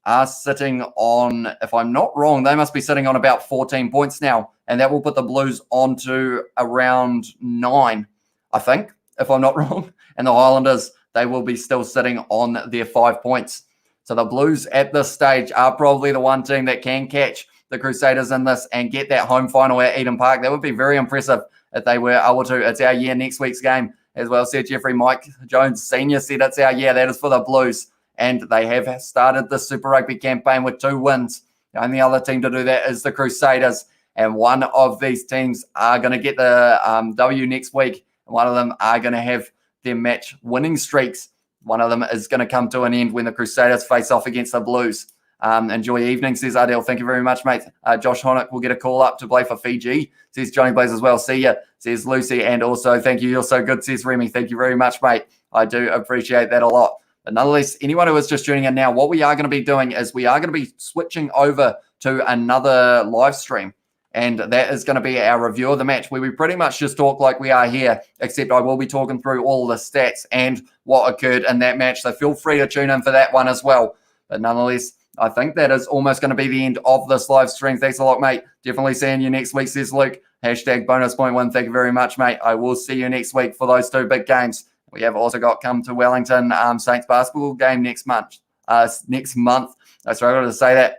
are sitting on, if I'm not wrong, they must be sitting on about 14 points now, and that will put the Blues on to around 9, I think, if I'm not wrong. And the Highlanders, they will be still sitting on their 5 points. So the Blues at this stage are probably the one team that can catch the Crusaders in this and get that home final at Eden Park. That would be very impressive if they were able to. It's our year, next week's game as well, said Jeffrey. Mike Jones Sr. said it's our year. That is for the Blues. And they have started the Super Rugby campaign with 2 wins. The only other team to do that is the Crusaders. And one of these teams are going to get the W next week. And one of them are going to have their match winning streaks. One of them is going to come to an end when the Crusaders face off against the Blues. Enjoy your evening, says Ardell. Thank you very much, mate. Josh Honick will get a call up to play for Fiji, says Johnny Blaze as well. See ya, says Lucy. And also, thank you. You're so good, says Remy. Thank you very much, mate. I do appreciate that a lot. But nonetheless, anyone who is just tuning in now, what we are going to be doing is we are going to be switching over to another live stream. And that is going to be our review of the match, where we pretty much just talk like we are here, except I will be talking through all the stats and what occurred in that match. So feel free to tune in for that one as well. But nonetheless, I think that is almost going to be the end of this live stream. Thanks a lot, mate. Definitely seeing you next week, says Luke. Hashtag bonus point 1. Thank you very much, mate. I will see you next week for those 2 big games. We have also got come to Wellington Saints basketball game next month. I struggle to say that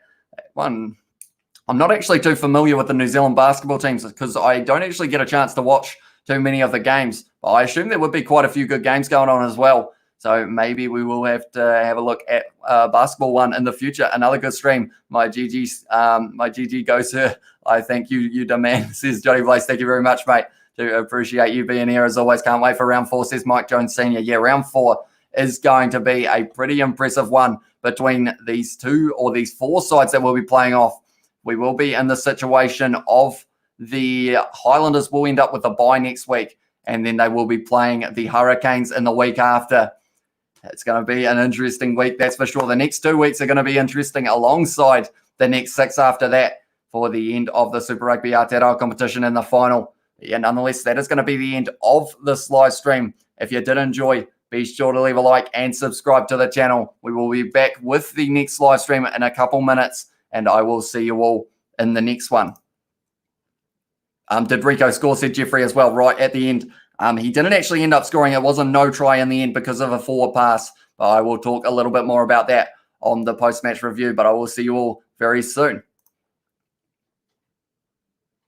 one. I'm not actually too familiar with the New Zealand basketball teams because I don't actually get a chance to watch too many of the games. But I assume there would be quite a few good games going on as well. So maybe we will have to have a look at basketball one in the future. Another good stream. My GG goes here. I thank you demand, says Johnny Blaze. Thank you very much, mate. Do appreciate you being here as always. Can't wait for round 4, says Mike Jones Sr. Yeah, round 4 is going to be a pretty impressive one between these 2 or these 4 sides that we'll be playing off. We will be in the situation of the Highlanders will end up with a bye next week, and then they will be playing the Hurricanes in the week after. It's going to be an interesting week, that's for sure. The next 2 weeks are going to be interesting alongside the next 6 after that for the end of the Super Rugby Aotearoa competition in the final. Yeah, nonetheless, that is going to be the end of this live stream. If you did enjoy, be sure to leave a like and subscribe to the channel. We will be back with the next live stream in a couple minutes, and I will see you all in the next one. Did Rico score, said Jeffrey as well, right at the end. He didn't actually end up scoring. It was a no try in the end because of a forward pass. But I will talk a little bit more about that on the post-match review, but I will see you all very soon.